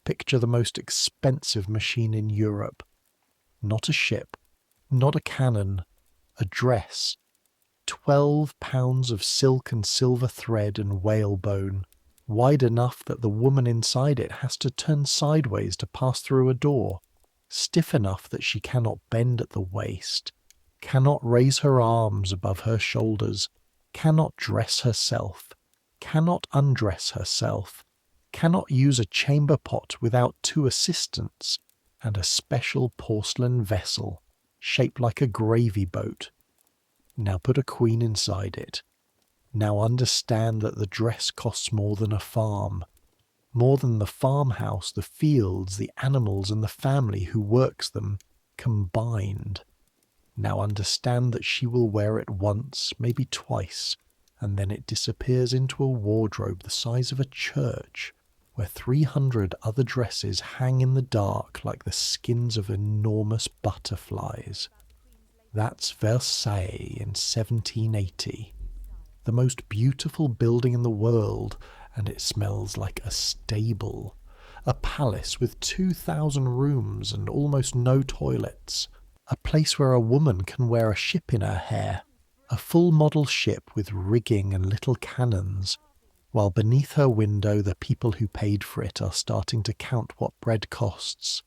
Picture the most expensive machine in Europe. Not a ship, not a cannon, a dress. 12 pounds of silk and silver thread and whalebone, wide enough that the woman inside it has to turn sideways to pass through a door, stiff enough that she cannot bend at the waist, cannot raise her arms above her shoulders, cannot dress herself, cannot undress herself, cannot use a chamber pot without 2 assistants, and a special porcelain vessel, shaped like a gravy boat. Now put a queen inside it. Now understand that the dress costs more than a farm. More than the farmhouse, the fields, the animals, and the family who works them combined. Now understand that she will wear it once, maybe twice, and then it disappears into a wardrobe the size of a church, where 300 other dresses hang in the dark like the skins of enormous butterflies. That's Versailles in 1780. The most beautiful building in the world, and it smells like a stable. A palace with 2,000 rooms and almost no toilets. A place where a woman can wear a ship in her hair. A full model ship with rigging and little cannons, while beneath her window the people who paid for it are starting to count what bread costs.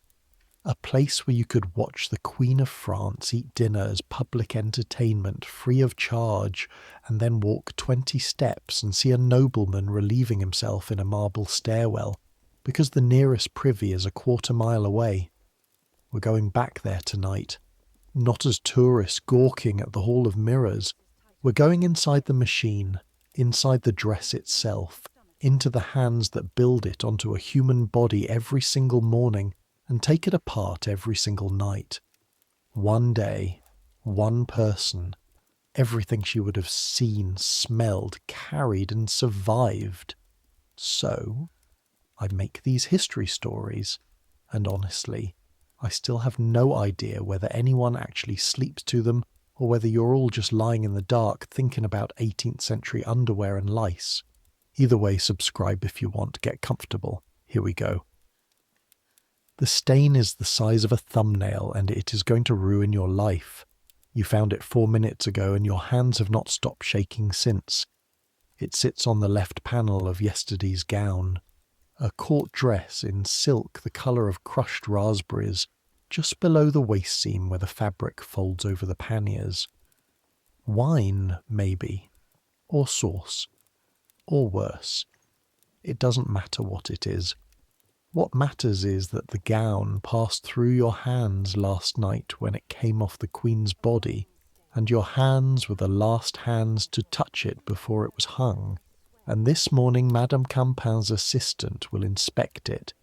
A place where you could watch the Queen of France eat dinner as public entertainment free of charge, and then walk 20 steps and see a nobleman relieving himself in a marble stairwell, because the nearest privy is a quarter-mile away. We're going back there tonight. Not as tourists gawking at the Hall of Mirrors. We're going inside the machine, inside the dress itself, into the hands that build it onto a human body every single morning, and take it apart every single night. One day, one person, everything she would have seen, smelled, carried, and survived. So, I make these history stories, and honestly, I still have no idea whether anyone actually sleeps to them, or whether you're all just lying in the dark thinking about 18th century underwear and lice. Either way, subscribe if you want. Get comfortable. Here we go. The stain is the size of a thumbnail, and it is going to ruin your life. You found it 4 minutes ago, and your hands have not stopped shaking since. It sits on the left panel of yesterday's gown. A court dress in silk the colour of crushed raspberries, just below the waist seam where the fabric folds over the panniers. Wine, maybe. Or sauce. Or worse. It doesn't matter what it is. What matters is that the gown passed through your hands last night when it came off the Queen's body, and your hands were the last hands to touch it before it was hung, and this morning Madame Campin's assistant will inspect it,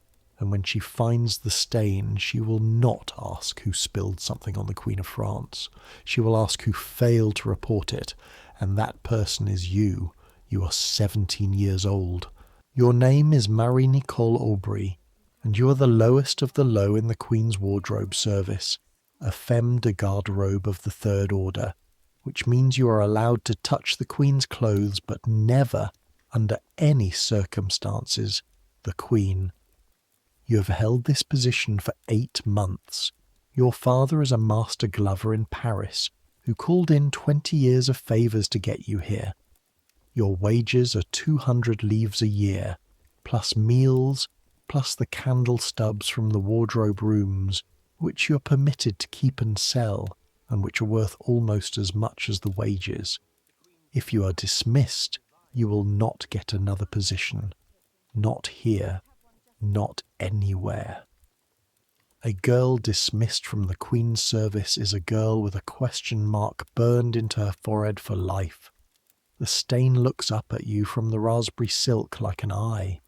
and when she finds the stain she will not ask who spilled something on the Queen of France. She will ask who failed to report it, and that person is you. You are 17 years old. Your name is Marie-Nicole Aubry, and you are the lowest of the low in the Queen's wardrobe service, a femme de garde-robe of the third order, which means you are allowed to touch the Queen's clothes, but never, under any circumstances, the Queen. You have held this position for 8 months. Your father is a master glover in Paris, who called in 20 years of favours to get you here. Your wages are 200 livres a year, plus meals, plus the candle stubs from the wardrobe rooms, which you are permitted to keep and sell, and which are worth almost as much as the wages. If you are dismissed, you will not get another position. Not here. Not anywhere. A girl dismissed from the Queen's service is a girl with a question mark burned into her forehead for life. The stain looks up at you from the raspberry silk like an eye.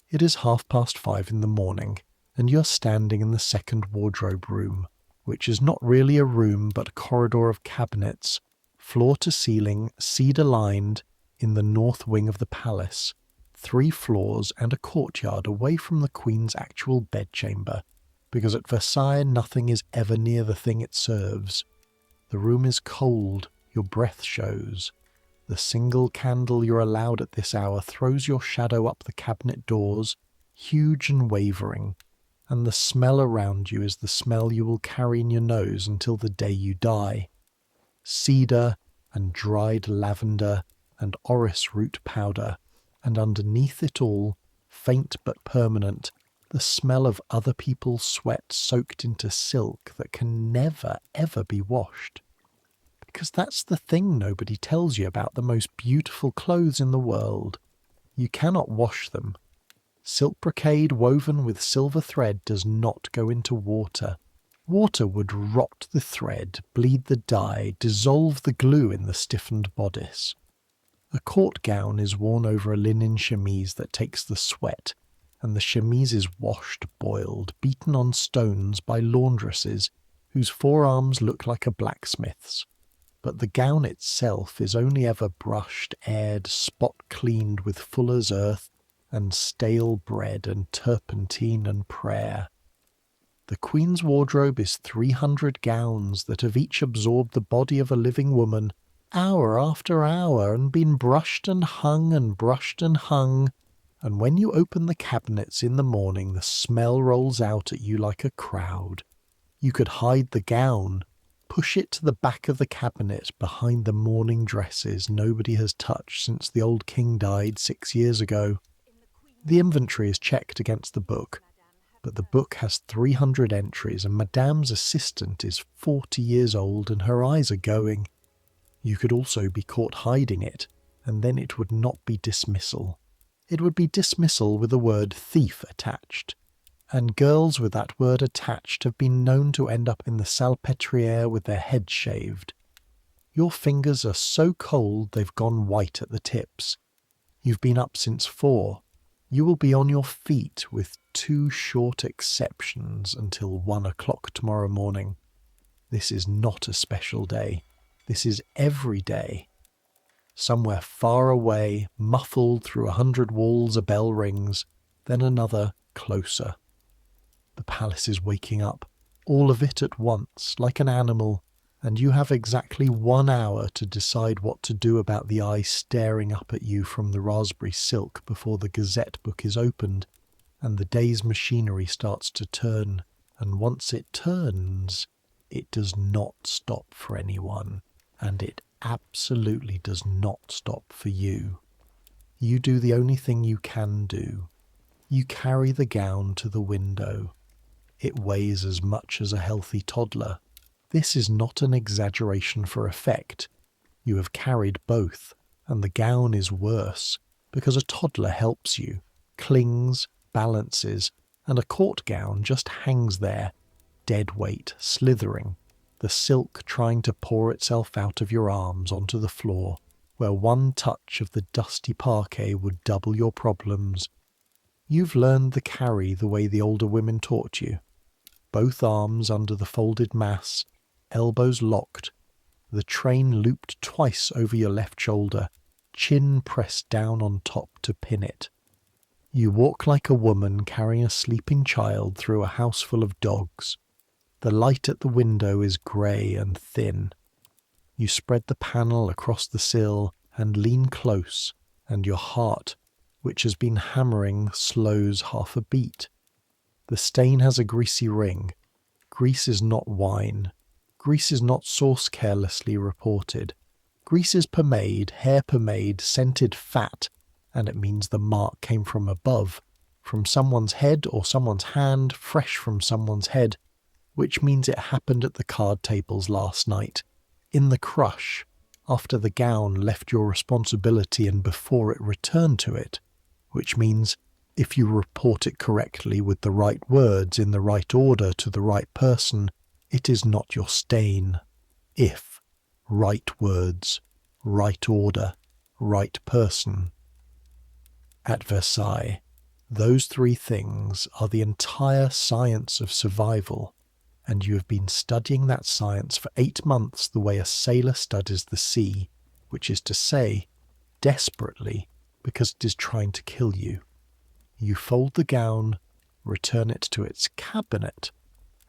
It is 5:30 in the morning, and you're standing in the second wardrobe room, which is not really a room but a corridor of cabinets, floor to ceiling, cedar-lined, in the north wing of the palace, 3 floors and a courtyard away from the Queen's actual bedchamber, because at Versailles nothing is ever near the thing it serves. The room is cold, your breath shows. The single candle you're allowed at this hour throws your shadow up the cabinet doors, huge and wavering, and the smell around you is the smell you will carry in your nose until the day you die. Cedar and dried lavender and orris root powder, and underneath it all, faint but permanent, the smell of other people's sweat soaked into silk that can never, ever be washed. Because that's the thing nobody tells you about the most beautiful clothes in the world. You cannot wash them. Silk brocade woven with silver thread does not go into water. Water would rot the thread, bleed the dye, dissolve the glue in the stiffened bodice. A court gown is worn over a linen chemise that takes the sweat, and the chemise is washed, boiled, beaten on stones by laundresses whose forearms look like a blacksmith's. But the gown itself is only ever brushed, aired, spot-cleaned with fuller's earth and stale bread and turpentine and prayer. The Queen's wardrobe is 300 gowns that have each absorbed the body of a living woman, hour after hour, and been brushed and hung and brushed and hung, and when you open the cabinets in the morning the smell rolls out at you like a crowd. You could hide the gown, push it to the back of the cabinet behind the mourning dresses nobody has touched since the old king died 6 years ago. The inventory is checked against the book, but the book has 300 entries and Madame's assistant is 40 years old and her eyes are going. You could also be caught hiding it, and then it would not be dismissal. It would be dismissal with the word thief attached. And girls with that word attached have been known to end up in the salpêtrière with their heads shaved. Your fingers are so cold they've gone white at the tips. You've been up since 4. You will be on your feet with 2 short exceptions until 1 o'clock tomorrow morning. This is not a special day. This is every day. Somewhere far away, muffled through 100 walls, a bell rings, then another closer. The palace is waking up, all of it at once, like an animal, and you have exactly 1 hour to decide what to do about the eye staring up at you from the raspberry silk before the gazette book is opened, and the day's machinery starts to turn, and once it turns, it does not stop for anyone, and it absolutely does not stop for you. You do the only thing you can do. You carry the gown to the window. It weighs as much as a healthy toddler. This is not an exaggeration for effect. You have carried both, and the gown is worse, because a toddler helps you, clings, balances, and a court gown just hangs there, dead weight, slithering, the silk trying to pour itself out of your arms onto the floor, where one touch of the dusty parquet would double your problems. You've learned the carry the way the older women taught you. Both arms under the folded mass, elbows locked, the train looped twice over your left shoulder, chin pressed down on top to pin it. You walk like a woman carrying a sleeping child through a house full of dogs. The light at the window is grey and thin. You spread the panel across the sill and lean close, and your heart, which has been hammering, slows half a beat. The stain has a greasy ring. Grease is not wine. Grease is not sauce carelessly reported. Grease is pomade, hair pomade, scented fat, and it means the mark came from above, from someone's head or someone's hand, fresh from someone's head, which means it happened at the card tables last night, in the crush, after the gown left your responsibility and before it returned to it, which means if you report it correctly with the right words in the right order to the right person, it is not your stain. If, right words, right order, right person. At Versailles, those 3 things are the entire science of survival, and you have been studying that science for 8 months the way a sailor studies the sea, which is to say, desperately, because it is trying to kill you. You fold the gown, return it to its cabinet,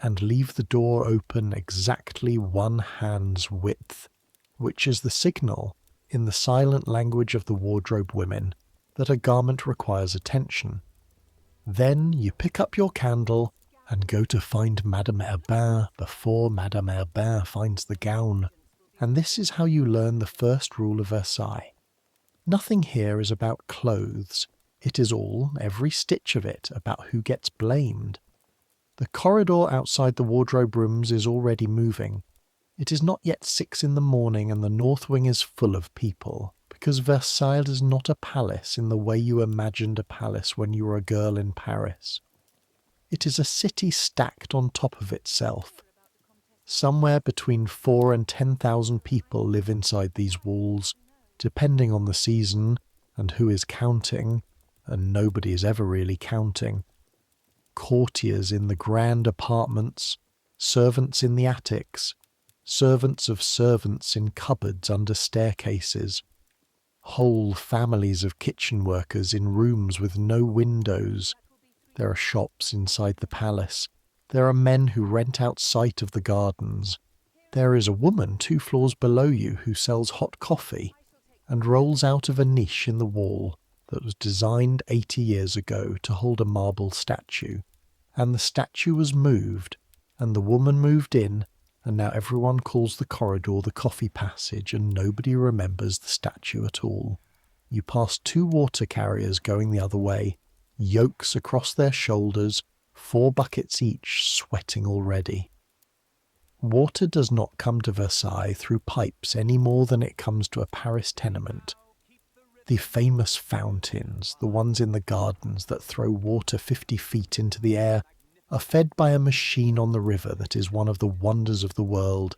and leave the door open exactly 1 hand's width, which is the signal, in the silent language of the wardrobe women, that a garment requires attention. Then you pick up your candle and go to find Madame Herbin before Madame Herbin finds the gown. And this is how you learn the first rule of Versailles. Nothing here is about clothes. It is all, every stitch of it, about who gets blamed. The corridor outside the wardrobe rooms is already moving. It is not yet 6 in the morning and the north wing is full of people, because Versailles is not a palace in the way you imagined a palace when you were a girl in Paris. It is a city stacked on top of itself. Somewhere between 4 and 10,000 people live inside these walls, depending on the season and who is counting, and nobody is ever really counting. Courtiers in the grand apartments, servants in the attics, servants of servants in cupboards under staircases, whole families of kitchen workers in rooms with no windows. There are shops inside the palace. There are men who rent out sight of the gardens. There is a woman 2 floors below you who sells hot coffee and rolls out of a niche in the wall that was designed 80 years ago to hold a marble statue. And the statue was moved, and the woman moved in, and now everyone calls the corridor the coffee passage, and nobody remembers the statue at all. You pass 2 water carriers going the other way, yokes across their shoulders, 4 buckets each, sweating already. Water does not come to Versailles through pipes any more than it comes to a Paris tenement. The famous fountains, the ones in the gardens that throw water 50 feet into the air, are fed by a machine on the river that is one of the wonders of the world,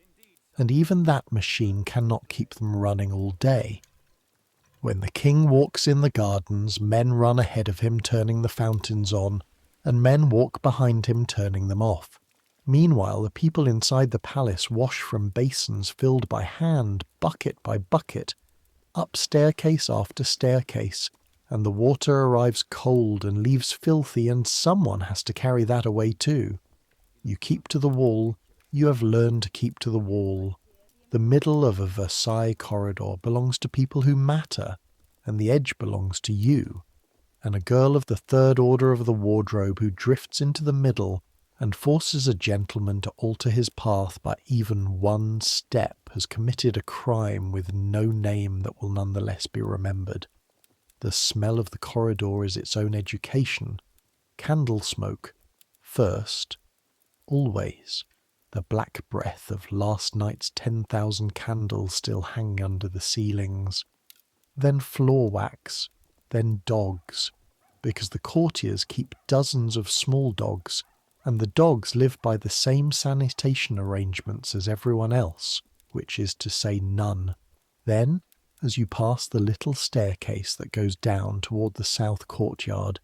and even that machine cannot keep them running all day. When the king walks in the gardens, men run ahead of him turning the fountains on, and men walk behind him turning them off. Meanwhile, the people inside the palace wash from basins filled by hand, bucket by bucket, up staircase after staircase, and the water arrives cold and leaves filthy, and someone has to carry that away too. You keep to the wall. You have learned to keep to the wall. The middle of a Versailles corridor belongs to people who matter, and the edge belongs to you. And a girl of the 3rd order of the wardrobe who drifts into the middle and forces a gentleman to alter his path by even 1 step has committed a crime with no name that will nonetheless be remembered. The smell of the corridor is its own education. Candle smoke. First. Always. The black breath of last night's 10,000 candles still hang under the ceilings. Then floor wax. Then dogs. Because the courtiers keep dozens of small dogs, and the dogs live by the same sanitation arrangements as everyone else, which is to say none. Then, as you pass the little staircase that goes down toward the south courtyard,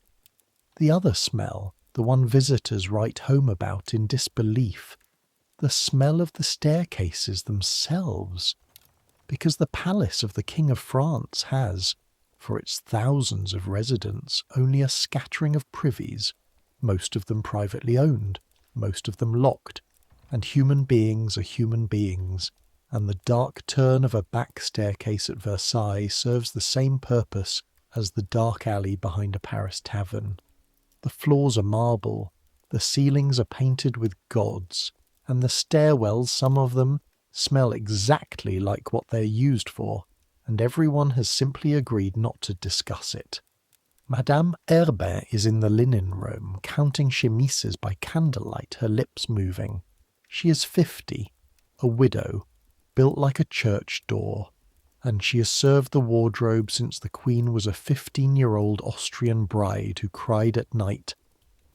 the other smell, the one visitors write home about in disbelief, the smell of the staircases themselves, because the palace of the King of France has, for its thousands of residents, only a scattering of privies, most of them privately owned, most of them locked, and human beings are human beings, and the dark turn of a back staircase at Versailles serves the same purpose as the dark alley behind a Paris tavern. The floors are marble, the ceilings are painted with gods, and the stairwells, some of them, smell exactly like what they're used for, and everyone has simply agreed not to discuss it. Madame Herbin is in the linen room, counting chemises by candlelight, her lips moving. She is 50, a widow, built like a church door, and she has served the wardrobe since the Queen was a 15-year-old Austrian bride who cried at night,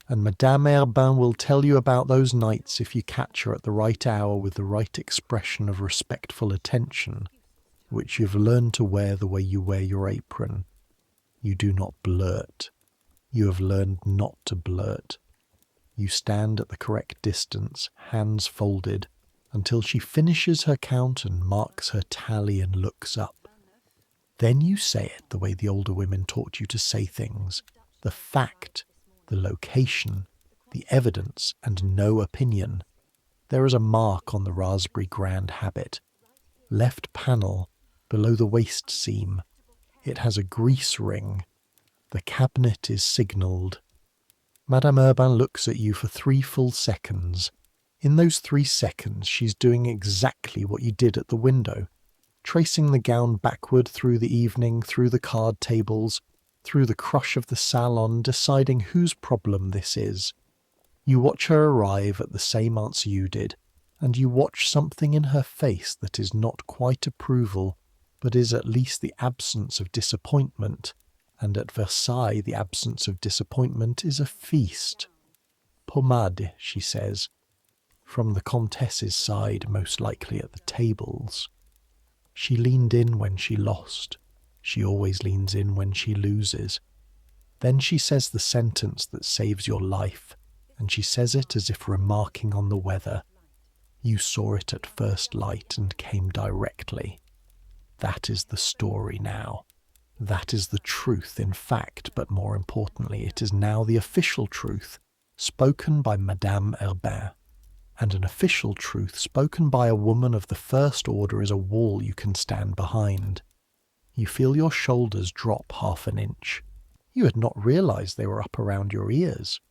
and Madame Herbin will tell you about those nights if you catch her at the right hour with the right expression of respectful attention, which you've learned to wear the way you wear your apron. You do not blurt. You have learned not to blurt. You stand at the correct distance, hands folded, until she finishes her count and marks her tally and looks up. Then you say it the way the older women taught you to say things, the fact, the location, the evidence, and no opinion. There is a mark on the raspberry grand habit. Left panel, below the waist seam. It has a grease ring. The cabinet is signalled. Madame Urbain looks at you for 3 full seconds. In those 3 seconds, she's doing exactly what you did at the window, tracing the gown backward through the evening, through the card tables, through the crush of the salon, deciding whose problem this is. You watch her arrive at the same answer you did, and you watch something in her face that is not quite approval, but is at least the absence of disappointment, and at Versailles the absence of disappointment is a feast. Pomade, she says, from the Comtesse's side, most likely at the tables. She leaned in when she lost. She always leans in when she loses. Then she says the sentence that saves your life, and she says it as if remarking on the weather. You saw it at first light and came directly. That is the story now. That is the truth, in fact, but more importantly, it is now the official truth, spoken by Madame Urbain. And an official truth spoken by a woman of the first order is a wall you can stand behind. You feel your shoulders drop half an inch. You had not realized they were up around your ears.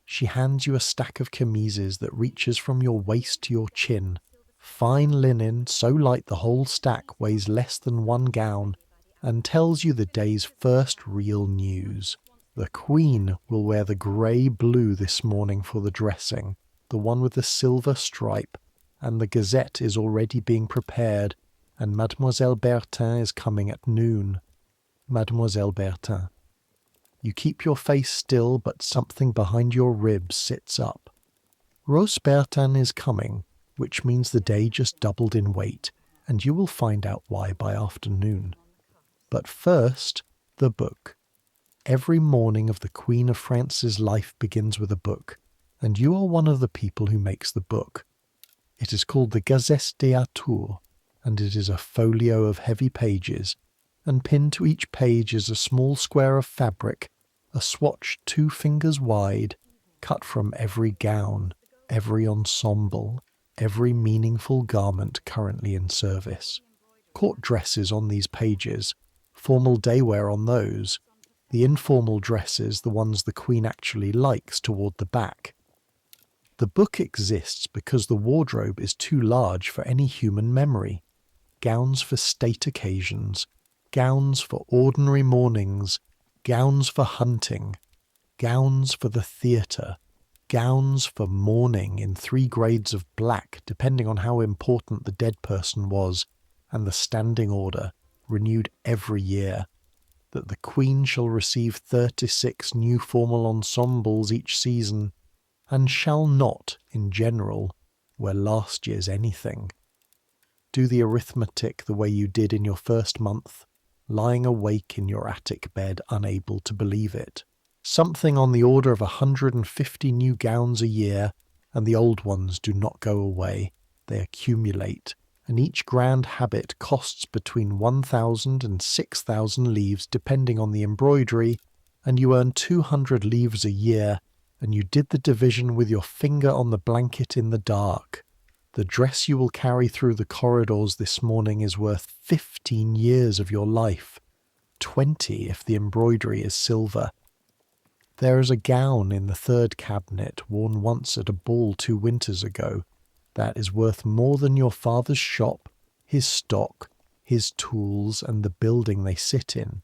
She hands you a stack of chemises that reaches from your waist to your chin. Fine linen, so light the whole stack weighs less than 1 gown, and tells you the day's first real news. The Queen will wear the grey-blue this morning for the dressing, the one with the silver stripe, and the gazette is already being prepared, and Mademoiselle Bertin is coming at noon. Mademoiselle Bertin. You keep your face still, but something behind your ribs sits up. Rose Bertin is coming, which means the day just doubled in weight, and you will find out why by afternoon. But first, the book. Every morning of the Queen of France's life begins with a book, and you are one of the people who makes the book. It is called the Gazette, and it is a folio of heavy pages, and pinned to each page is a small square of fabric, a swatch 2 fingers wide, cut from every gown, every ensemble, every meaningful garment currently in service. Court dresses on these pages, formal daywear on those, the informal dresses, the ones the Queen actually likes, toward the back. The book exists because the wardrobe is too large for any human memory. Gowns for state occasions, gowns for ordinary mornings, gowns for hunting, gowns for the theatre, gowns for mourning in 3 grades of black, depending on how important the dead person was, and the standing order, renewed every year, that the Queen shall receive 36 new formal ensembles each season, and shall not, in general, wear last year's anything. Do the arithmetic the way you did in your first month, lying awake in your attic bed unable to believe it. Something on the order of 150 new gowns a year, and the old ones do not go away, they accumulate, and each grand habit costs between 1,000 and 6,000 livres depending on the embroidery, and you earn 200 livres a year, and you did the division with your finger on the blanket in the dark. The dress you will carry through the corridors this morning is worth 15 years of your life, 20 if the embroidery is silver. There is a gown in the 3rd cabinet worn once at a ball 2 winters ago that is worth more than your father's shop, his stock, his tools, and the building they sit in.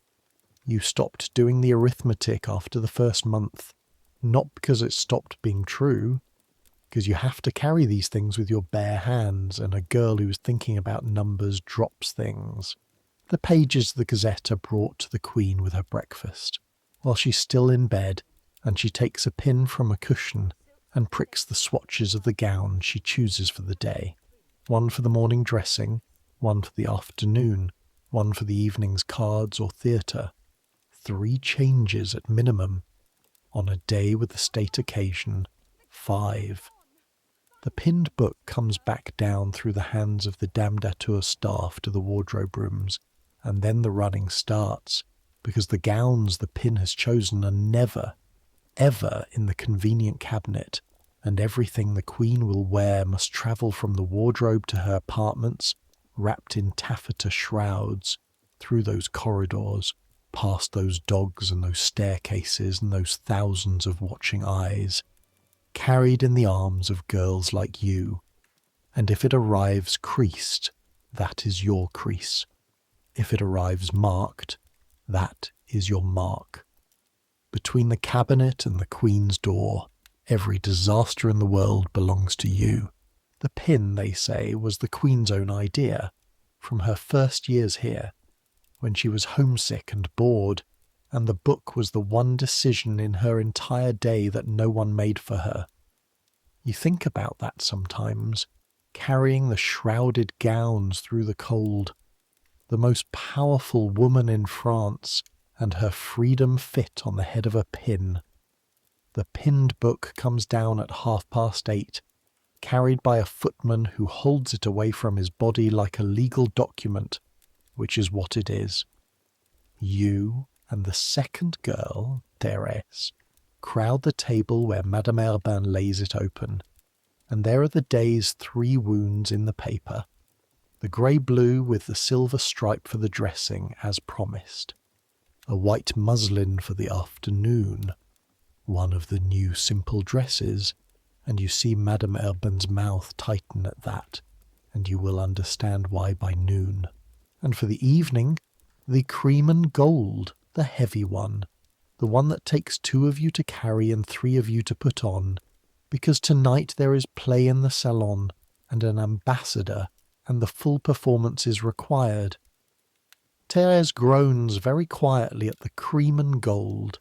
You stopped doing the arithmetic after the first month, not because it stopped being true, because you have to carry these things with your bare hands, and a girl who's thinking about numbers drops things. The pages of the Gazette are brought to the Queen with her breakfast, while she's still in bed, and she takes a pin from a cushion and pricks the swatches of the gown she chooses for the day. One for the morning dressing, one for the afternoon, one for the evening's cards or theatre. 3 changes at minimum. On a day with a state occasion, 5. The pinned book comes back down through the hands of the Dame d'Atour staff to the wardrobe rooms, and then the running starts, because the gowns the pin has chosen are never, ever in the convenient cabinet, and everything the Queen will wear must travel from the wardrobe to her apartments, wrapped in taffeta shrouds, through those corridors, past those dogs and those staircases and those thousands of watching eyes, carried in the arms of girls like you. And if it arrives creased, that is your crease. If it arrives marked, that is your mark. Between the cabinet and the Queen's door, every disaster in the world belongs to you. The pin, they say, was the Queen's own idea, from her first years here, when she was homesick and bored, and the book was the one decision in her entire day that no one made for her. You think about that sometimes, carrying the shrouded gowns through the cold, the most powerful woman in France, and her freedom fit on the head of a pin. The pinned book comes down at 8:30, carried by a footman who holds it away from his body like a legal document, which is what it is. You and the second girl, Thérèse, crowd the table where Madame Herbin lays it open, and there are the day's 3 wounds in the paper. The grey-blue with the silver stripe for the dressing, as promised. A white muslin for the afternoon. One of the new simple dresses, and you see Madame Herbin's mouth tighten at that, and you will understand why by noon. And for the evening, the cream and gold, the heavy one, the one that takes 2 of you to carry and 3 of you to put on, because tonight there is play in the salon, and an ambassador, and the full performance is required. Thérèse groans very quietly at the cream and gold.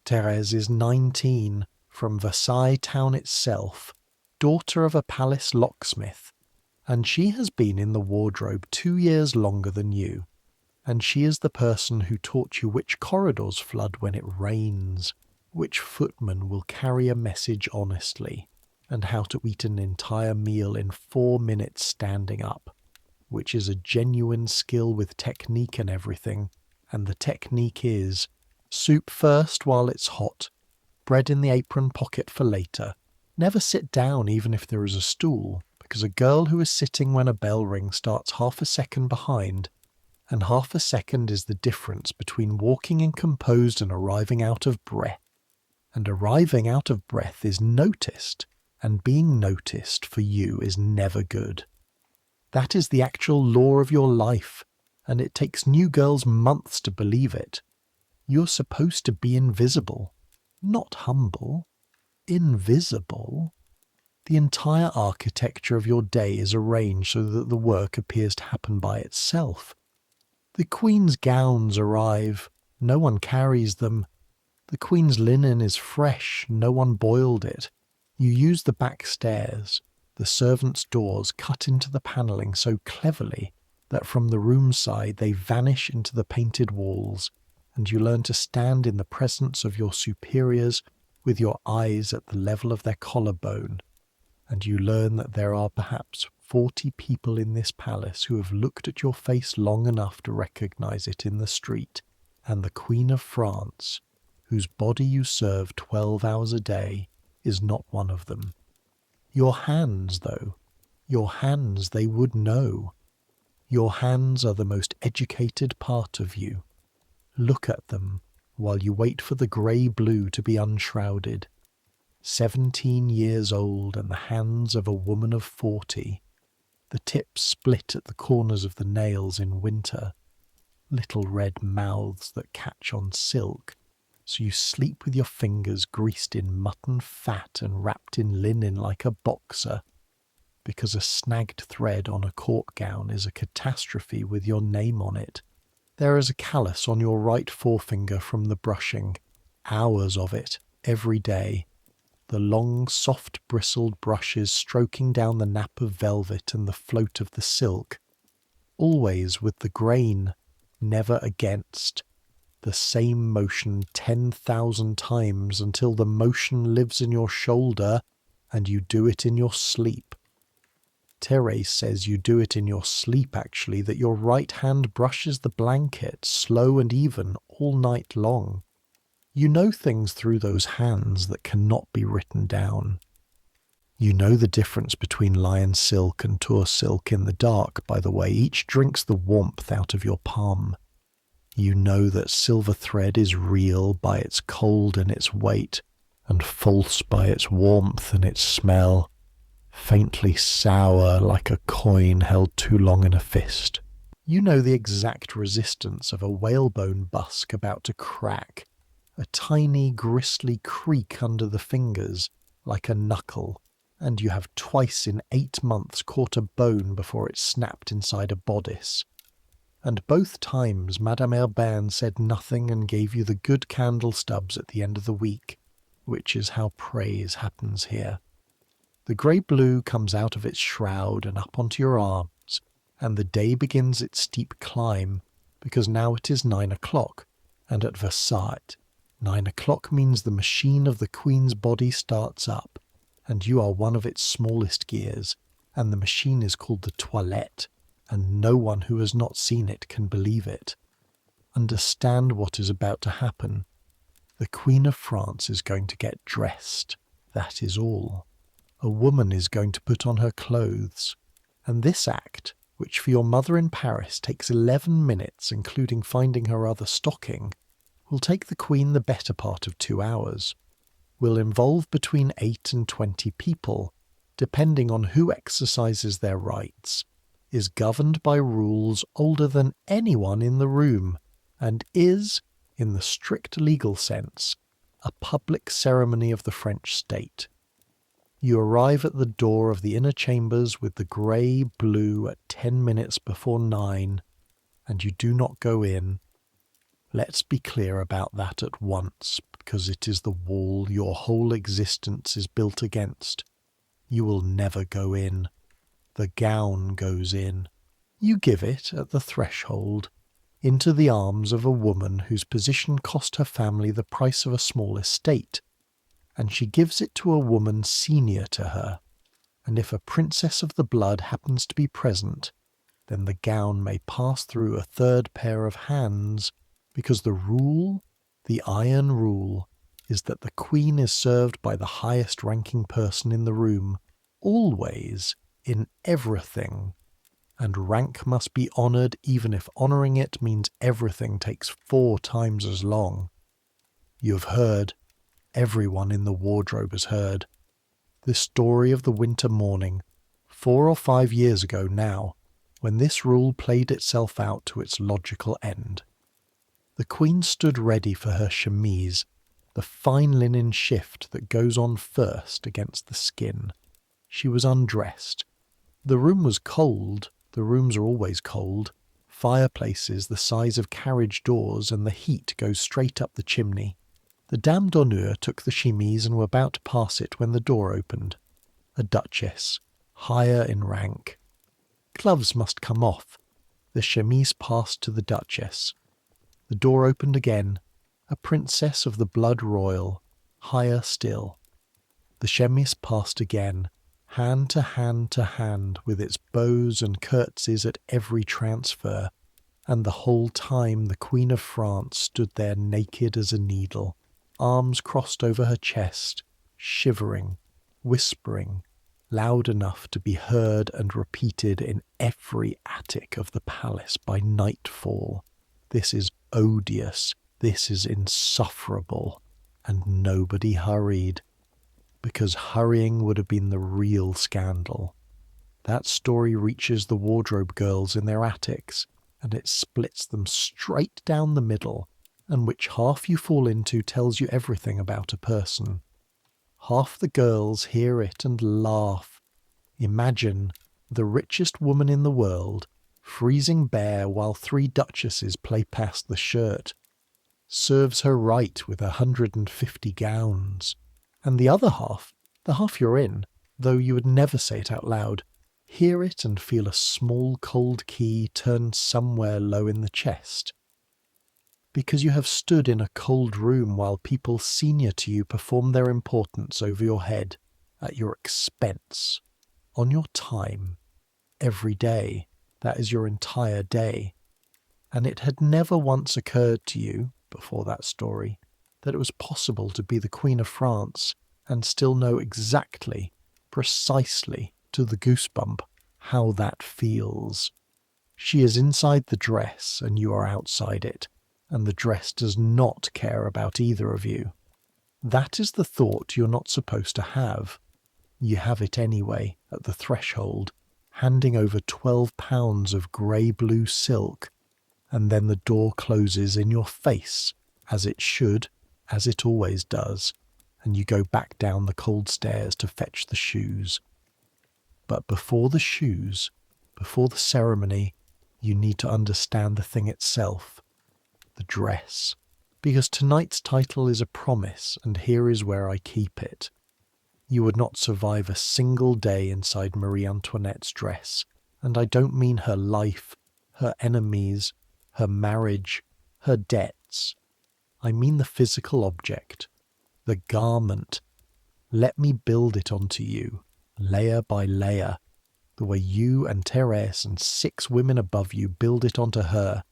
Thérèse is 19, from Versailles town itself, daughter of a palace locksmith, and she has been in the wardrobe 2 years longer than you, and she is the person who taught you which corridors flood when it rains, which footman will carry a message honestly, and how to eat an entire meal in 4 minutes standing up, which is a genuine skill with technique and everything, and the technique is soup first while it's hot, bread in the apron pocket for later. Never sit down even if there is a stool, because a girl who is sitting when a bell rings starts half a second behind, and half a second is the difference between walking in composed and arriving out of breath. And arriving out of breath is noticed, and being noticed for you is never good. That is the actual law of your life, and it takes new girls months to believe it. You're supposed to be invisible, not humble, invisible. The entire architecture of your day is arranged so that the work appears to happen by itself. The Queen's gowns arrive, no one carries them. The Queen's linen is fresh, no one boiled it. You use the back stairs, the servants' doors cut into the panelling so cleverly that from the room side they vanish into the painted walls, and you learn to stand in the presence of your superiors with your eyes at the level of their collarbone, and you learn that there are perhaps 40 people in this palace who have looked at your face long enough to recognize it in the street, and the Queen of France, whose body you serve 12 hours a day, is not one of them. Your hands, though, your hands, they would know. Your hands are the most educated part of you. Look at them while you wait for the grey-blue to be unshrouded. 17 years old and the hands of a woman of 40. The tips split at the corners of the nails in winter. Little red mouths that catch on silk, so you sleep with your fingers greased in mutton fat and wrapped in linen like a boxer, because a snagged thread on a court gown is a catastrophe with your name on it. There is a callus on your right forefinger from the brushing, hours of it, every day. The long, soft-bristled brushes stroking down the nap of velvet and the float of the silk, always with the grain, never against. The same motion 10,000 times until the motion lives in your shoulder and you do it in your sleep. Thérèse says you do it in your sleep, actually, that your right hand brushes the blanket, slow and even, all night long. You know things through those hands that cannot be written down. You know the difference between lion silk and tour silk in the dark, by the way. Each drinks the warmth out of your palm. You know that silver thread is real by its cold and its weight, and false by its warmth and its smell, faintly sour like a coin held too long in a fist. You know the exact resistance of a whalebone busk about to crack, a tiny gristly creak under the fingers, like a knuckle, and you have twice in 8 months caught a bone before it snapped inside a bodice. And both times Madame Herbin said nothing and gave you the good candle stubs at the end of the week, which is how praise happens here. The grey blue comes out of its shroud and up onto your arms, and the day begins its steep climb, because now it is 9 o'clock, and at Versailles, 9 o'clock means the machine of the Queen's body starts up, and you are one of its smallest gears, and the machine is called the toilette, and no one who has not seen it can believe it. Understand what is about to happen. The Queen of France is going to get dressed, that is all. A woman is going to put on her clothes, and this act, which for your mother in Paris takes 11 minutes, including finding her other stocking, will take the Queen the better part of 2 hours, will involve between 8 and 20 people, depending on who exercises their rights, is governed by rules older than anyone in the room, and is, in the strict legal sense, a public ceremony of the French state. You arrive at the door of the inner chambers with the grey-blue at 10 minutes before 9, and you do not go in. Let's be clear about that at once, because it is the wall your whole existence is built against. You will never go in. The gown goes in. You give it at the threshold, into the arms of a woman whose position cost her family the price of a small estate, and she gives it to a woman senior to her, and if a princess of the blood happens to be present, then the gown may pass through a third pair of hands, because the rule, the iron rule, is that the Queen is served by the highest-ranking person in the room, always, in everything, and rank must be honoured even if honouring it means everything takes 4 times as long. You have heard, everyone in the wardrobe has heard, the story of the winter morning, 4 or 5 years ago now, when this rule played itself out to its logical end. The Queen stood ready for her chemise, the fine linen shift that goes on first against the skin. She was undressed. The room was cold, the rooms are always cold, fireplaces the size of carriage doors, and the heat goes straight up the chimney. The dame d'honneur took the chemise and were about to pass it when the door opened. A duchess, higher in rank. Gloves must come off. The chemise passed to the duchess. The door opened again. A princess of the blood royal, higher still. The chemise passed again, hand to hand to hand, with its bows and curtsies at every transfer, and the whole time the Queen of France stood there naked as a needle, arms crossed over her chest, shivering, whispering, loud enough to be heard and repeated in every attic of the palace by nightfall. This is odious, this is insufferable, and nobody hurried, because hurrying would have been the real scandal. That story reaches the wardrobe girls in their attics, and it splits them straight down the middle, and which half you fall into tells you everything about a person. Half the girls hear it and laugh. Imagine the richest woman in the world, freezing bare while 3 duchesses play past the shirt. Serves her right with 150 gowns. And the other half, the half you're in, though you would never say it out loud, hear it and feel a small cold key turned somewhere low in the chest. Because you have stood in a cold room while people senior to you perform their importance over your head, at your expense, on your time, every day. That is your entire day. And it had never once occurred to you, before that story, that it was possible to be the Queen of France and still know exactly, precisely, to the goosebump, how that feels. She is inside the dress and you are outside it, and the dress does not care about either of you. That is the thought you're not supposed to have. You have it anyway at the threshold, handing over 12 pounds of grey-blue silk, and then the door closes in your face, as it should, as it always does, and you go back down the cold stairs to fetch the shoes. But before the shoes, before the ceremony, you need to understand the thing itself, the dress. Because tonight's title is a promise, and here is where I keep it. You would not survive a single day inside Marie Antoinette's dress, and I don't mean her life, her enemies, her marriage, her debts. I mean the physical object, the garment. Let me build it onto you, layer by layer, the way you and Thérèse and 6 women above you build it onto her,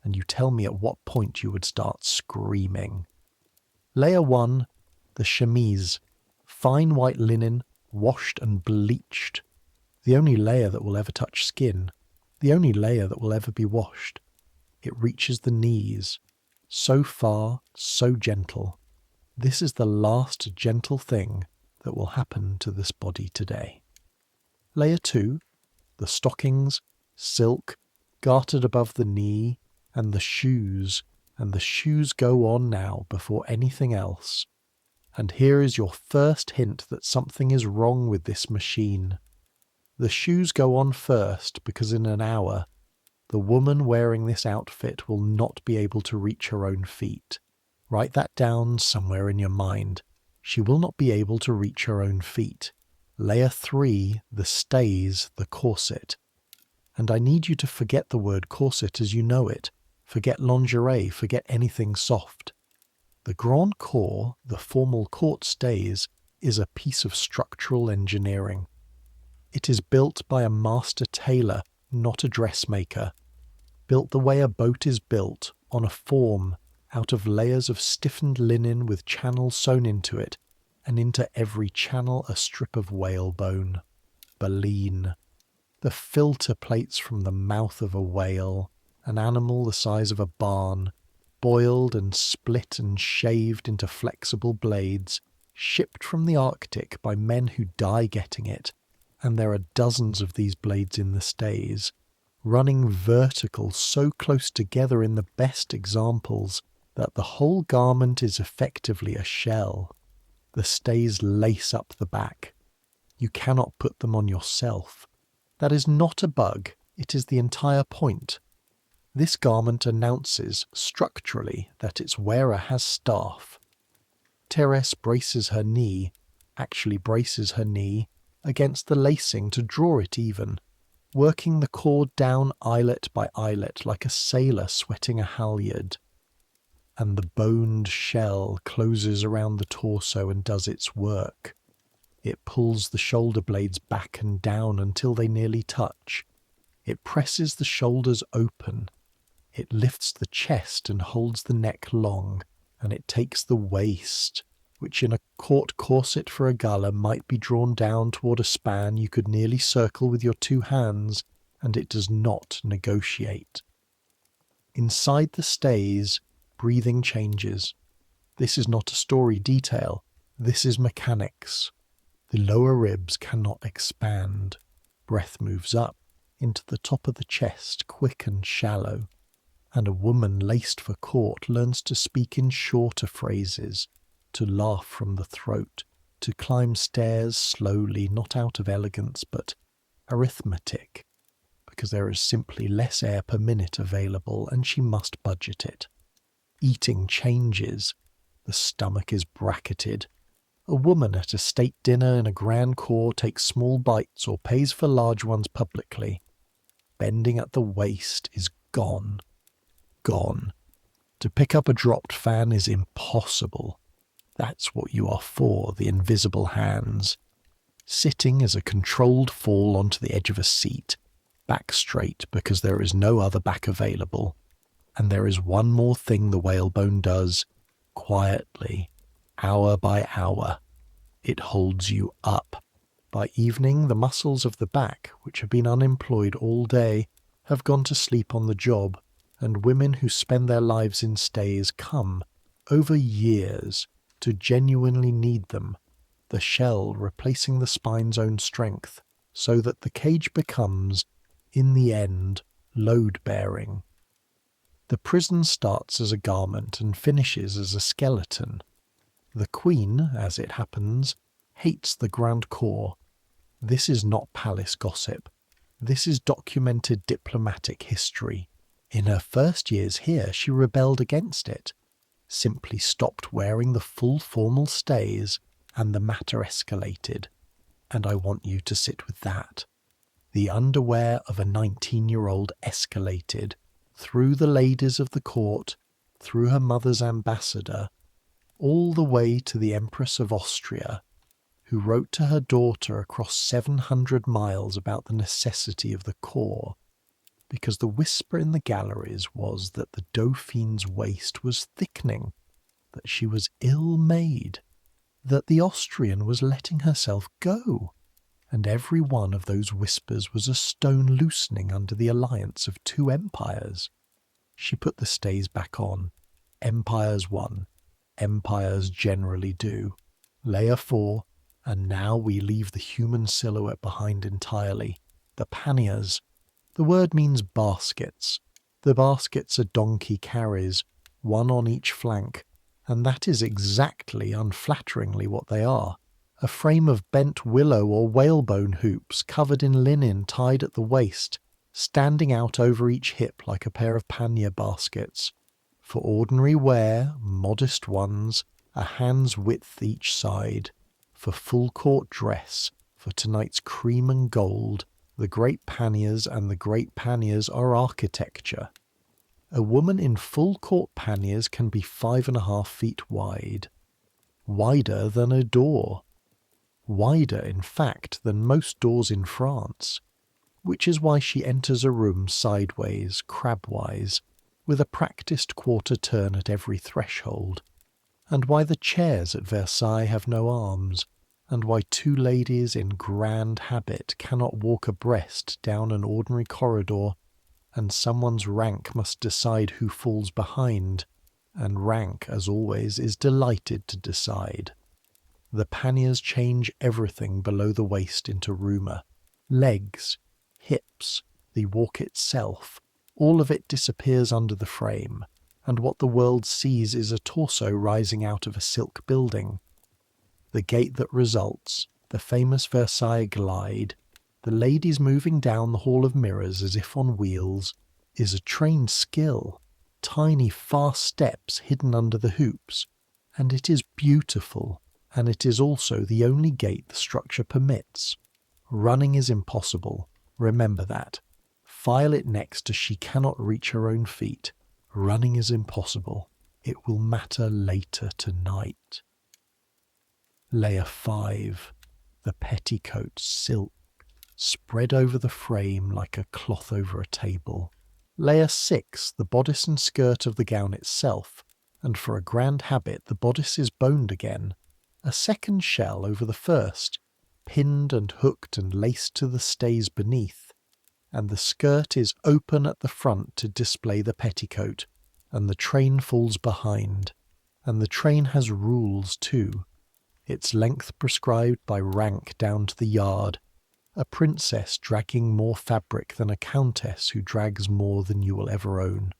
and you tell me at what point you would start screaming. Layer 1, the chemise, fine white linen, washed and bleached. The only layer that will ever touch skin, the only layer that will ever be washed. It reaches the knees, so far, so gentle. This is the last gentle thing that will happen to this body today. Layer 2, the stockings, silk, gartered above the knee, and the shoes go on now before anything else. And here is your first hint that something is wrong with this machine. The shoes go on first because in an hour, the woman wearing this outfit will not be able to reach her own feet. Write that down somewhere in your mind. She will not be able to reach her own feet. Layer 3, the stays, the corset. And I need you to forget the word corset as you know it. Forget lingerie, forget anything soft. The grand corps, the formal court stays, is a piece of structural engineering. It is built by a master tailor, not a dressmaker. Built the way a boat is built, on a form, out of layers of stiffened linen with channels sewn into it, and into every channel a strip of whalebone. Baleen. The filter plates from the mouth of a whale, an animal the size of a barn, boiled and split and shaved into flexible blades, shipped from the Arctic by men who die getting it, and there are dozens of these blades in the stays, running vertical so close together in the best examples that the whole garment is effectively a shell. The stays lace up the back. You cannot put them on yourself. That is not a bug, it is the entire point. This garment announces structurally that its wearer has staff. Thérèse braces her knee, actually braces her knee, against the lacing to draw it even, working the cord down eyelet by eyelet like a sailor sweating a halyard. And the boned shell closes around the torso and does its work. It pulls the shoulder blades back and down until they nearly touch. It presses the shoulders open. It lifts the chest and holds the neck long, and it takes the waist, which in a court corset for a gala might be drawn down toward a span you could nearly circle with your 2 hands, and it does not negotiate. Inside the stays, breathing changes. This is not a story detail, this is mechanics. The lower ribs cannot expand. Breath moves up into the top of the chest, quick and shallow. And a woman laced for court learns to speak in shorter phrases, to laugh from the throat, to climb stairs slowly, not out of elegance, but arithmetic, because there is simply less air per minute available, and she must budget it. Eating changes. The stomach is bracketed. A woman at a state dinner in a grand court takes small bites or pays for large ones publicly. Bending at the waist is gone. Gone. To pick up a dropped fan is impossible. That's what you are for, the invisible hands. Sitting is a controlled fall onto the edge of a seat, back straight because there is no other back available. And there is one more thing the whalebone does, quietly, hour by hour. It holds you up. By evening, the muscles of the back, which have been unemployed all day, have gone to sleep on the job. and women who spend their lives in stays come, over years, to genuinely need them, the shell replacing the spine's own strength, so that the cage becomes, in the end, load-bearing. The prison starts as a garment and finishes as a skeleton. The Queen, as it happens, hates the Grand Corps. This is not palace gossip. This is documented diplomatic history. In her first years here, she rebelled against it, simply stopped wearing the full formal stays, and the matter escalated. And I want you to sit with that. The underwear of a 19-year-old escalated through the ladies of the court, through her mother's ambassador, all the way to the Empress of Austria, who wrote to her daughter across 700 miles about the necessity of the corps, because the whisper in the galleries was that the Dauphine's waist was thickening, that she was ill-made, that the Austrian was letting herself go, and every one of those whispers was a stone loosening under the alliance of two empires. She put the stays back on. Empires won. Empires generally do. Layer 4, and now we leave the human silhouette behind entirely. The panniers. The word means baskets. The baskets a donkey carries, one on each flank, and that is exactly, unflatteringly, what they are. A frame of bent willow or whalebone hoops covered in linen tied at the waist, standing out over each hip like a pair of pannier baskets. For ordinary wear, modest ones, a hand's width each side. For full court dress, for tonight's cream and gold, the great panniers and the great panniers are architecture. A woman in full court panniers can be 5.5 feet wide. Wider than a door. Wider, in fact, than most doors in France, which is why she enters a room sideways, crabwise, with a practised quarter turn at every threshold, and why the chairs at Versailles have no arms, and why two ladies in grand habit cannot walk abreast down an ordinary corridor, and someone's rank must decide who falls behind, and rank, as always, is delighted to decide. The panniers change everything below the waist into rumour. Legs, hips, the walk itself, all of it disappears under the frame, and what the world sees is a torso rising out of a silk building. The gait that results, the famous Versailles glide, the ladies moving down the hall of mirrors as if on wheels, is a trained skill, tiny fast steps hidden under the hoops, and it is beautiful. And it is also the only gait the structure permits. Running is impossible, remember that. File it next to she cannot reach her own feet. Running is impossible. It will matter later tonight. Layer 5. The petticoat silk, spread over the frame like a cloth over a table. Layer 6. The bodice and skirt of the gown itself, and for a grand habit the bodice is boned again. A second shell over the first, pinned and hooked and laced to the stays beneath, and the skirt is open at the front to display the petticoat, and the train falls behind, and the train has rules too, its length prescribed by rank down to the yard, a princess dragging more fabric than a countess who drags more than you will ever own.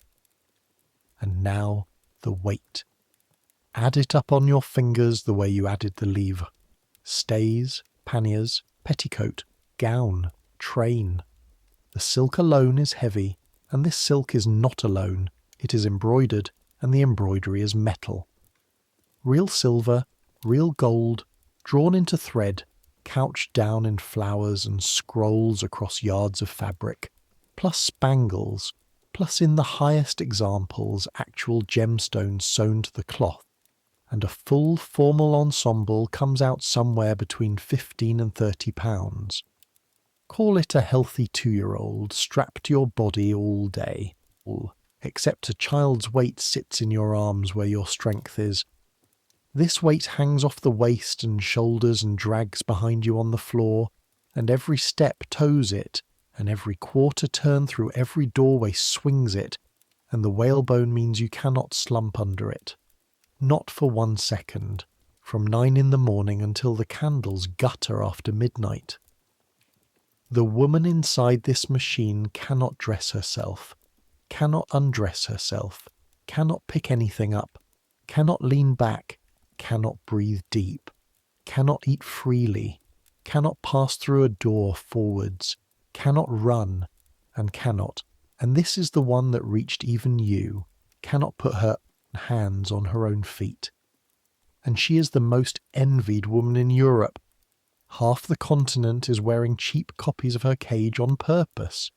And now the weight. Add it up on your fingers the way you added the livre. Stays, panniers, petticoat, gown, train. The silk alone is heavy, and this silk is not alone. It is embroidered, and the embroidery is metal. Real silver, real gold, drawn into thread, couched down in flowers and scrolls across yards of fabric, plus spangles, plus in the highest examples actual gemstones sewn to the cloth, and a full formal ensemble comes out somewhere between 15 and 30 pounds. Call it a healthy 2-year-old strapped to your body all day, except a child's weight sits in your arms where your strength is. This weight hangs off the waist and shoulders and drags behind you on the floor, and every step tows it, and every quarter turn through every doorway swings it, and the whalebone means you cannot slump under it. Not for 1 second, from 9 in the morning until the candles gutter after midnight. The woman inside this machine cannot dress herself, cannot undress herself, cannot pick anything up, cannot lean back, cannot breathe deep, cannot eat freely, cannot pass through a door forwards, cannot run, and cannot, and this is the one that reached even you, cannot put her hands on her own feet. And she is the most envied woman in Europe. Half the continent is wearing cheap copies of her cage on purpose.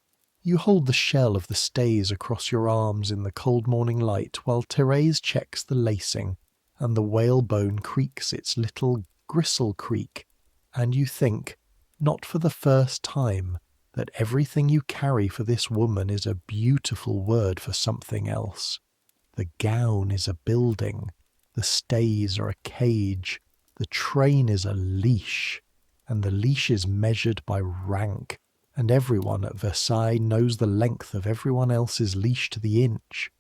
You hold the shell of the stays across your arms in the cold morning light while Therese checks the lacing and the whalebone creaks its little gristle creak, and you think, not for the first time, that everything you carry for this woman is a beautiful word for something else. The gown is a building, the stays are a cage, the train is a leash, and the leash is measured by rank, and everyone at Versailles knows the length of everyone else's leash to the inch.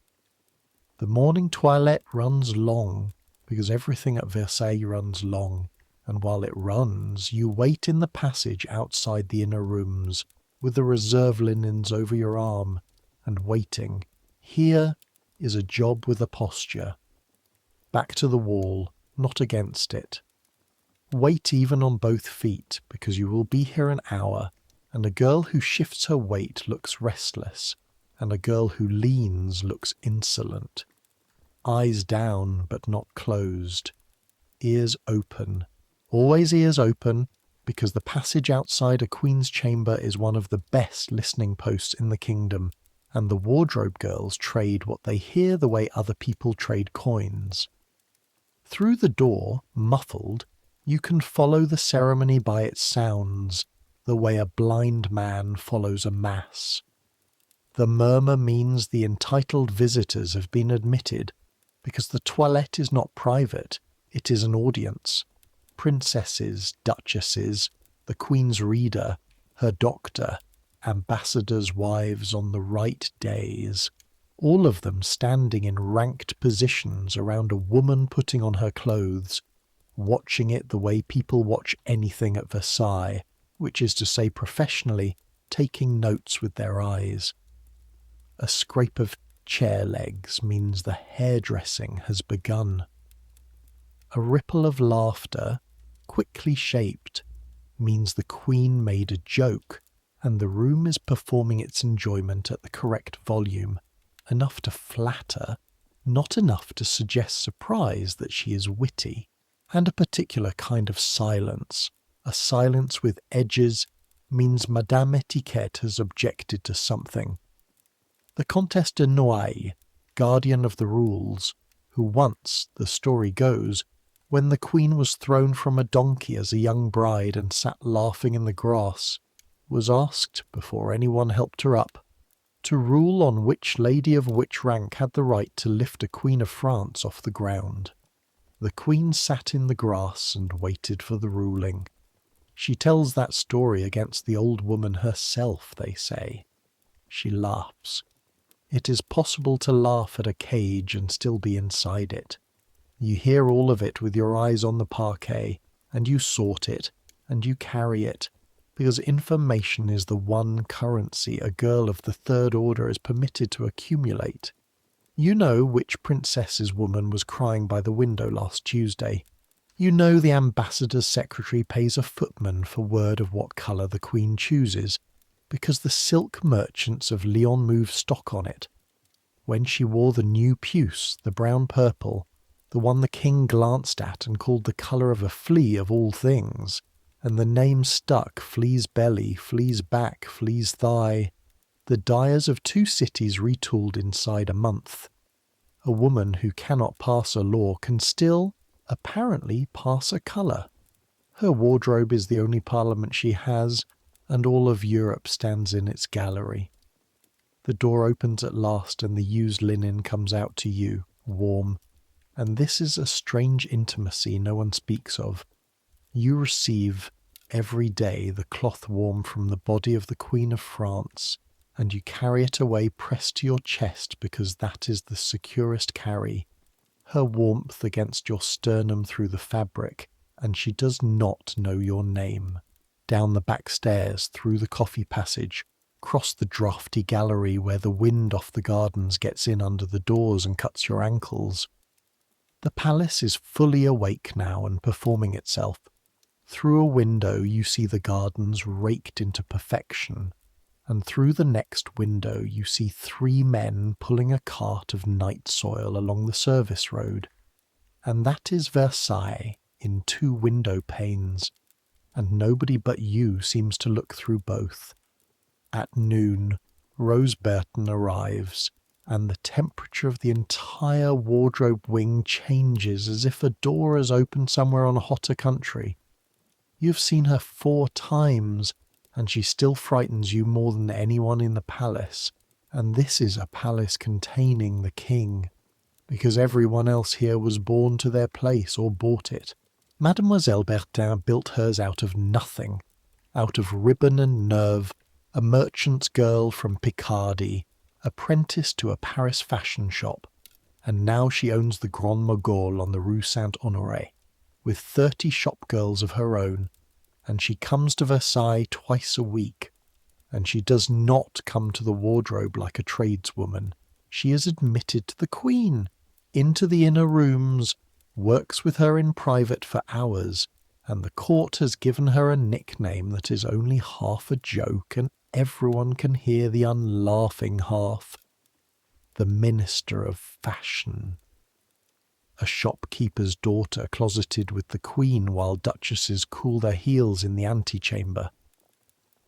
The morning toilette runs long, because everything at Versailles runs long, and while it runs, you wait in the passage outside the inner rooms, with the reserve linens over your arm, and waiting. Here is a job with a posture. Back to the wall, not against it. Wait even on both feet, because you will be here an hour, and a girl who shifts her weight looks restless, and a girl who leans looks insolent. Eyes down, but not closed. Ears open. Always ears open, because the passage outside a queen's chamber is one of the best listening posts in the kingdom, and the wardrobe girls trade what they hear the way other people trade coins. Through the door, muffled, you can follow the ceremony by its sounds, the way a blind man follows a mass. The murmur means the entitled visitors have been admitted, because the toilette is not private, it is an audience. Princesses, duchesses, the Queen's reader, her doctor, ambassadors' wives on the right days, all of them standing in ranked positions around a woman putting on her clothes, watching it the way people watch anything at Versailles, which is to say professionally, taking notes with their eyes. A scrape of chair legs means the hairdressing has begun. A ripple of laughter, quickly shaped, means the Queen made a joke, and the room is performing its enjoyment at the correct volume, enough to flatter, not enough to suggest surprise that she is witty, and a particular kind of silence, a silence with edges, means Madame Etiquette has objected to something. The Comtesse de Noailles, guardian of the rules, who once, the story goes, when the Queen was thrown from a donkey as a young bride and sat laughing in the grass, was asked, before anyone helped her up, to rule on which lady of which rank had the right to lift a Queen of France off the ground. The Queen sat in the grass and waited for the ruling. She tells that story against the old woman herself, they say. She laughs. It is possible to laugh at a cage and still be inside it. You hear all of it with your eyes on the parquet, and you sort it, and you carry it, because information is the one currency a girl of the third order is permitted to accumulate. You know which princess's woman was crying by the window last Tuesday. You know the ambassador's secretary pays a footman for word of what colour the Queen chooses, because the silk merchants of Lyon move stock on it. When she wore the new puce, the brown purple, the one the king glanced at and called the colour of a flea of all things, and the name stuck, flea's belly, flea's back, flea's thigh, the dyers of 2 cities retooled inside a month. A woman who cannot pass a law can still, apparently, pass a colour. Her wardrobe is the only parliament she has, and all of Europe stands in its gallery. The door opens at last and the used linen comes out to you, warm, and this is a strange intimacy no one speaks of. You receive every day the cloth warm from the body of the Queen of France, and you carry it away pressed to your chest because that is the securest carry, her warmth against your sternum through the fabric, and she does not know your name. Down the back stairs, through the coffee passage, cross the draughty gallery where the wind off the gardens gets in under the doors and cuts your ankles. The palace is fully awake now and performing itself. Through a window you see the gardens raked into perfection, and through the next window you see 3 men pulling a cart of night soil along the service road. And that is Versailles in 2 window panes, and nobody but you seems to look through both. At noon, Rose Bertin arrives, and the temperature of the entire wardrobe wing changes as if a door has opened somewhere on a hotter country. You've seen her 4 times, and she still frightens you more than anyone in the palace, and this is a palace containing the king, because everyone else here was born to their place or bought it. Mademoiselle Bertin built hers out of nothing, out of ribbon and nerve, a merchant's girl from Picardy, apprenticed to a Paris fashion shop, and now she owns the Grand Mogul on the Rue Saint-Honoré, with 30 shopgirls of her own, and she comes to Versailles twice a week, and she does not come to the wardrobe like a tradeswoman. She is admitted to the Queen, into the inner rooms, works with her in private for hours, and the court has given her a nickname that is only half a joke, and everyone can hear the unlaughing half. The Minister of Fashion. A shopkeeper's daughter closeted with the Queen while duchesses cool their heels in the antechamber.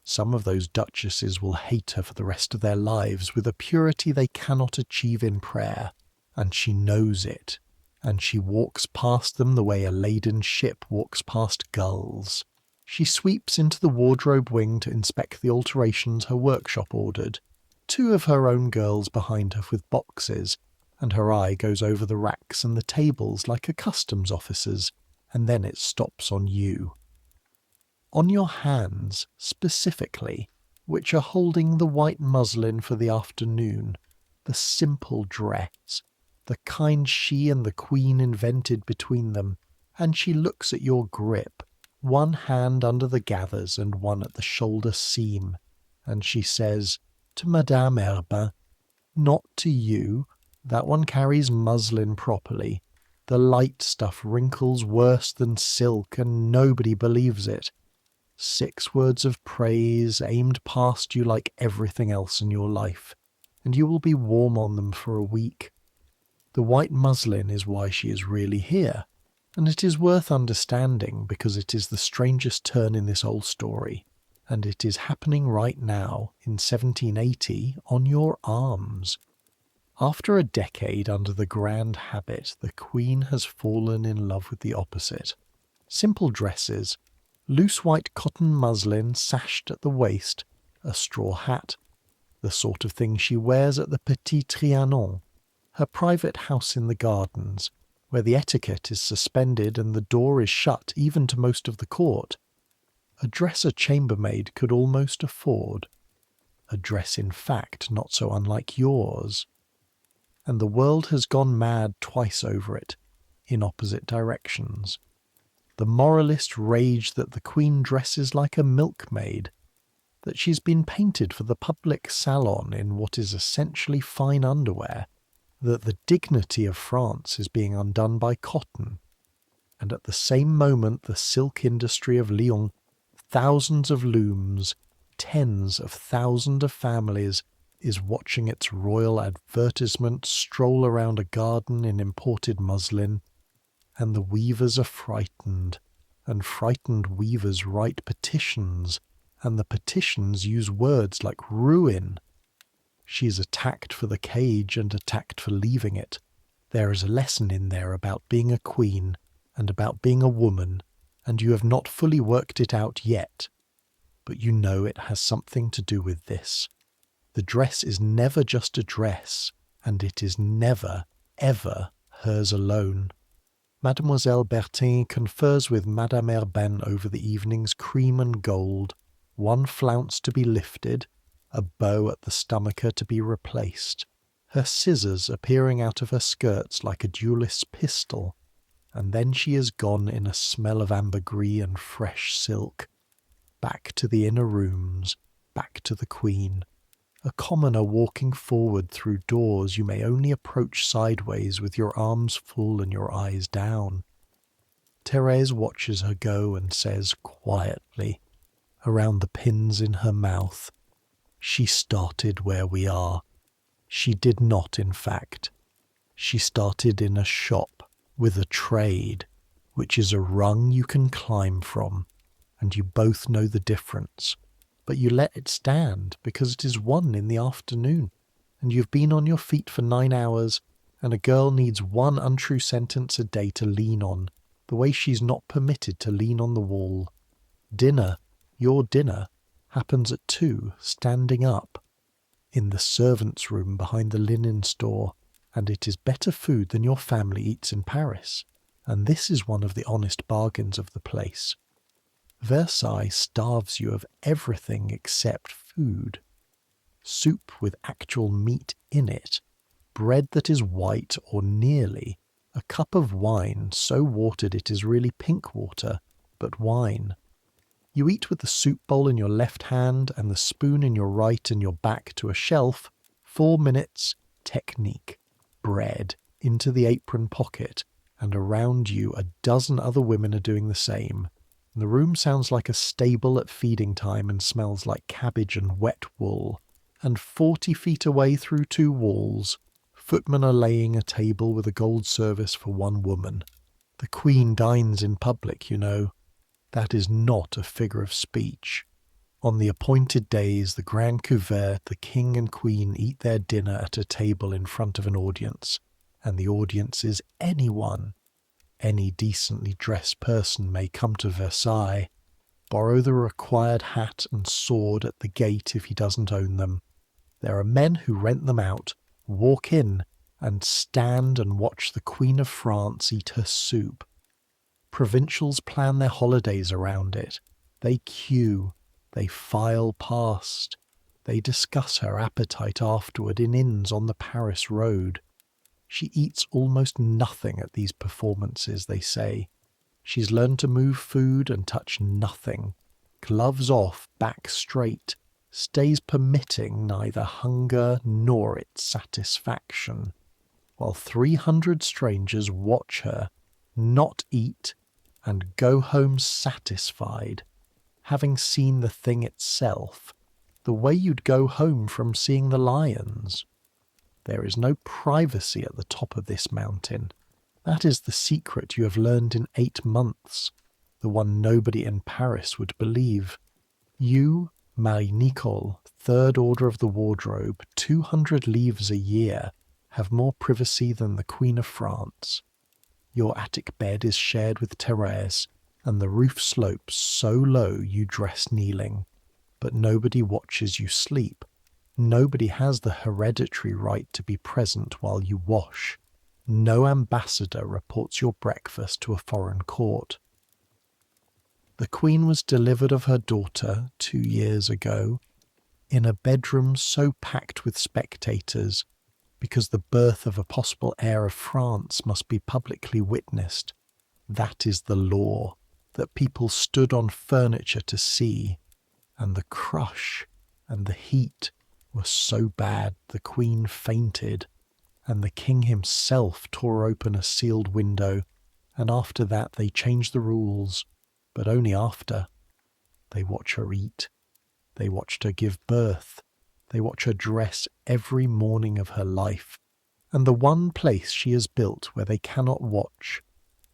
Some of those duchesses will hate her for the rest of their lives with a purity they cannot achieve in prayer, and she knows it, and she walks past them the way a laden ship walks past gulls. She sweeps into the wardrobe wing to inspect the alterations her workshop ordered, 2 of her own girls behind her with boxes, and her eye goes over the racks and the tables like a customs officer's, and then it stops on you. On your hands, specifically, which are holding the white muslin for the afternoon, the simple dress, the kind she and the Queen invented between them, and she looks at your grip, one hand under the gathers and one at the shoulder seam, and she says, to Madame Herbin, not to you, that one carries muslin properly. The light stuff wrinkles worse than silk, and nobody believes it. 6 words of praise aimed past you like everything else in your life, and you will be warm on them for a week. The white muslin is why she is really here, and it is worth understanding because it is the strangest turn in this old story, and it is happening right now, in 1780, on your arms. After a decade under the grand habit, the Queen has fallen in love with the opposite. Simple dresses, loose white cotton muslin sashed at the waist, a straw hat, the sort of thing she wears at the Petit Trianon, her private house in the gardens, where the etiquette is suspended and the door is shut even to most of the court. A dress a chambermaid could almost afford. A dress, in fact, not so unlike yours. And the world has gone mad twice over it, in opposite directions. The moralists rage that the Queen dresses like a milkmaid, that she's been painted for the public salon in what is essentially fine underwear, that the dignity of France is being undone by cotton. And at the same moment the silk industry of Lyon, thousands of looms, tens of thousands of families, is watching its royal advertisement stroll around a garden in imported muslin, and the weavers are frightened, and frightened weavers write petitions, and the petitions use words like ruin. She is attacked for the cage and attacked for leaving it. There is a lesson in there about being a queen and about being a woman, and you have not fully worked it out yet, but you know it has something to do with this. The dress is never just a dress, and it is never, ever hers alone. Mademoiselle Bertin confers with Madame Herbin over the evening's cream and gold, one flounce to be lifted, a bow at the stomacher to be replaced, her scissors appearing out of her skirts like a duelist's pistol, and then she is gone in a smell of ambergris and fresh silk. Back to the inner rooms, back to the Queen, a commoner walking forward through doors you may only approach sideways with your arms full and your eyes down. Thérèse watches her go and says quietly, around the pins in her mouth, "She started where we are." She did not, in fact. She started in a shop with a trade, which is a rung you can climb from, and you both know the difference. But you let it stand because it is 1 in the afternoon, and you've been on your feet for 9 hours, and a girl needs 1 untrue sentence a day to lean on, the way she's not permitted to lean on the wall. Dinner, your dinner, happens at 2, standing up, in the servants' room behind the linen store, and it is better food than your family eats in Paris, and this is one of the honest bargains of the place. Versailles starves you of everything except food. Soup with actual meat in it, bread that is white or nearly, a cup of wine so watered it is really pink water, but wine. You eat with the soup bowl in your left hand and the spoon in your right and your back to a shelf. 4 minutes, technique, bread into the apron pocket, and around you a dozen other women are doing the same. The room sounds like a stable at feeding time and smells like cabbage and wet wool. And 40 feet away through 2 walls, footmen are laying a table with a gold service for 1 woman. The Queen dines in public, you know. That is not a figure of speech. On the appointed days, the grand couvert, the King and Queen eat their dinner at a table in front of an audience, and the audience is anyone. Any decently dressed person may come to Versailles, borrow the required hat and sword at the gate if he doesn't own them. There are men who rent them out, walk in, and stand and watch the Queen of France eat her soup. Provincials plan their holidays around it. They queue, they file past, they discuss her appetite afterward in inns on the Paris road. She eats almost nothing at these performances, they say. She's learned to move food and touch nothing. Gloves off, back straight, stays permitting neither hunger nor its satisfaction, while 300 strangers watch her, not eat, and go home satisfied, having seen the thing itself, the way you'd go home from seeing the lions. There is no privacy at the top of this mountain. That is the secret you have learned in 8 months, the one nobody in Paris would believe. You, Marie-Nicole, 3rd Order of the Wardrobe, 200 livres a year, have more privacy than the Queen of France. Your attic bed is shared with Thérèse, and the roof slopes so low you dress kneeling. But nobody watches you sleep. Nobody has the hereditary right to be present while you wash. No ambassador reports your breakfast to a foreign court. The Queen was delivered of her daughter 2 years ago, in a bedroom so packed with spectators, because the birth of a possible heir of France must be publicly witnessed. That is the law, that people stood on furniture to see, and the crush and the heat were so bad the Queen fainted, and the King himself tore open a sealed window, and after that they changed the rules, but only after. They watch her eat. They watched her give birth. They watch her dress every morning of her life. And the one place she has built where they cannot watch,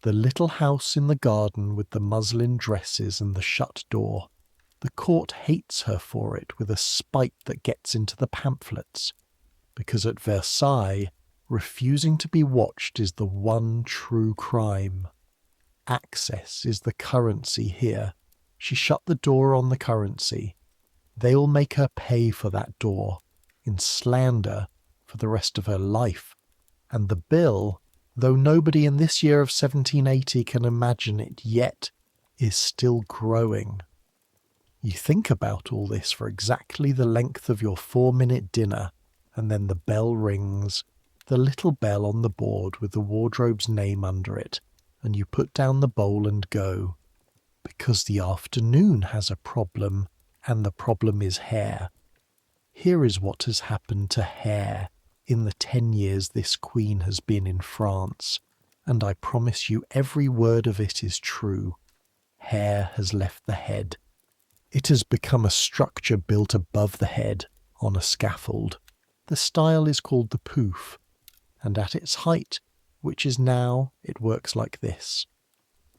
the little house in the garden with the muslin dresses and the shut door, the court hates her for it with a spite that gets into the pamphlets, because at Versailles, refusing to be watched is the one true crime. Access is the currency here. She shut the door on the currency. They'll make her pay for that door, in slander, for the rest of her life. And the bill, though nobody in this year of 1780 can imagine it yet, is still growing. You think about all this for exactly the length of your 4-minute dinner, and then the bell rings, the little bell on the board with the wardrobe's name under it, and you put down the bowl and go. Because the afternoon has a problem, and the problem is hair. Here is what has happened to hair in the 10 years this queen has been in France, and I promise you every word of it is true. Hair has left the head. It has become a structure built above the head, on a scaffold. The style is called the pouf, and at its height, which is now, it works like this.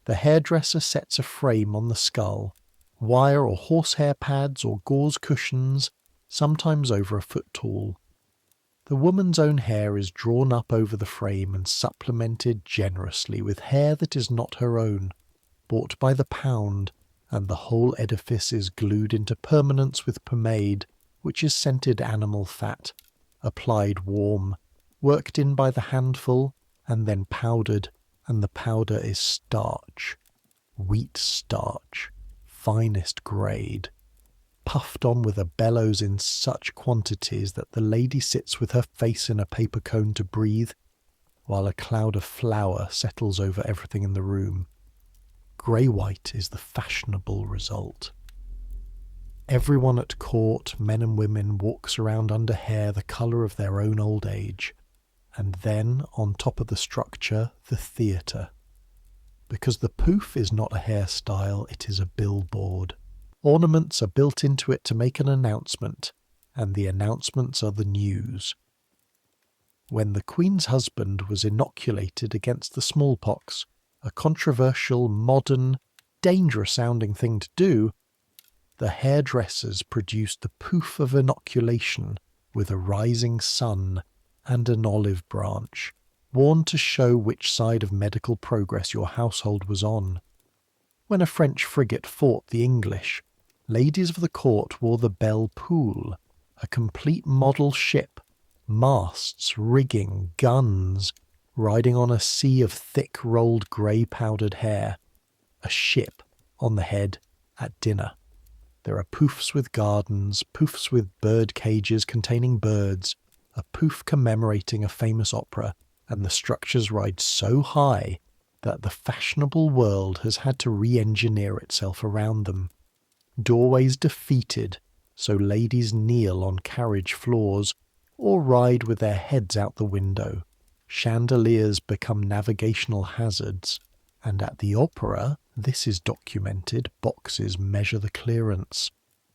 The hairdresser sets a frame on the skull, wire or horsehair pads or gauze cushions, sometimes over a foot tall. The woman's own hair is drawn up over the frame and supplemented generously with hair that is not her own, bought by the pound, and the whole edifice is glued into permanence with pomade, which is scented animal fat, applied warm, worked in by the handful, and then powdered, and the powder is starch, wheat starch, finest grade, puffed on with a bellows in such quantities that the lady sits with her face in a paper cone to breathe, while a cloud of flour settles over everything in the room. Grey-white is the fashionable result. Everyone at court, men and women, walks around under hair the colour of their own old age, and then, on top of the structure, the theatre. Because the pouf is not a hairstyle, it is a billboard. Ornaments are built into it to make an announcement, and the announcements are the news. When the Queen's husband was inoculated against the smallpox, a controversial, modern, dangerous-sounding thing to do, the hairdressers produced the pouf of inoculation with a rising sun and an olive branch, worn to show which side of medical progress your household was on. When a French frigate fought the English, ladies of the court wore the belle poule, a complete model ship, masts, rigging, guns, riding on a sea of thick rolled grey powdered hair. A ship on the head at dinner. There are poufs with gardens, poufs with bird cages containing birds, a pouf commemorating a famous opera, and the structures ride so high that the fashionable world has had to re-engineer itself around them. Doorways defeated, so ladies kneel on carriage floors or ride with their heads out the window. Chandeliers become navigational hazards, and at the opera, this is documented, boxes measure the clearance.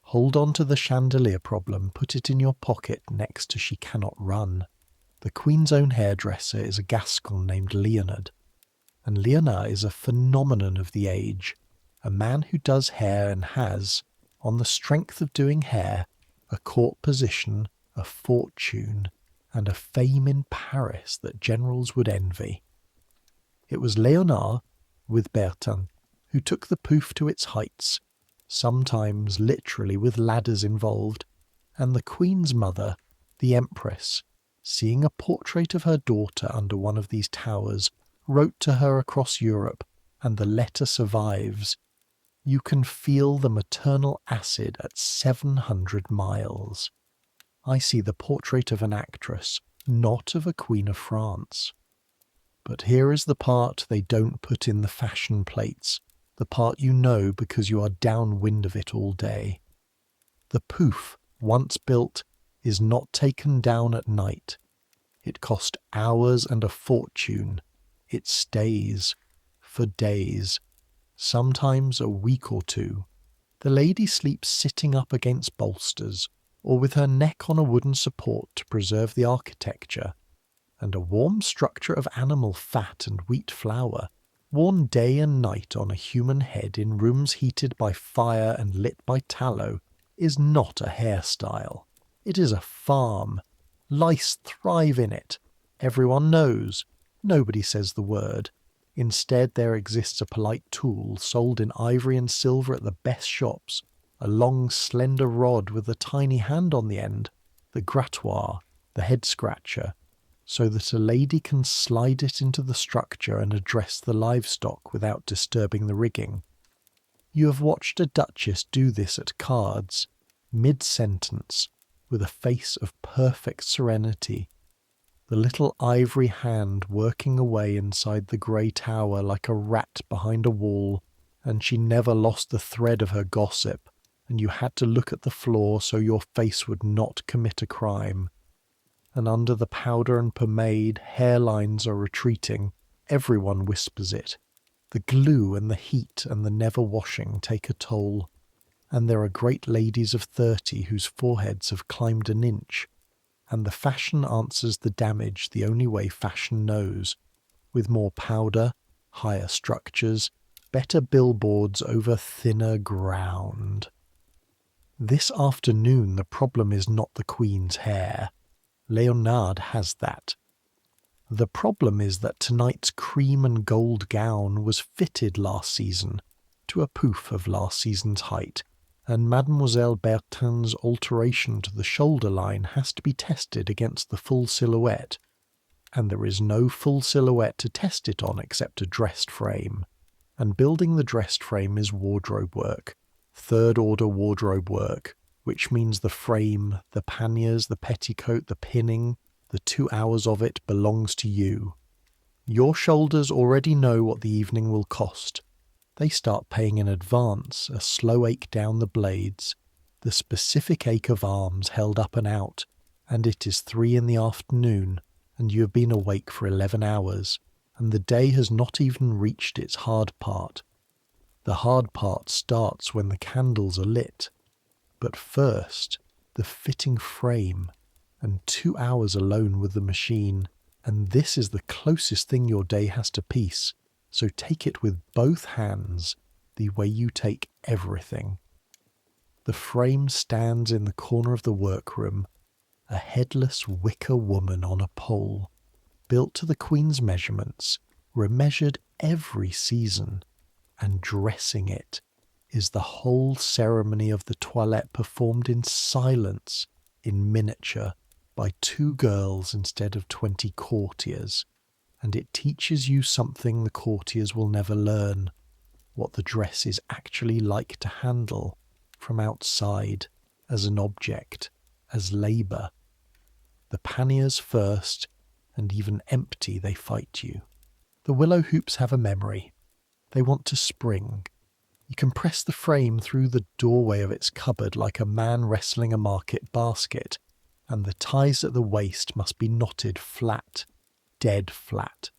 Hold on to the chandelier problem, put it in your pocket next to She Cannot Run. The Queen's own hairdresser is a Gascon named Leonard, and Leonard is a phenomenon of the age, a man who does hair and has, on the strength of doing hair, a court position, a fortune, and a fame in Paris that generals would envy. It was Léonard, with Bertin, who took the pouf to its heights, sometimes literally with ladders involved, and the Queen's mother, the Empress, seeing a portrait of her daughter under one of these towers, wrote to her across Europe, and the letter survives. You can feel the maternal acid at 700 miles. I see the portrait of an actress, not of a Queen of France. But here is the part they don't put in the fashion plates, the part you know because you are downwind of it all day. The pouf, once built, is not taken down at night. It cost hours and a fortune. It stays for days, sometimes a week or two. The lady sleeps sitting up against bolsters, or with her neck on a wooden support to preserve the architecture, and a warm structure of animal fat and wheat flour, worn day and night on a human head in rooms heated by fire and lit by tallow, is not a hairstyle. It is a farm. Lice thrive in it. Everyone knows. Nobody says the word. Instead, there exists a polite tool sold in ivory and silver at the best shops, a long, slender rod with a tiny hand on the end, the grattoir, the head-scratcher, so that a lady can slide it into the structure and address the livestock without disturbing the rigging. You have watched a duchess do this at cards, mid-sentence, with a face of perfect serenity, the little ivory hand working away inside the grey tower like a rat behind a wall, and she never lost the thread of her gossip, and you had to look at the floor so your face would not commit a crime. And under the powder and pomade, hairlines are retreating. Everyone whispers it. The glue and the heat and the never washing take a toll. And there are great ladies of 30 whose foreheads have climbed an inch. And the fashion answers the damage the only way fashion knows, with more powder, higher structures, better billboards over thinner ground. This afternoon the problem is not the Queen's hair. Leonard has that. The problem is that tonight's cream and gold gown was fitted last season to a poof of last season's height, and Mademoiselle Bertin's alteration to the shoulder line has to be tested against the full silhouette, and there is no full silhouette to test it on except a dressed frame, and building the dressed frame is wardrobe work, third-order wardrobe work, which means the frame, the panniers, the petticoat, the pinning, the 2 hours of it belongs to you. Your shoulders already know what the evening will cost. They start paying in advance, a slow ache down the blades, the specific ache of arms held up and out, and it is 3 in the afternoon, and you have been awake for 11 hours, and the day has not even reached its hard part. The hard part starts when the candles are lit. But first, the fitting frame, and 2 hours alone with the machine, and this is the closest thing your day has to peace, so take it with both hands, the way you take everything. The frame stands in the corner of the workroom, a headless wicker woman on a pole, built to the Queen's measurements, remeasured every season, and dressing it is the whole ceremony of the toilette performed in silence, in miniature, by 2 girls instead of 20 courtiers, and it teaches you something the courtiers will never learn, what the dress is actually like to handle, from outside, as an object, as labour. The panniers first, and even empty they fight you. The willow hoops have a memory. They want to spring. You can press the frame through the doorway of its cupboard like a man wrestling a market basket, and the ties at the waist must be knotted flat, dead flat,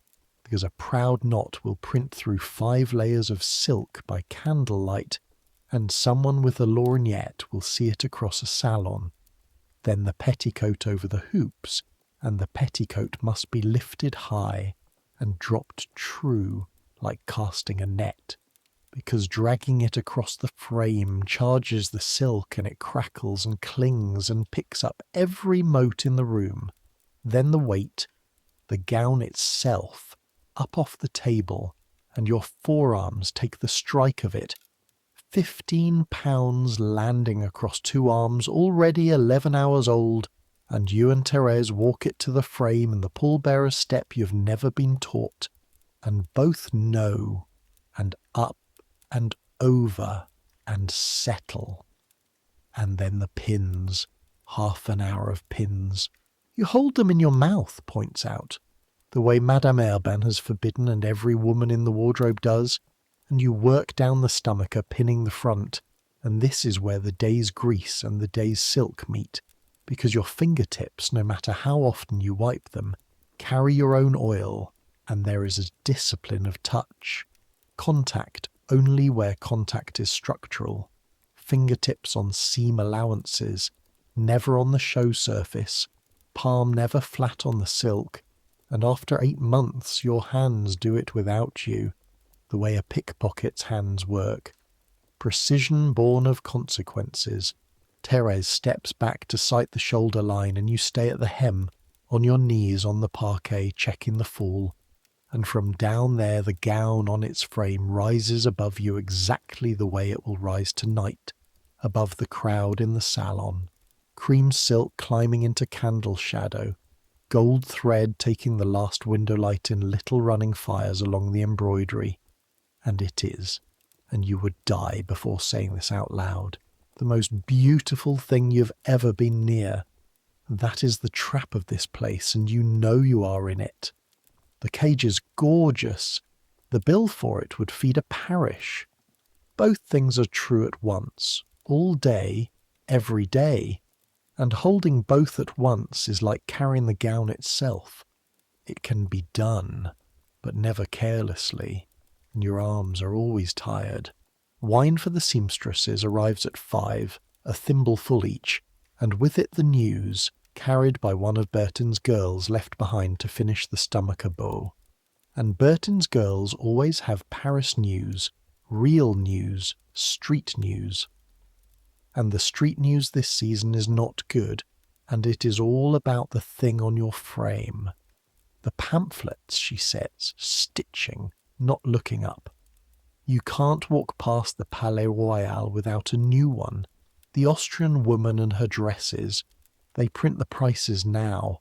because a proud knot will print through 5 layers of silk by candlelight, and someone with a lorgnette will see it across a salon. Then the petticoat over the hoops, and the petticoat must be lifted high and dropped true like casting a net, because dragging it across the frame charges the silk and it crackles and clings and picks up every mote in the room. Then the weight, the gown itself, up off the table, and your forearms take the strike of it. 15 pounds landing across 2 arms already 11 hours old, and you and Therese walk it to the frame in the pallbearer's step you've never been taught, and both know, and up and over and settle. And then the pins, half an hour of pins. You hold them in your mouth, points out, the way Madame Herbin has forbidden and every woman in the wardrobe does, and you work down the stomacher pinning the front, and this is where the day's grease and the day's silk meet, because your fingertips, no matter how often you wipe them, carry your own oil, and there is a discipline of touch. Contact only where contact is structural. Fingertips on seam allowances, never on the show surface, palm never flat on the silk, and after 8 months your hands do it without you, the way a pickpocket's hands work. Precision born of consequences. Therese steps back to sight the shoulder line, and you stay at the hem, on your knees on the parquet, checking the fall. And from down there the gown on its frame rises above you exactly the way it will rise tonight, above the crowd in the salon. Cream silk climbing into candle shadow, gold thread taking the last window light in little running fires along the embroidery. And it is. and you would die before saying this out loud. The most beautiful thing you've ever been near. That is the trap of this place, and you know you are in it. The cage is gorgeous. The bill for it would feed a parish. Both things are true at once, all day, every day, and holding both at once is like carrying the gown itself. It can be done, but never carelessly, and your arms are always tired. Wine for the seamstresses arrives at 5, a thimbleful each, and with it the news, carried by one of Bertin's girls left behind to finish the stomacher bow. And Bertin's girls always have Paris news, real news, street news. And the street news this season is not good, and it is all about the thing on your frame. The pamphlets, she says, stitching, not looking up. You can't walk past the Palais Royal without a new one. The Austrian woman and her dresses. They print the prices now.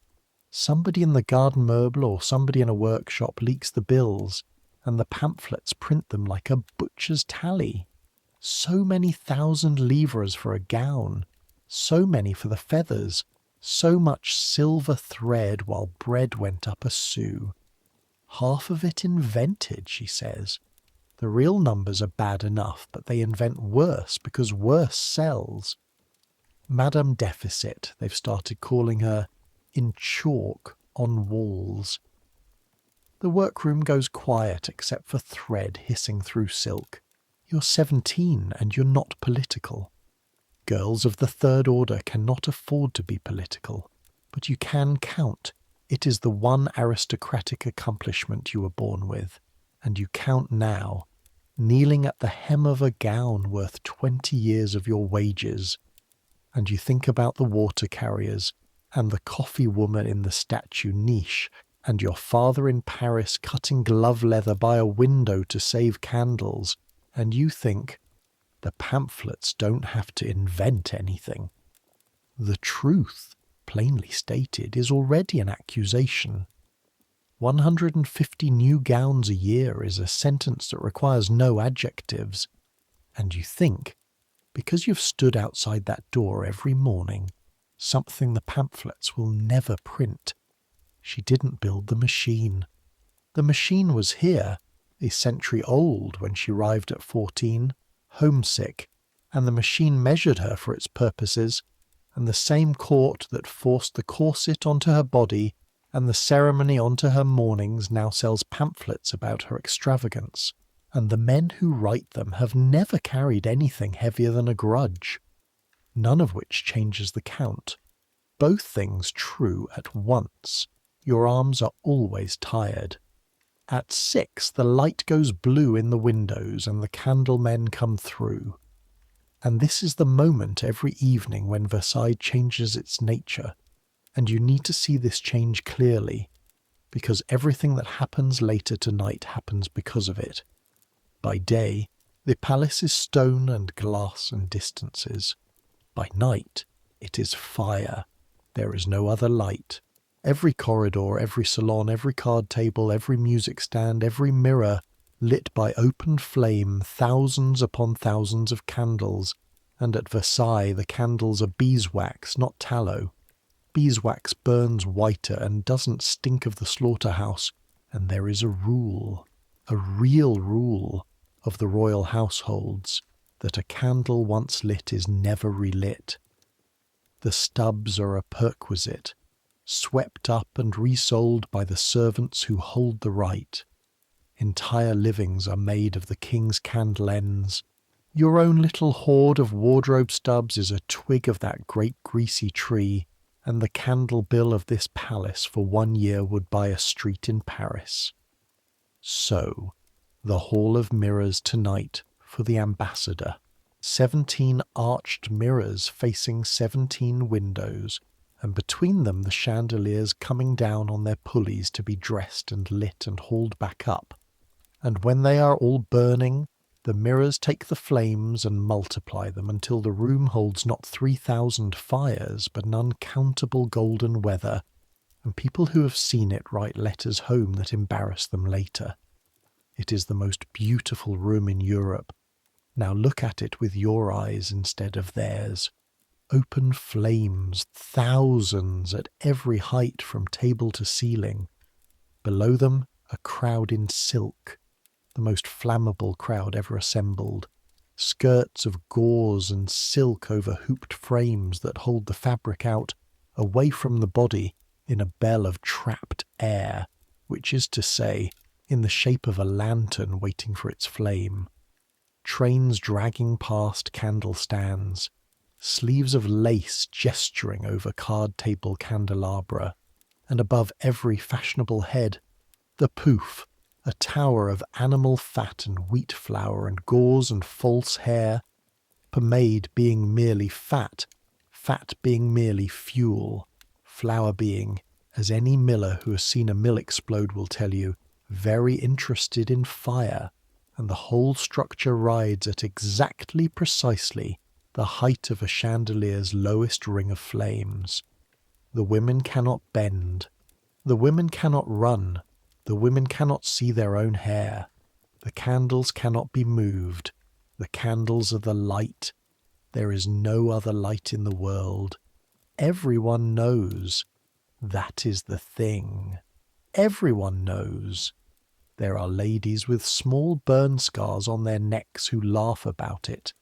Somebody in the garden meuble or somebody in a workshop leaks the bills, and the pamphlets print them like a butcher's tally. So many thousand livres for a gown, so many for the feathers, so much silver thread while bread went up a sou. Half of it invented, she says. The real numbers are bad enough, but they invent worse because worse sells. Madame Deficit, they've started calling her, in chalk on walls. The workroom goes quiet except for thread hissing through silk. You're 17 and you're not political. Girls of the third order cannot afford to be political, but you can count. It is the one aristocratic accomplishment you were born with, and you count now, kneeling at the hem of a gown worth 20 years of your wages. And you think about the water carriers, and the coffee woman in the statue niche, and your father in Paris cutting glove leather by a window to save candles, and you think, the pamphlets don't have to invent anything. The truth, plainly stated, is already an accusation. 150 new gowns a year is a sentence that requires no adjectives. And you think, because you've stood outside that door every morning, something the pamphlets will never print. She didn't build the machine. The machine was here, a century old when she arrived at 14, homesick, and the machine measured her for its purposes, and the same court that forced the corset onto her body and the ceremony onto her mornings now sells pamphlets about her extravagance, and the men who write them have never carried anything heavier than a grudge, none of which changes the count. Both things true at once. Your arms are always tired. At 6 the light goes blue in the windows and the candlemen come through. And this is the moment every evening when Versailles changes its nature, and you need to see this change clearly, because everything that happens later tonight happens because of it. By day, the palace is stone and glass and distances. By night, it is fire. There is no other light. Every corridor, every salon, every card table, every music stand, every mirror, lit by open flame, thousands upon thousands of candles, and at Versailles the candles are beeswax, not tallow. Beeswax burns whiter and doesn't stink of the slaughterhouse, and there is a rule, a real rule, of the royal households, that a candle once lit is never relit. The stubs are a perquisite, swept up and resold by the servants who hold the right. Entire livings are made of the king's candle ends. Your own little hoard of wardrobe stubs is a twig of that great greasy tree, and the candle bill of this palace for 1 year would buy a street in Paris. So, the Hall of Mirrors tonight for the ambassador. 17 arched mirrors facing 17 windows, and between them the chandeliers coming down on their pulleys to be dressed and lit and hauled back up. And when they are all burning, the mirrors take the flames and multiply them until the room holds not 3,000 fires, but an uncountable golden weather, and people who have seen it write letters home that embarrass them later. It is the most beautiful room in Europe, Now look at it with your eyes instead of theirs. Open flames, thousands at every height from table to ceiling. Below them, a crowd in silk, the most flammable crowd ever assembled. Skirts of gauze and silk over hooped frames that hold the fabric out, away from the body, in a bell of trapped air, which is to say, in the shape of a lantern waiting for its flame. Trains dragging past candle stands, sleeves of lace gesturing over card table candelabra, and above every fashionable head, the pouf, a tower of animal fat and wheat flour and gauze and false hair, pomade being merely fat, fat being merely fuel, flour being, as any miller who has seen a mill explode will tell you, very interested in fire, and the whole structure rides at exactly precisely the height of a chandelier's lowest ring of flames. The women cannot bend. The women cannot run. The women cannot see their own hair. The candles cannot be moved. The candles are the light. There is no other light in the world. Everyone knows. That is the thing. Everyone knows. There are ladies with small burn scars on their necks who laugh about it.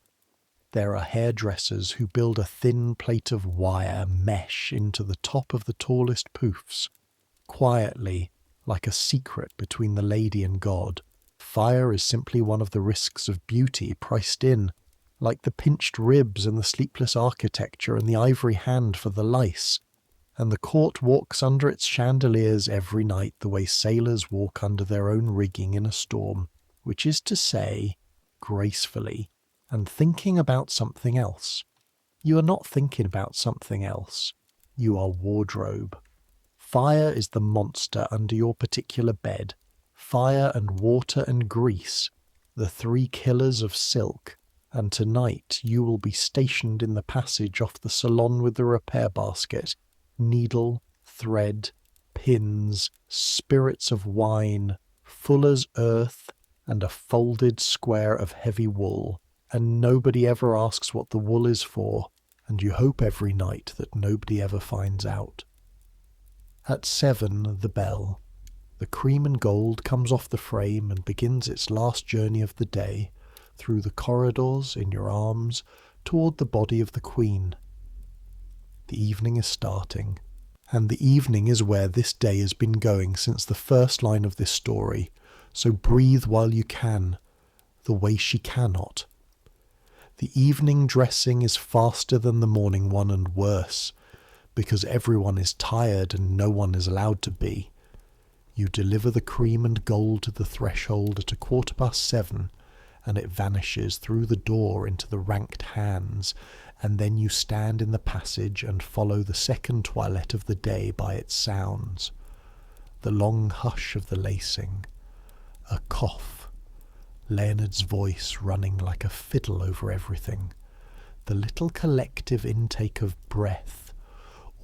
There are hairdressers who build a thin plate of wire mesh into the top of the tallest poufs, quietly, like a secret between the lady and God. Fire is simply one of the risks of beauty priced in, like the pinched ribs and the sleepless architecture and the ivory hand for the lice. And the court walks under its chandeliers every night the way sailors walk under their own rigging in a storm, which is to say, gracefully, and thinking about something else. You are not thinking about something else. You are wardrobe. Fire is the monster under your particular bed. Fire and water and grease, the three killers of silk. And tonight you will be stationed in the passage off the salon with the repair basket. Needle, thread, pins, spirits of wine, fuller's earth, and a folded square of heavy wool. And nobody ever asks what the wool is for, and you hope every night that nobody ever finds out. At 7, the bell. The cream and gold comes off the frame and begins its last journey of the day, through the corridors, in your arms, toward the body of the Queen. The evening is starting, and the evening is where this day has been going since the first line of this story, so breathe while you can, the way she cannot. The evening dressing is faster than the morning one and worse, because everyone is tired and no one is allowed to be. You deliver the cream and gold to the threshold at 7:15, and it vanishes through the door into the ranked hands, and then you stand in the passage and follow the second toilette of the day by its sounds. The long hush of the lacing, a cough, Leonard's voice running like a fiddle over everything, the little collective intake of breath,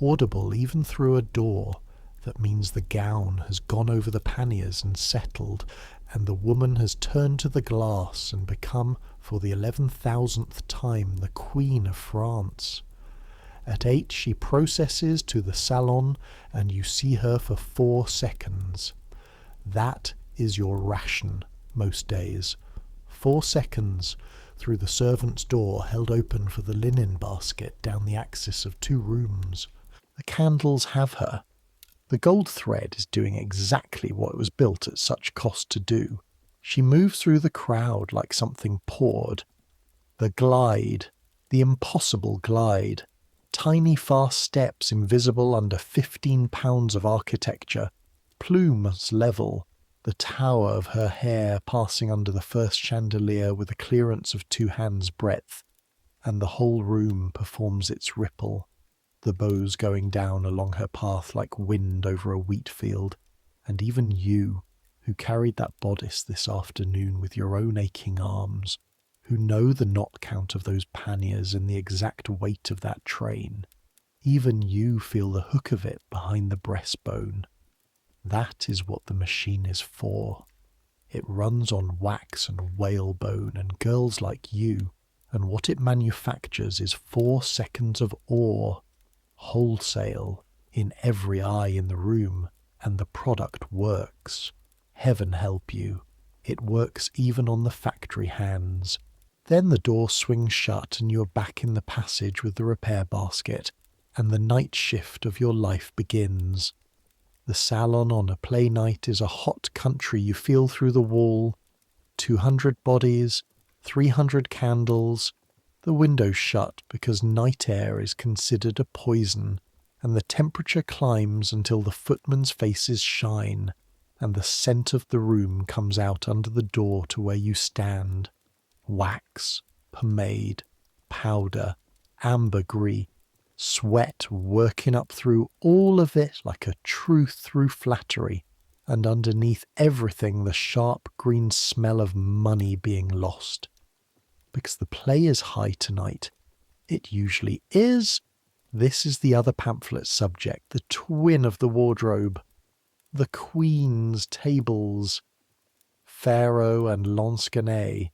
audible even through a door, that means the gown has gone over the panniers and settled, and the woman has turned to the glass and become, for the 11,000th time, the Queen of France. At 8 she processes to the salon, and you see her for 4 seconds. That is your ration, most days. 4 seconds, through the servant's door held open for the linen basket down the axis of 2 rooms. The candles have her. The gold thread is doing exactly what it was built at such cost to do. She moves through the crowd like something poured. The glide, the impossible glide, tiny fast steps invisible under 15 pounds of architecture, plumes level, the tower of her hair passing under the first chandelier with a clearance of 2 hands' breadth, and the whole room performs its ripple, the bows going down along her path like wind over a wheat field, and even you, who carried that bodice this afternoon with your own aching arms, who know the knot count of those panniers and the exact weight of that train, even you feel the hook of it behind the breastbone. That is what the machine is for. It runs on wax and whalebone and girls like you, and what it manufactures is 4 seconds of awe, wholesale, in every eye in the room, and the product works. Heaven help you. It works even on the factory hands. Then the door swings shut and you are back in the passage with the repair basket, and the night shift of your life begins. The salon on a play night is a hot country you feel through the wall. 200 bodies, 300 candles, the windows shut because night air is considered a poison, and the temperature climbs until the footmen's faces shine, and the scent of the room comes out under the door to where you stand. Wax, pomade, powder, ambergris, sweat working up through all of it like a truth through flattery, and underneath everything the sharp green smell of money being lost. Because the play is high tonight. It usually is. This is the other pamphlet subject, the twin of the wardrobe. The Queen's tables. Pharaoh and Lansquenet.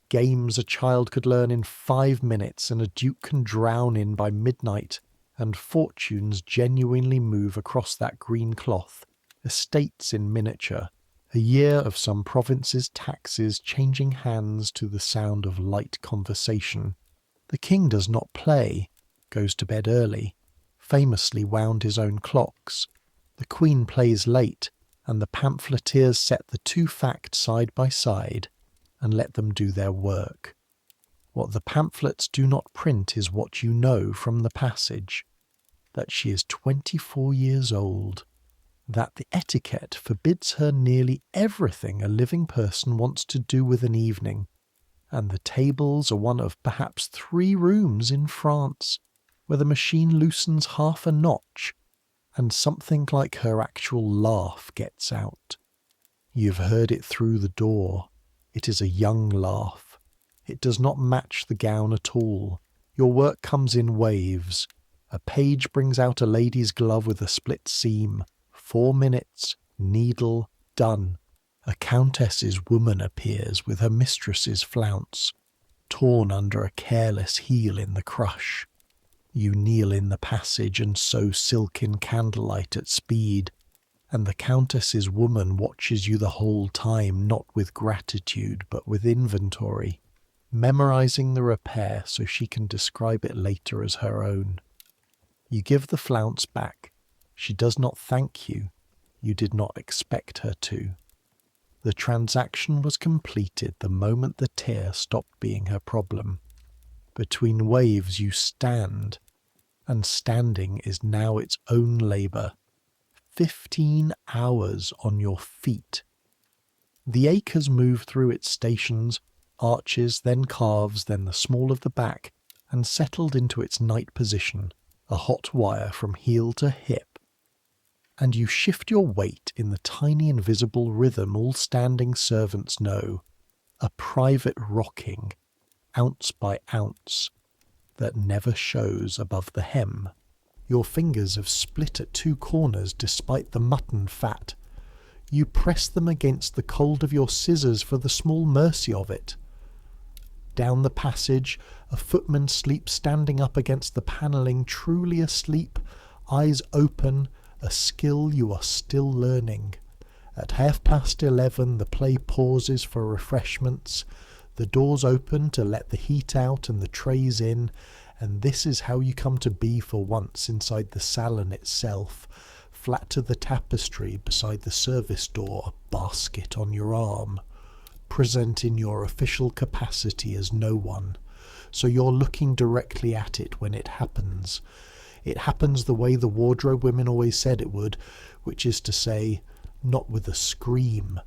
Games a child could learn in 5 minutes and a duke can drown in by midnight, and fortunes genuinely move across that green cloth, estates in miniature, a year of some province's taxes changing hands to the sound of light conversation. The king does not play, goes to bed early, famously wound his own clocks. The queen plays late, and the pamphleteers set the 2 facts side by side, and let them do their work. What the pamphlets do not print is what you know from the passage, that she is 24 years old, that the etiquette forbids her nearly everything a living person wants to do with an evening, and the tables are one of perhaps 3 rooms in France where the machine loosens half a notch, and something like her actual laugh gets out. You've heard it through the door. It is a young laugh. It does not match the gown at all. Your work comes in waves. A page brings out a lady's glove with a split seam. 4 minutes, needle, done. A countess's woman appears with her mistress's flounce, torn under a careless heel in the crush. You kneel in the passage and sew silk in candlelight at speed, and the countess's woman watches you the whole time, not with gratitude but with inventory, memorizing the repair so she can describe it later as her own. You give the flounce back. She does not thank you. You did not expect her to. The transaction was completed the moment the tear stopped being her problem. Between waves you stand, and standing is now its own labour. 15 hours on your feet. The acres move through its stations, arches, then calves, then the small of the back, and settled into its night position, a hot wire from heel to hip. And you shift your weight in the tiny invisible rhythm all standing servants know, a private rocking, ounce by ounce, that never shows above the hem. Your fingers have split at 2 corners despite the mutton fat. You press them against the cold of your scissors for the small mercy of it. Down the passage, a footman sleeps standing up against the panelling, truly asleep, eyes open, a skill you are still learning. At 11:30, the play pauses for refreshments. The doors open to let the heat out and the trays in, and this is how you come to be for once inside the salon itself, flat to the tapestry beside the service door, a basket on your arm, present in your official capacity as no one, so you're looking directly at it when it happens. It happens the way the wardrobe women always said it would, which is to say, not with a scream,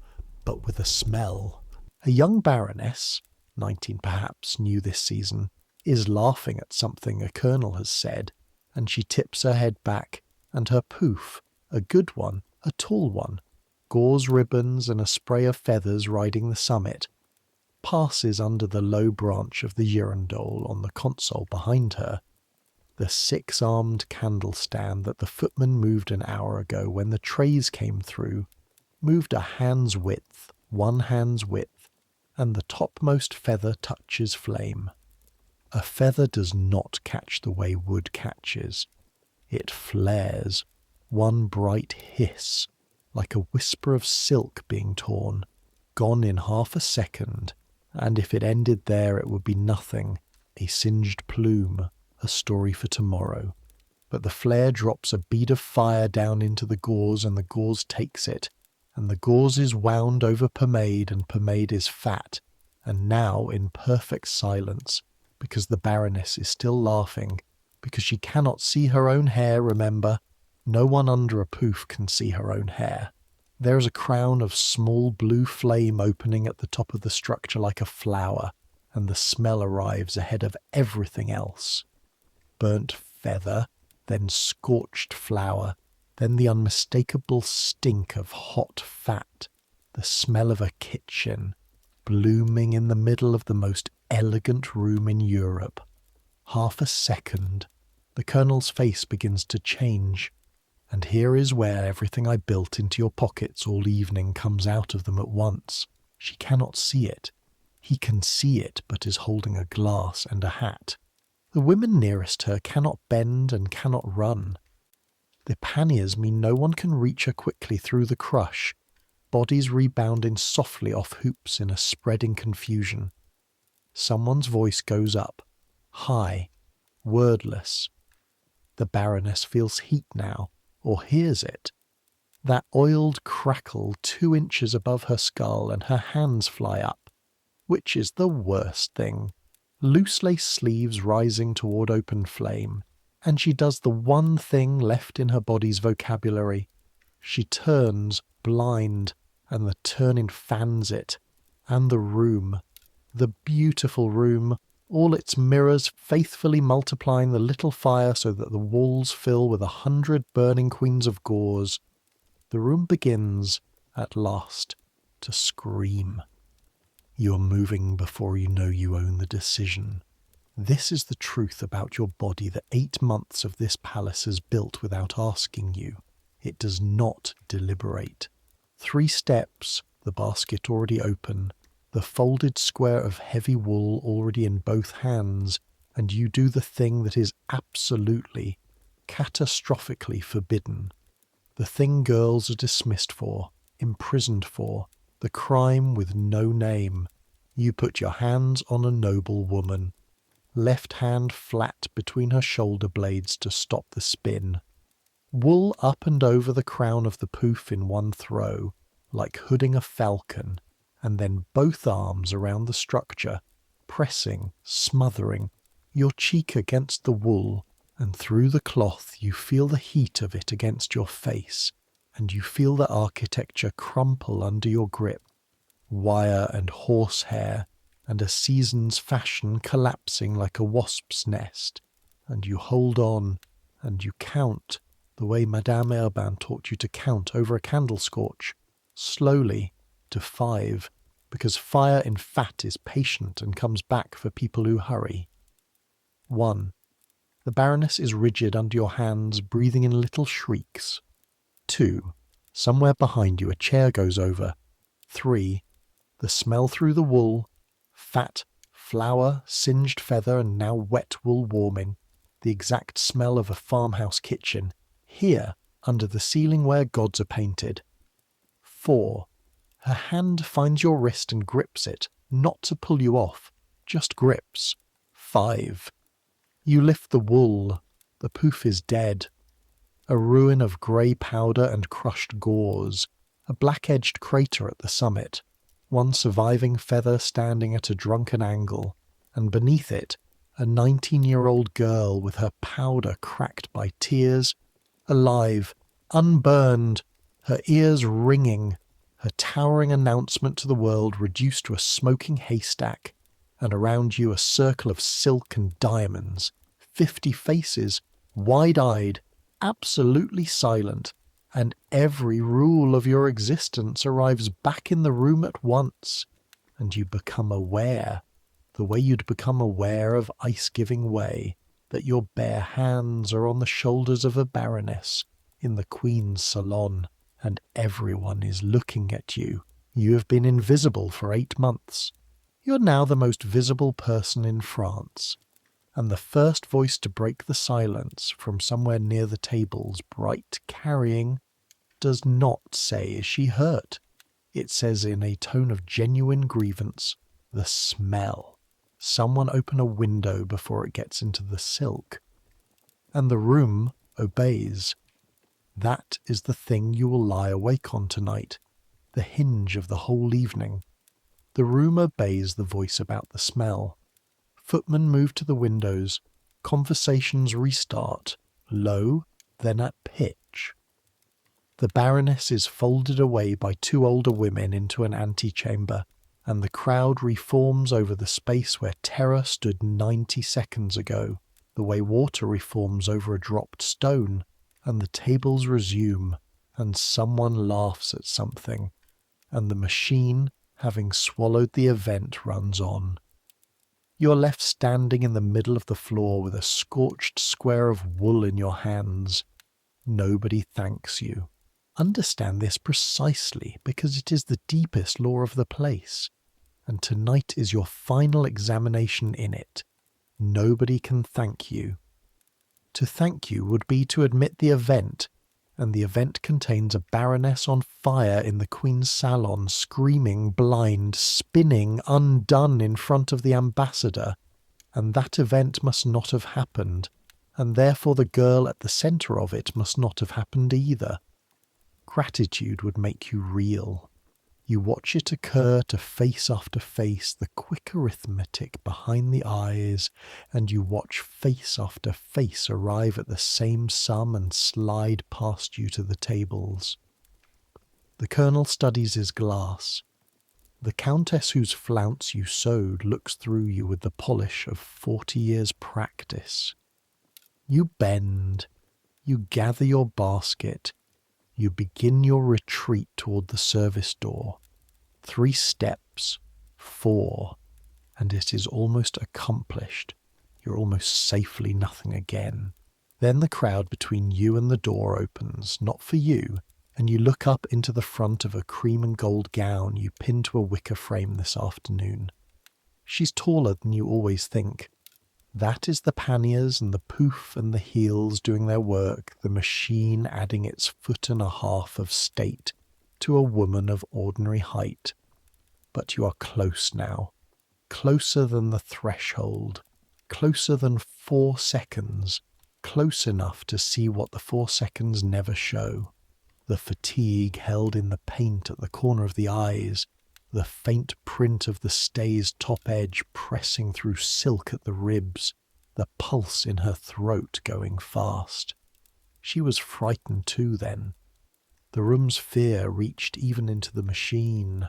but with a smell. A young baroness, 19 perhaps, new this season, is laughing at something a colonel has said, and she tips her head back, and her poof, a good one, a tall one, gauze ribbons and a spray of feathers riding the summit, passes under the low branch of the girandole on the console behind her. The 6-armed candle stand that the footman moved an hour ago when the trays came through, moved a hand's width, one hand's width, and the topmost feather touches flame. A feather does not catch the way wood catches. It flares, one bright hiss, like a whisper of silk being torn, gone in half a second, and if it ended there it would be nothing, a singed plume, a story for tomorrow. But the flare drops a bead of fire down into the gauze, and the gauze takes it, and the gauze is wound over pomade, and pomade is fat, and now in perfect silence, because the Baroness is still laughing, because she cannot see her own hair, remember. No one under a poof can see her own hair. There is a crown of small blue flame opening at the top of the structure like a flower, and the smell arrives ahead of everything else. Burnt feather, then scorched flour, then the unmistakable stink of hot fat, the smell of a kitchen, blooming in the middle of the most elegant room in Europe. Half a second, the Colonel's face begins to change, and here is where everything I built into your pockets all evening comes out of them at once. She cannot see it. He can see it, but is holding a glass and a hat. The women nearest her cannot bend and cannot run. The panniers mean no one can reach her quickly through the crush, bodies rebounding softly off hoops in a spreading confusion. Someone's voice goes up, high, wordless. The Baroness feels heat now, or hears it. That oiled crackle 2 inches above her skull, and her hands fly up. Which is the worst thing? Loose lace sleeves rising toward open flame, and she does the one thing left in her body's vocabulary. She turns, blind, and the turning fans it, and the room, the beautiful room, all its mirrors faithfully multiplying the little fire so that the walls fill with 100 burning queens of gauze. The room begins, at last, to scream. You are moving before you know you own the decision. This is the truth about your body that 8 months of this palace has built without asking you. It does not deliberate. 3 steps, the basket already open, the folded square of heavy wool already in both hands, and you do the thing that is absolutely, catastrophically forbidden. The thing girls are dismissed for, imprisoned for, the crime with no name. You put your hands on a noble woman, left hand flat between her shoulder blades to stop the spin. Wool up and over the crown of the poof in one throw, like hooding a falcon, and then both arms around the structure, pressing, smothering, your cheek against the wool, and through the cloth you feel the heat of it against your face, and you feel the architecture crumple under your grip, wire and horsehair, and a season's fashion collapsing like a wasp's nest, and you hold on, and you count, the way Madame Herbin taught you to count over a candle scorch, slowly, to 5, because fire in fat is patient and comes back for people who hurry. 1. The Baroness is rigid under your hands, breathing in little shrieks. 2. Somewhere behind you a chair goes over. 3. The smell through the wool, fat, flour, singed feather, and now wet wool warming, the exact smell of a farmhouse kitchen, here, under the ceiling where gods are painted. 4. Her hand finds your wrist and grips it, not to pull you off, just grips. 5. You lift the wool. The poof is dead. A ruin of grey powder and crushed gauze, a black-edged crater at the summit, one surviving feather standing at a drunken angle, and beneath it, a 19-year-old girl with her powder cracked by tears, alive, unburned, her ears ringing, her towering announcement to the world reduced to a smoking haystack, and around you a circle of silk and diamonds, 50 faces, wide-eyed, absolutely silent, and every rule of your existence arrives back in the room at once, and you become aware, the way you'd become aware of ice-giving way, that your bare hands are on the shoulders of a baroness in the Queen's salon, and everyone is looking at you, You have been invisible for 8 months. You're now the most visible person in France. And the first voice to break the silence from somewhere near the tables, bright, carrying, does not say, "Is she hurt?" It says in a tone of genuine grievance, "The smell. Someone open a window before it gets into the silk." And the room obeys. That is the thing you will lie awake on tonight, the hinge of the whole evening. The room obeys the voice about the smell. Footmen move to the windows. Conversations restart, low, then at pitch. The Baroness is folded away by 2 older women into an antechamber, and the crowd reforms over the space where terror stood 90 seconds ago, the way water reforms over a dropped stone, and the tables resume, and someone laughs at something, and the machine, having swallowed the event, runs on. You are left standing in the middle of the floor with a scorched square of wool in your hands. Nobody thanks you. Understand this precisely, because it is the deepest law of the place, and tonight is your final examination in it. Nobody can thank you. To thank you would be to admit the event, and the event contains a baroness on fire in the Queen's salon, screaming, blind, spinning, undone in front of the ambassador, and that event must not have happened, and therefore the girl at the centre of it must not have happened either. Gratitude would make you reel. You watch it occur to face after face, the quick arithmetic behind the eyes, and you watch face after face arrive at the same sum and slide past you to the tables. The colonel studies his glass. The countess whose flounce you sewed looks through you with the polish of 40 years' practice. You bend. You gather your basket. You begin your retreat toward the service door. 3 steps, 4, and it is almost accomplished. You're almost safely nothing again. Then the crowd between you and the door opens, not for you, and you look up into the front of a cream and gold gown you pinned to a wicker frame this afternoon. She's taller than you always think. That is the panniers and the poof and the heels doing their work, the machine adding its 1.5 of state to a woman of ordinary height. But you are close now, closer than the threshold, closer than 4 seconds, close enough to see what the 4 seconds never show. The fatigue held in the paint at the corner of the eyes, the faint print of the stay's top edge pressing through silk at the ribs, the pulse in her throat going fast. She was frightened too then. The room's fear reached even into the machine.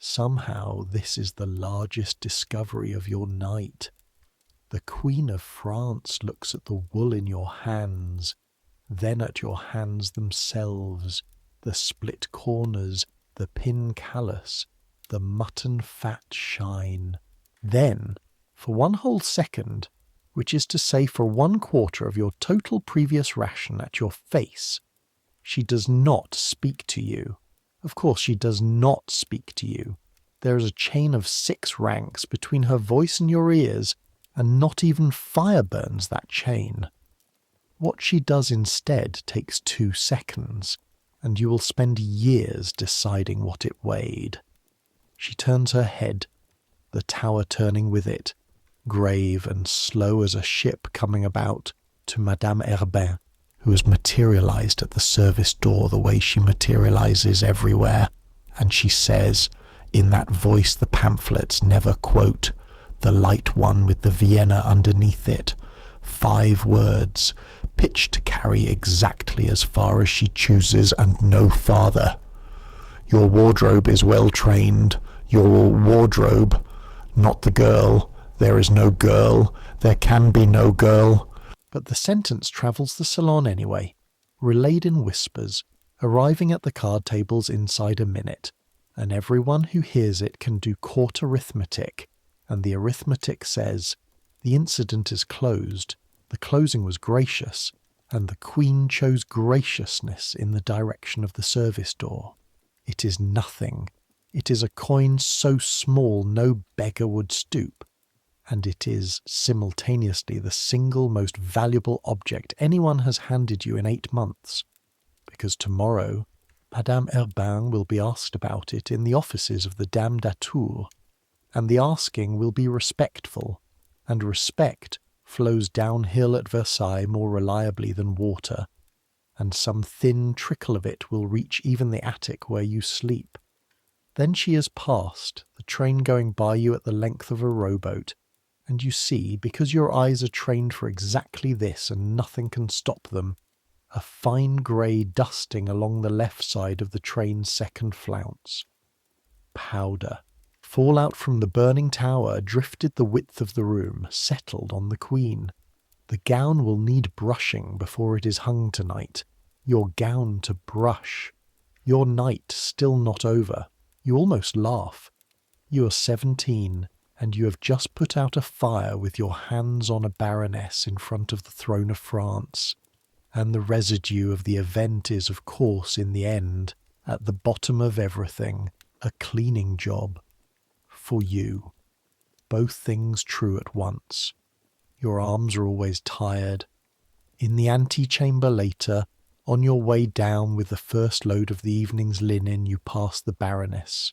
Somehow this is the largest discovery of your night. The Queen of France looks at the wool in your hands, then at your hands themselves, the split corners, the pin callus, the mutton fat shine. Then, for 1 whole second, which is to say for 1/4 of your total previous ration at your face, she does not speak to you. Of course she does not speak to you. There is a chain of 6 ranks between her voice and your ears, and not even fire burns that chain. What she does instead takes 2 seconds, and you will spend years deciding what it weighed. She turns her head, the tower turning with it, grave and slow as a ship coming about, to Madame Herbin, who has materialized at the service door the way she materializes everywhere, and she says, in that voice the pamphlets never quote, the light one with the Vienna underneath it, 5 words, pitched to carry exactly as far as she chooses and no farther. Your wardrobe is well trained. Your wardrobe, not the girl. There is no girl. There can be no girl. But the sentence travels the salon anyway, relayed in whispers, arriving at the card tables inside a minute, and everyone who hears it can do court arithmetic, and the arithmetic says, the incident is closed, the closing was gracious, and the Queen chose graciousness in the direction of the service door. It is nothing. It is a coin so small no beggar would stoop, and it is simultaneously the single most valuable object anyone has handed you in 8 months, because tomorrow Madame Herbin will be asked about it in the offices of the Dame d'Atour, and the asking will be respectful, and respect flows downhill at Versailles more reliably than water, and some thin trickle of it will reach even the attic where you sleep. Then she is past, the train going by you at the length of a rowboat, and you see, because your eyes are trained for exactly this and nothing can stop them, a fine grey dusting along the left side of the train's second flounce. Powder. Fallout from the burning tower drifted the width of the room, settled on the Queen. The gown will need brushing before it is hung tonight. Your gown to brush. Your night still not over. You almost laugh. You are 17, and you have just put out a fire with your hands on a baroness in front of the throne of France. And the residue of the event is, of course, in the end, at the bottom of everything, a cleaning job. For you. Both things true at once. Your arms are always tired. In the antechamber later, on your way down with the first load of the evening's linen, you pass the Baroness.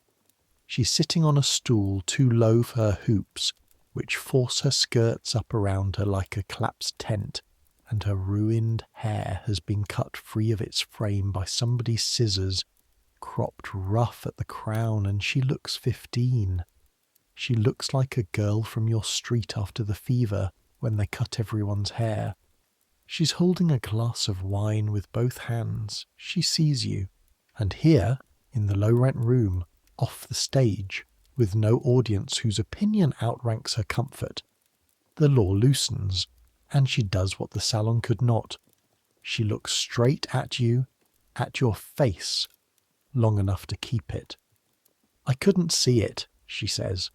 She's sitting on a stool too low for her hoops, which force her skirts up around her like a collapsed tent, and her ruined hair has been cut free of its frame by somebody's scissors, cropped rough at the crown, and she looks 15. She looks like a girl from your street after the fever, when they cut everyone's hair. She's holding a glass of wine with both hands. She sees you. And here, in the low-rent room, off the stage, with no audience whose opinion outranks her comfort, the law loosens, and she does what the salon could not. She looks straight at you, at your face, long enough to keep it. "I couldn't see it," she says.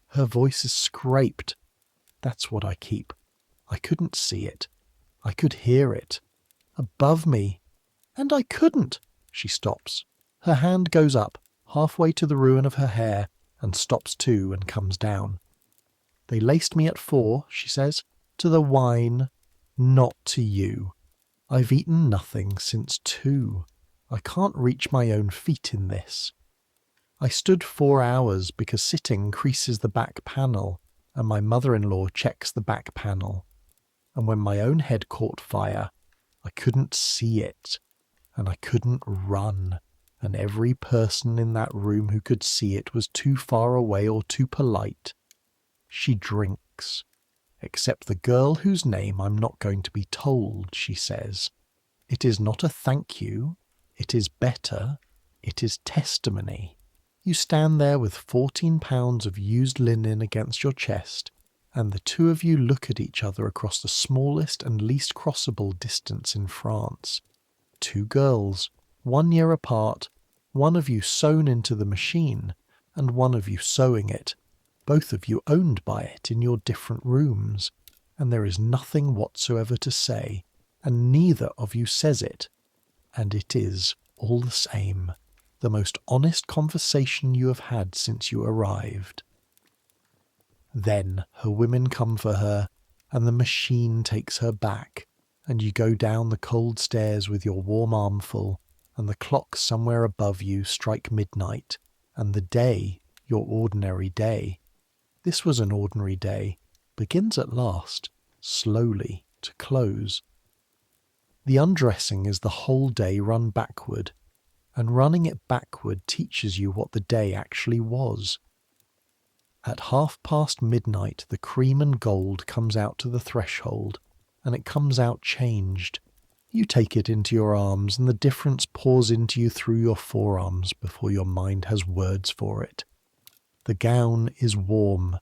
Her voice is scraped. That's what I keep. I couldn't see it. I could hear it. Above me. And I couldn't. She stops. Her hand goes up, halfway to the ruin of her hair, and stops too and comes down. "They laced me at 4, she says, "to the wine, not to you. I've eaten nothing since 2. I can't reach my own feet in this. I stood 4 hours because sitting creases the back panel, and my mother-in-law checks the back panel. And when my own head caught fire, I couldn't see it, and I couldn't run, and every person in that room who could see it was too far away or too polite. She drinks, except the girl whose name I'm not going to be told," she says. "It is not a thank you, it is better, it is testimony. You stand there with 14 pounds of used linen against your chest, and the two of you look at each other across the smallest and least crossable distance in France. 2 girls, 1 year apart, one of you sewn into the machine, and one of you sewing it, both of you owned by it in your different rooms, and there is nothing whatsoever to say, and neither of you says it, and it is, all the same, the most honest conversation you have had since you arrived." Then her women come for her, and the machine takes her back, and you go down the cold stairs with your warm armful, and the clocks somewhere above you strike midnight, and the day, your ordinary day. This was an ordinary day, begins at last, slowly, to close. The undressing is the whole day run backward, and running it backward teaches you what the day actually was. At midnight, the cream and gold comes out to the threshold, and it comes out changed. You take it into your arms, and the difference pours into you through your forearms before your mind has words for it. The gown is warm.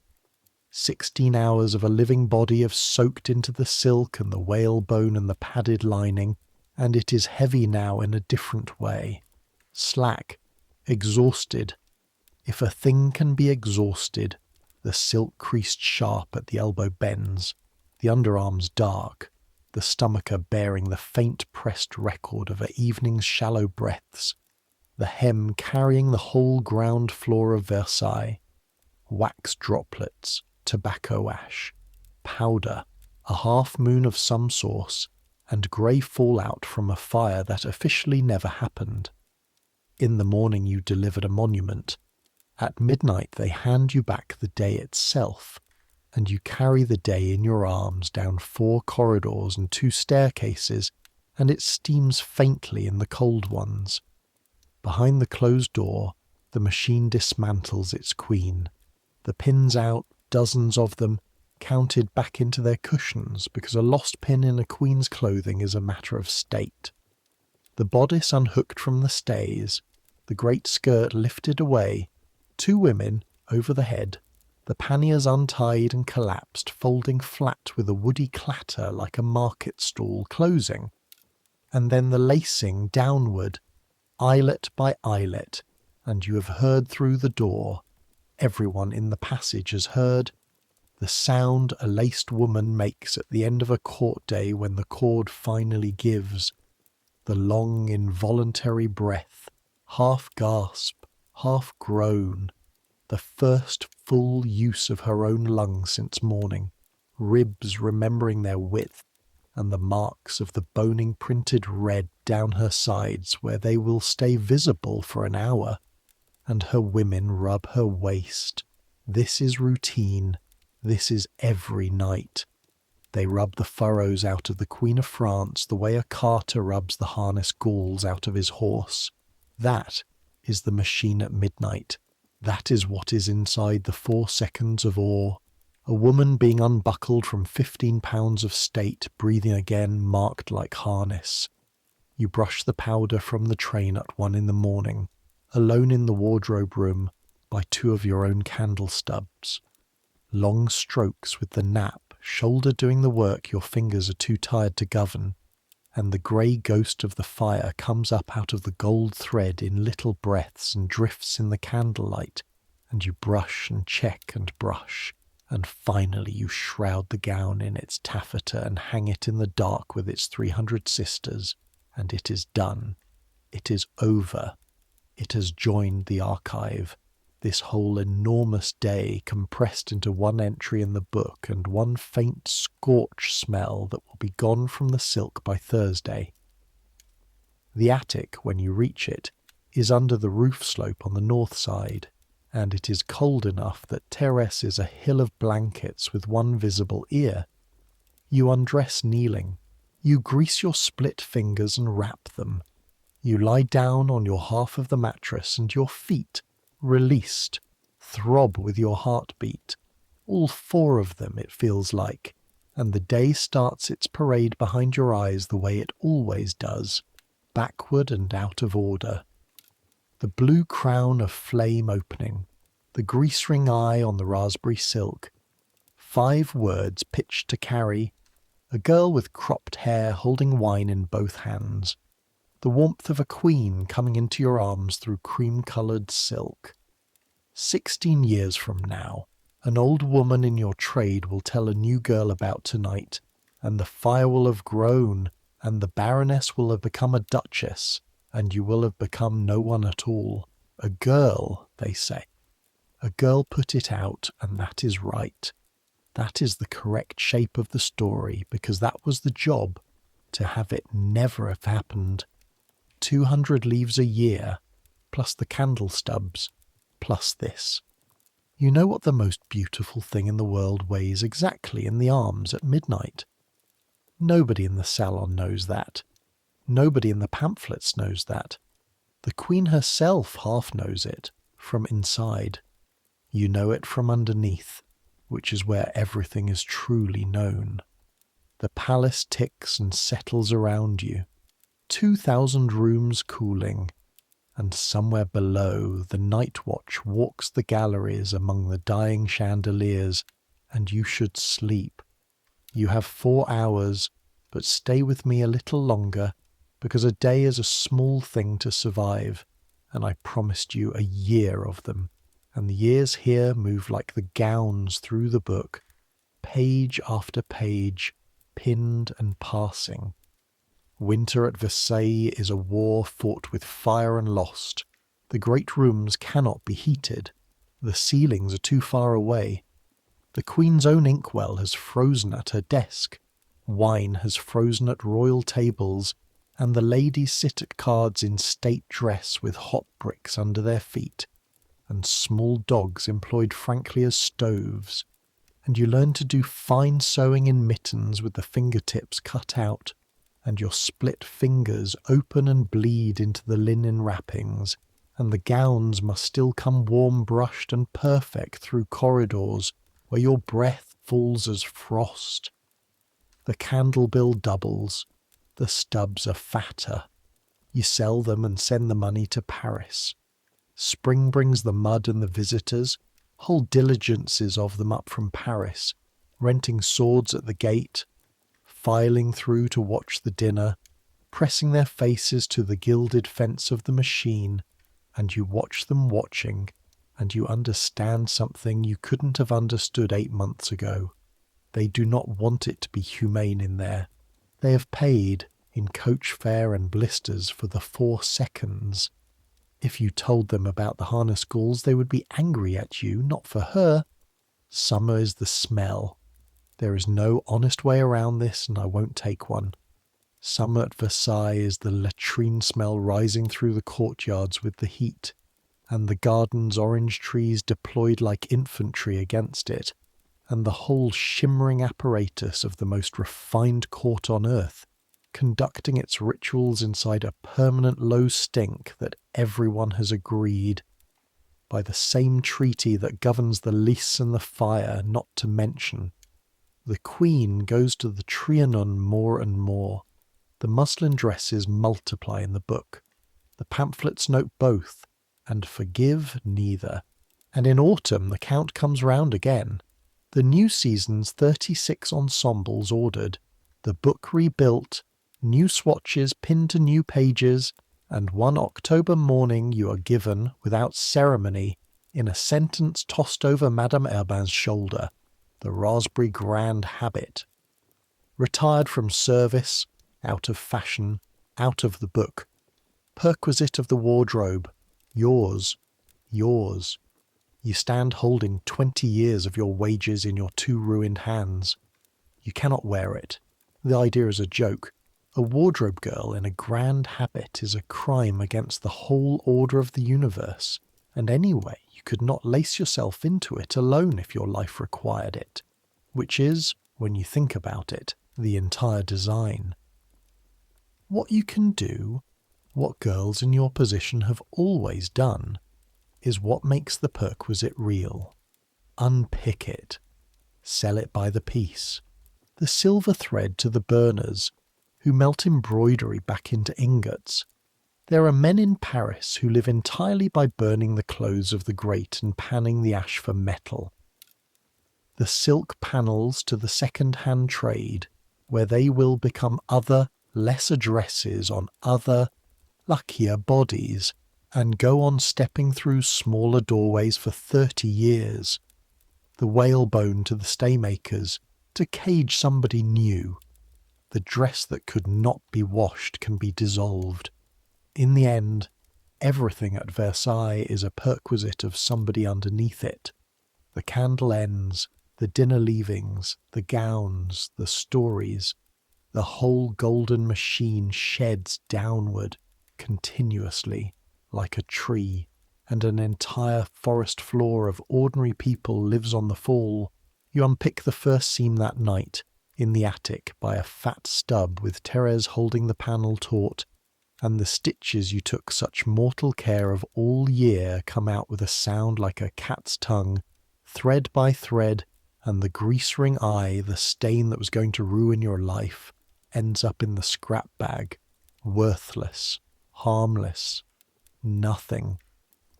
16 hours of a living body have soaked into the silk and the whalebone and the padded lining, and it is heavy now in a different way. Slack, exhausted. If a thing can be exhausted, the silk creased sharp at the elbow bends, the underarms dark, the stomacher bearing the faint pressed record of her evening's shallow breaths. the hem carrying the whole ground floor of Versailles. Wax droplets, tobacco ash, powder, a half-moon of some source, and grey fallout from a fire that officially never happened. In the morning you delivered a monument. At midnight they hand you back the day itself, and you carry the day in your arms down 4 corridors and 2 staircases, and it steams faintly in the cold ones. Behind the closed door, the machine dismantles its queen. The pins out, dozens of them, counted back into their cushions because a lost pin in a queen's clothing is a matter of state. The bodice unhooked from the stays, the great skirt lifted away, 2 women over the head, the panniers untied and collapsed, folding flat with a woody clatter like a market stall closing, and then the lacing downward, eyelet by eyelet, and you have heard through the door, everyone in the passage has heard, the sound a laced woman makes at the end of a court day when the cord finally gives, the long involuntary breath, half gasp, half groan, the first full use of her own lungs since morning, ribs remembering their width, and the marks of the boning printed red down her sides where they will stay visible for an hour, and her women rub her waist. This is routine. This is every night. They rub the furrows out of the Queen of France the way a carter rubs the harness galls out of his horse. That is the machine at midnight. That is what is inside the 4 seconds of awe. A woman being unbuckled from 15 pounds of state, breathing again, marked like harness. You brush the powder from the train at 1 in the morning, alone in the wardrobe room, by 2 of your own candle stubs. Long strokes with the nap, shoulder doing the work your fingers are too tired to govern, and the grey ghost of the fire comes up out of the gold thread in little breaths and drifts in the candlelight, and you brush and check and brush, and finally you shroud the gown in its taffeta and hang it in the dark with its 300 sisters, and it is done. It is over. It has joined the archive. This whole enormous day compressed into 1 entry in the book and 1 faint scorch smell that will be gone from the silk by Thursday. The attic, when you reach it, is under the roof slope on the north side, and it is cold enough that Terrace is a hill of blankets with 1 visible ear. You undress kneeling. You grease your split fingers and wrap them. You lie down on your half of the mattress, and your feet, released, throb with your heartbeat, all 4 of them it feels like, and the day starts its parade behind your eyes the way it always does, backward and out of order. The blue crown of flame opening, the grease ring eye on the raspberry silk, 5 words pitched to carry, a girl with cropped hair holding wine in both hands, the warmth of a queen coming into your arms through cream-coloured silk. 16 years from now, an old woman in your trade will tell a new girl about tonight, and the fire will have grown, and the Baroness will have become a duchess, and you will have become no one at all. A girl, they say. A girl put it out, and that is right. That is the correct shape of the story, because that was the job, to have it never have happened. 200 leaves a year, plus the candle stubs, plus this. You know what the most beautiful thing in the world weighs exactly in the arms at midnight? Nobody in the salon knows that. Nobody in the pamphlets knows that. The Queen herself half knows it, from inside. You know it from underneath, which is where everything is truly known. The palace ticks and settles around you. 2,000 rooms cooling, and somewhere below the night watch walks the galleries among the dying chandeliers, and you should sleep. You have 4 hours, but stay with me a little longer, because a day is a small thing to survive, and I promised you a year of them, and the years here move like the gowns through the book, page after page, pinned and passing. Winter at Versailles is a war fought with fire and lost. The great rooms cannot be heated. The ceilings are too far away. The Queen's own inkwell has frozen at her desk. Wine has frozen at royal tables, and the ladies sit at cards in state dress with hot bricks under their feet, and small dogs employed frankly as stoves. And you learn to do fine sewing in mittens with the fingertips cut out, and your split fingers open and bleed into the linen wrappings, and the gowns must still come warm-brushed and perfect through corridors where your breath falls as frost. The candle bill doubles. The stubs are fatter. You sell them and send the money to Paris. Spring brings the mud and the visitors, whole diligences of them up from Paris, renting swords at the gate, filing through to watch the dinner, pressing their faces to the gilded fence of the machine, and you watch them watching, and you understand something you couldn't have understood 8 months ago. They do not want it to be humane in there. They have paid, in coach fare and blisters, for the 4 seconds. If you told them about the harness galls, they would be angry at you, not for her. Summer is the smell. There is no honest way around this, and I won't take one. Summer at Versailles is the latrine smell rising through the courtyards with the heat, and the garden's orange trees deployed like infantry against it, and the whole shimmering apparatus of the most refined court on earth, conducting its rituals inside a permanent low stink that everyone has agreed, by the same treaty that governs the lease and the fire, not to mention. The Queen goes to the Trianon more and more. The muslin dresses multiply in the book. The pamphlets note both, and forgive neither. And in autumn the Count comes round again. The new season's 36 ensembles ordered, the book rebuilt, new swatches pinned to new pages, and one October morning you are given, without ceremony, in a sentence tossed over Madame Herbin's shoulder, the raspberry grand habit. Retired from service, out of fashion, out of the book, perquisite of the wardrobe, yours, yours. You stand holding 20 years of your wages in your 2 ruined hands. You cannot wear it. The idea is a joke. A wardrobe girl in a grand habit is a crime against the whole order of the universe, and anyway you could not lace yourself into it alone if your life required it, which is, when you think about it, the entire design. What you can do, what girls in your position have always done, is what makes the perquisite real. Unpick it. Sell it by the piece. The silver thread to the burners, who melt embroidery back into ingots. There are men in Paris who live entirely by burning the clothes of the great and panning the ash for metal. The silk panels to the second-hand trade, where they will become other, lesser dresses on other, luckier bodies, and go on stepping through smaller doorways for 30 years. The whalebone to the staymakers, to cage somebody new. The dress that could not be washed can be dissolved. In the end, everything at Versailles is a perquisite of somebody underneath it. The candle ends, the dinner leavings, the gowns, the stories. The whole golden machine sheds downward, continuously, like a tree, and an entire forest floor of ordinary people lives on the fall. You unpick the first seam that night, in the attic by a fat stub with Thérèse holding the panel taut, and the stitches you took such mortal care of all year come out with a sound like a cat's tongue, thread by thread, and the grease-ring eye, the stain that was going to ruin your life, ends up in the scrap bag, worthless, harmless, nothing,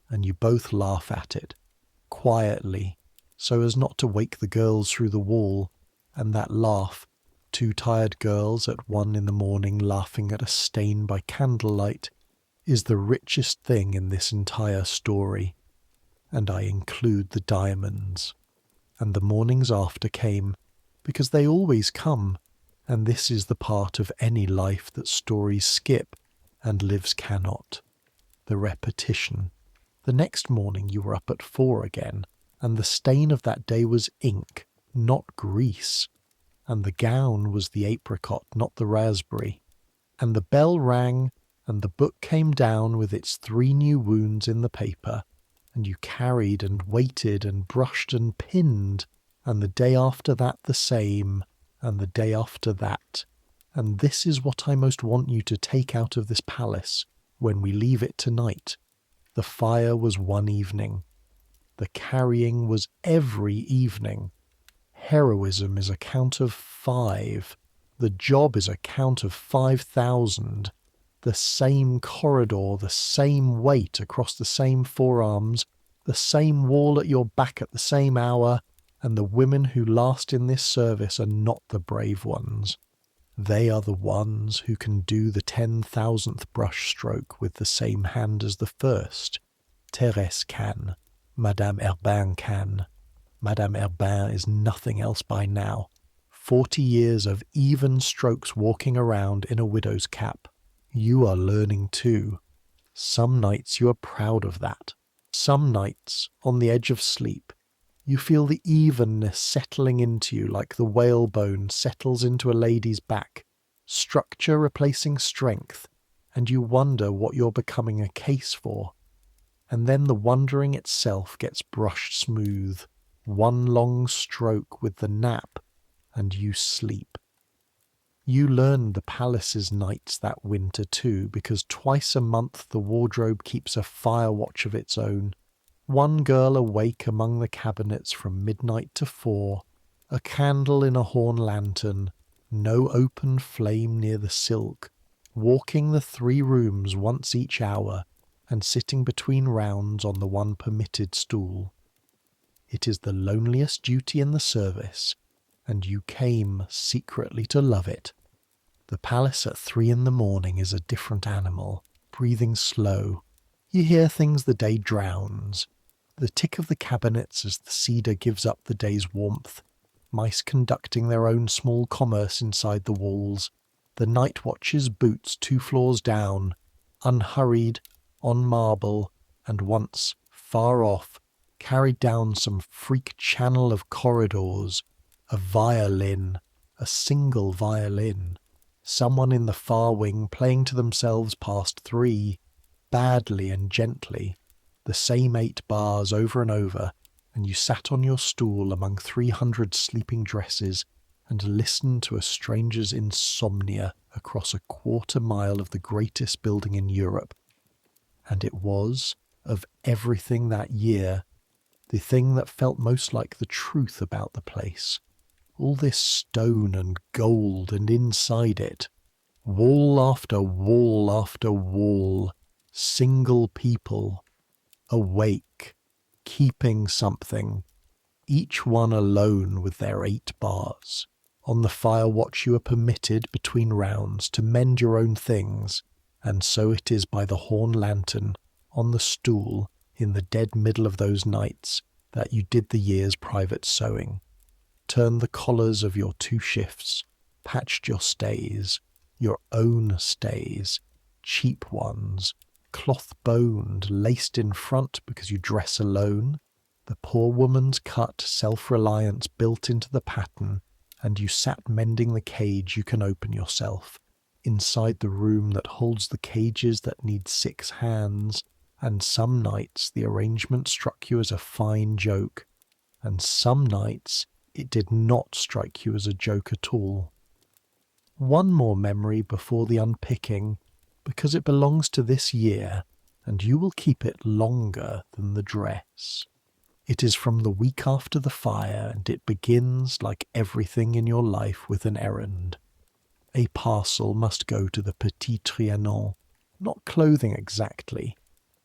and you both laugh at it, quietly, so as not to wake the girls through the wall, and that laugh, 2 tired girls at 1 in the morning laughing at a stain by candlelight, is the richest thing in this entire story, and I include the diamonds. And the mornings after came, because they always come, and this is the part of any life that stories skip, and lives cannot, the repetition. The next morning you were up at 4 again, and the stain of that day was ink, not grease, and the gown was the apricot, not the raspberry, and the bell rang, and the book came down with its 3 new wounds in the paper, and you carried and waited and brushed and pinned, and the day after that the same, and the day after that. And this is what I most want you to take out of this palace when we leave it tonight. The fire was one evening. The carrying was every evening. Heroism is a count of 5. The job is a count of 5,000. The same corridor, the same weight across the same forearms, the same wall at your back at the same hour, and the women who last in this service are not the brave ones. They are the ones who can do the 10,000th brush stroke with the same hand as the first. Thérèse can. Madame Herbin can. Madame Herbin is nothing else by now. 40 years of even strokes walking around in a widow's cap. You are learning too. Some nights you are proud of that. Some nights, on the edge of sleep, you feel the evenness settling into you like the whalebone settles into a lady's back, structure replacing strength, and you wonder what you're becoming a case for. And then the wondering itself gets brushed smooth, one long stroke with the nap, and you sleep. You learned the palace's nights that winter too, because twice a month the wardrobe keeps a fire watch of its own. One girl awake among the cabinets from midnight to 4, a candle in a horn lantern, no open flame near the silk, walking the 3 rooms once each hour, and sitting between rounds on the one permitted stool. It is the loneliest duty in the service, and you came secretly to love it. The palace at 3 in the morning is a different animal, breathing slow. You hear things the day drowns. The tick of the cabinets as the cedar gives up the day's warmth, mice conducting their own small commerce inside the walls, the night watch's boots 2 floors down, unhurried, on marble, and once, far off, carried down some freak channel of corridors, a violin, a single violin, someone in the far wing playing to themselves past 3, badly and gently, the same 8 bars over and over, and you sat on your stool among 300 sleeping dresses and listened to a stranger's insomnia across a 1/4 mile of the greatest building in Europe. And it was, of everything that year, the thing that felt most like the truth about the place. All this stone and gold, and inside it, wall after wall after wall, single people, awake, keeping something, each one alone with their 8 bars. On the fire watch you are permitted, between rounds, to mend your own things, and so it is by the horn lantern, on the stool, in the dead middle of those nights, that you did the year's private sewing. Turned the collars of your 2 shifts, patched your stays, your own stays, cheap ones, cloth-boned, laced in front because you dress alone, the poor woman's cut self-reliance built into the pattern, and you sat mending the cage you can open yourself, inside the room that holds the cages that need 6 hands, and some nights the arrangement struck you as a fine joke, and some nights it did not strike you as a joke at all. One more memory before the unpicking, because it belongs to this year, and you will keep it longer than the dress. It is from the week after the fire, and it begins, like everything in your life, with an errand. A parcel must go to the Petit Trianon, not clothing exactly.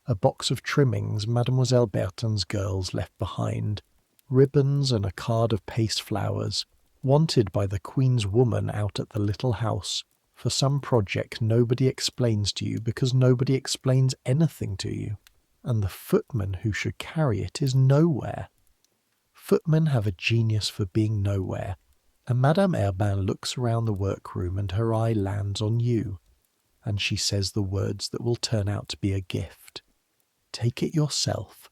A box of trimmings Mademoiselle Bertin's girls left behind, ribbons and a card of paste flowers, wanted by the Queen's woman out at the little house, for some project nobody explains to you because nobody explains anything to you, and the footman who should carry it is nowhere. Footmen have a genius for being nowhere, and Madame Herbin looks around the workroom and her eye lands on you, and she says the words that will turn out to be a gift. Take it yourself.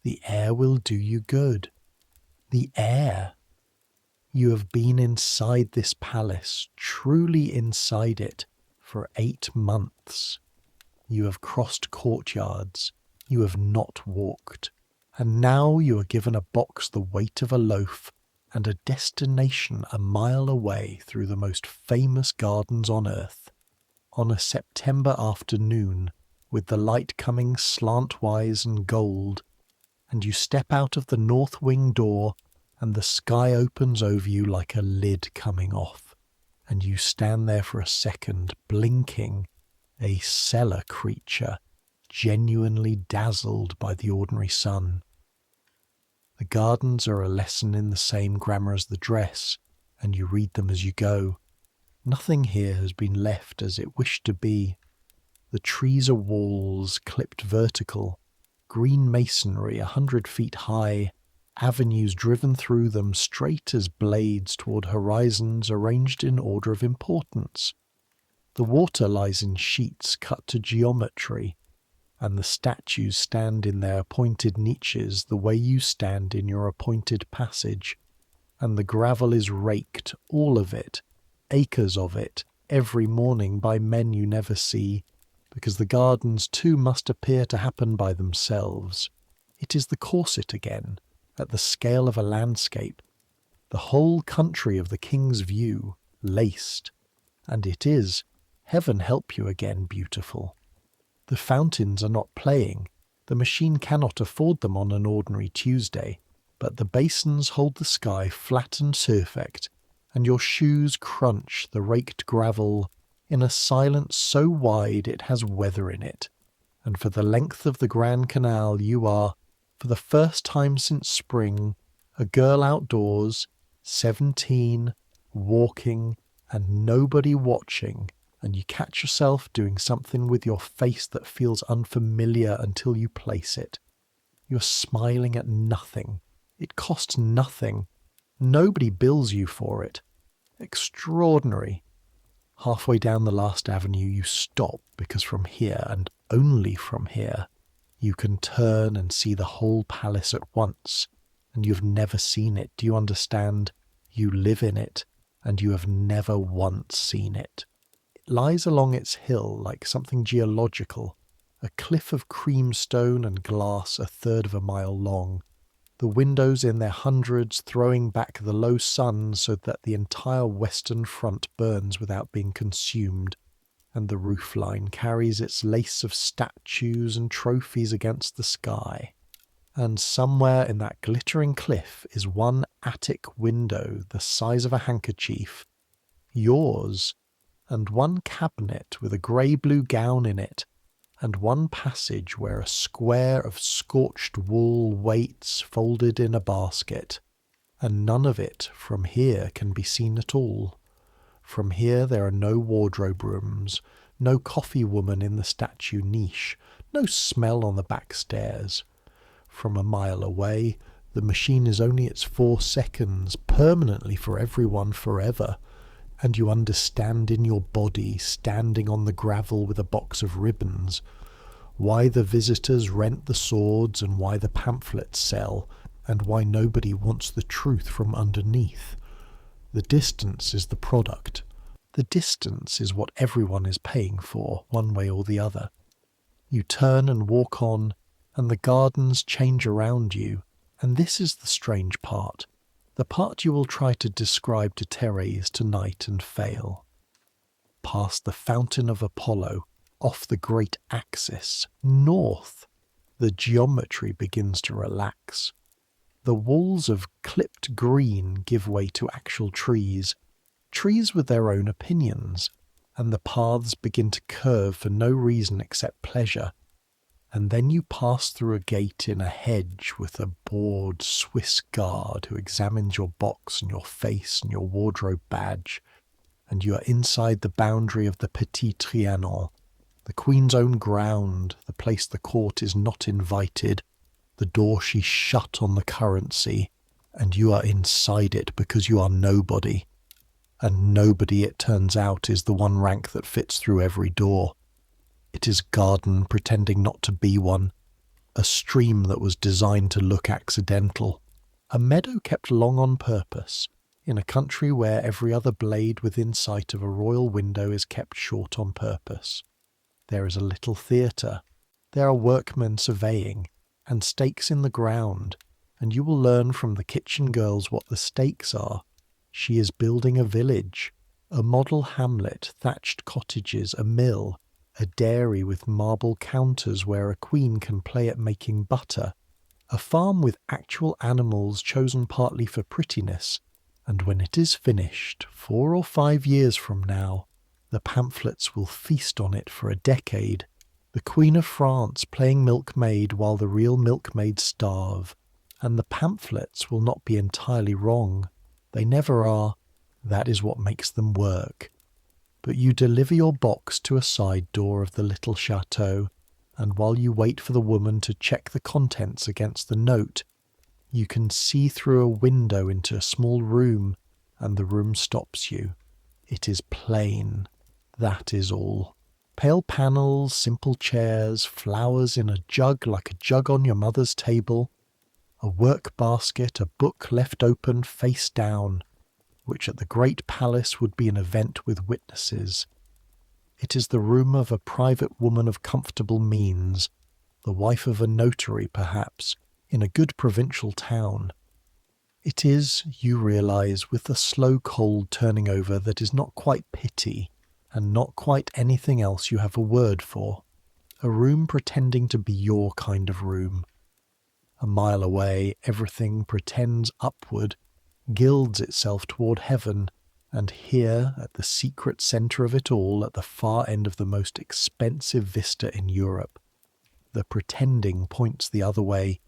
The air will do you good. The air. You have been inside this palace, truly inside it, for 8 months. You have crossed courtyards. You have not walked. And now you are given a box the weight of a loaf and a destination a mile away through the most famous gardens on earth. On a September afternoon, with the light coming slantwise and gold, and you step out of the north wing door, and the sky opens over you like a lid coming off, and you stand there for a second, blinking, a cellar creature, genuinely dazzled by the ordinary sun. The gardens are a lesson in the same grammar as the dress, and you read them as you go. Nothing here has been left as it wished to be. The trees are walls clipped vertical, green masonry 100 feet high, avenues driven through them straight as blades toward horizons arranged in order of importance. The water lies in sheets cut to geometry, and the statues stand in their appointed niches the way you stand in your appointed passage, and the gravel is raked, all of it, acres of it, every morning by men you never see, because the gardens too must appear to happen by themselves. It is the corset again, at the scale of a landscape, the whole country of the king's view, laced, and it is, heaven help you again, beautiful. The fountains are not playing, the machine cannot afford them on an ordinary Tuesday, but the basins hold the sky flat and perfect, and your shoes crunch the raked gravel in a silence so wide it has weather in it, and for the length of the Grand Canal you are, for the first time since spring, a girl outdoors, 17, walking, and nobody watching, and you catch yourself doing something with your face that feels unfamiliar until you place it. You're smiling at nothing. It costs nothing. Nobody bills you for it. Extraordinary. Halfway down the last avenue you stop because from here, and only from here, you can turn and see the whole palace at once, and you've never seen it. Do you understand? You live in it, and you have never once seen it. It lies along its hill like something geological, a cliff of creamstone and glass 1/3 of a mile long, the windows in their hundreds throwing back the low sun so that the entire western front burns without being consumed, and the roofline carries its lace of statues and trophies against the sky. And somewhere in that glittering cliff is one attic window the size of a handkerchief, yours, and one cabinet with a grey-blue gown in it, and one passage where a square of scorched wool waits folded in a basket, and none of it from here can be seen at all. From here there are no wardrobe rooms, no coffee woman in the statue niche, no smell on the back stairs. From a mile away, the machine is only its 4 seconds, permanently for everyone forever, and you understand in your body, standing on the gravel with a box of ribbons, why the visitors rent the swords and why the pamphlets sell, and why nobody wants the truth from underneath. The distance is the product. The distance is what everyone is paying for, one way or the other. You turn and walk on, and the gardens change around you, and this is the strange part. The part you will try to describe to Therese tonight and fail. Past the Fountain of Apollo, off the great axis, north, the geometry begins to relax. The walls of clipped green give way to actual trees with their own opinions, and the paths begin to curve for no reason except pleasure. And then you pass through a gate in a hedge with a bored Swiss guard who examines your box and your face and your wardrobe badge, and you are inside the boundary of the Petit Trianon, the Queen's own ground, the place the court is not invited, the door she shut on the currency, and you are inside it because you are nobody. And nobody, it turns out, is the one rank that fits through every door. It is garden pretending not to be one, a stream that was designed to look accidental, a meadow kept long on purpose, in a country where every other blade within sight of a royal window is kept short on purpose. There is a little theatre, there are workmen surveying, and stakes in the ground, and you will learn from the kitchen girls what the stakes are. She is building a village, a model hamlet, thatched cottages, a mill, a dairy with marble counters where a queen can play at making butter, a farm with actual animals chosen partly for prettiness, and when it is finished, 4 or 5 years from now, the pamphlets will feast on it for a decade. The Queen of France playing milkmaid while the real milkmaids starve, and the pamphlets will not be entirely wrong. They never are. That is what makes them work. But you deliver your box to a side door of the little chateau, and while you wait for the woman to check the contents against the note, you can see through a window into a small room, and the room stops you. It is plain. That is all. Pale panels, simple chairs, flowers in a jug like a jug on your mother's table, a work basket, a book left open face down, which at the great palace would be an event with witnesses. It is the room of a private woman of comfortable means, the wife of a notary perhaps, in a good provincial town. It is, you realize, with the slow cold turning over that is not quite pity, and not quite anything else you have a word for. A room pretending to be your kind of room. A mile away, everything pretends upward, gilds itself toward heaven, and here, at the secret centre of it all, at the far end of the most expensive vista in Europe, the pretending points the other way,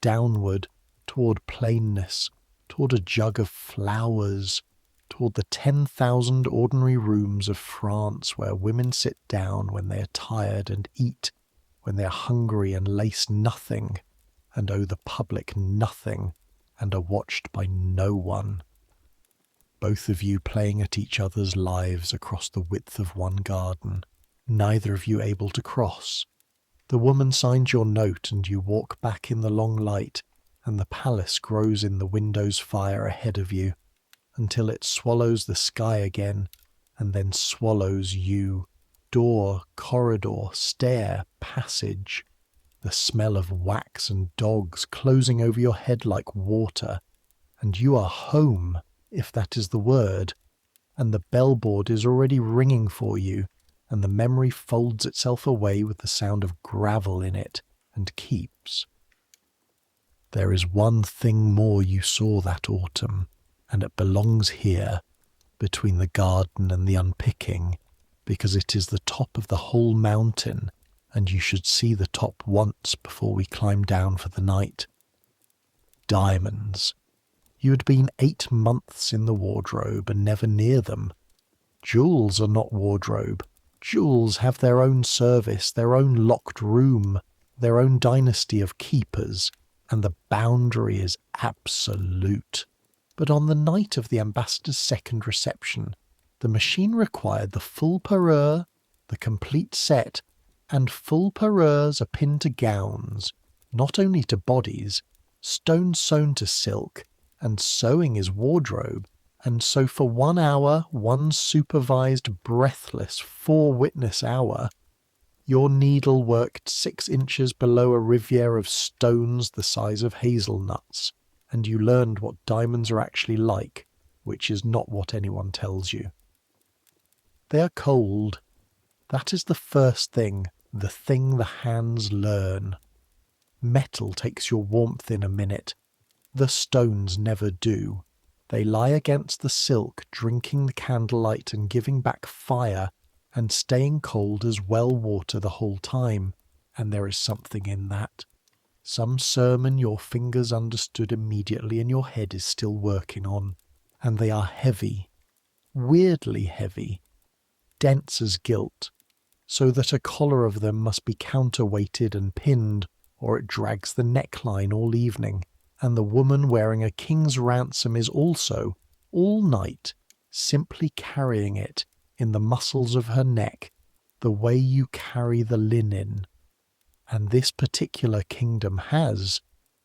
downward, toward plainness, toward a jug of flowers, toward the 10,000 ordinary rooms of France where women sit down when they are tired and eat, when they are hungry and lace nothing, and owe the public nothing, and are watched by no one. Both of you playing at each other's lives across the width of one garden, neither of you able to cross. The woman signs your note and you walk back in the long light, and the palace grows in the window's fire ahead of you, until it swallows the sky again, and then swallows you. Door, corridor, stair, passage, the smell of wax and dogs closing over your head like water, and you are home, if that is the word, and the bellboard is already ringing for you, and the memory folds itself away with the sound of gravel in it, and keeps. There is one thing more you saw that autumn, and it belongs here, between the garden and the unpicking, because it is the top of the whole mountain, and you should see the top once before we climb down for the night. Diamonds. You had been 8 months in the wardrobe and never near them. Jewels are not wardrobe. Jewels have their own service, their own locked room, their own dynasty of keepers, and the boundary is absolute. But on the night of the ambassador's second reception, the machine required the full parure, the complete set, and full parures are pinned to gowns, not only to bodies, stone sewn to silk, and sewing is wardrobe, and so for 1 hour, one supervised, breathless, 4-witness hour, your needle worked 6 inches below a riviere of stones the size of hazelnuts, and you learned what diamonds are actually like, which is not what anyone tells you. They are cold. That is the first thing, the thing the hands learn. Metal takes your warmth in a minute. The stones never do. They lie against the silk, drinking the candlelight and giving back fire, and staying cold as well water the whole time, and there is something in that. Some sermon your fingers understood immediately and your head is still working on, and they are heavy, weirdly heavy, dense as gilt, so that a collar of them must be counterweighted and pinned, or it drags the neckline all evening, and the woman wearing a king's ransom is also, all night, simply carrying it in the muscles of her neck, the way you carry the linen. And this particular kingdom has,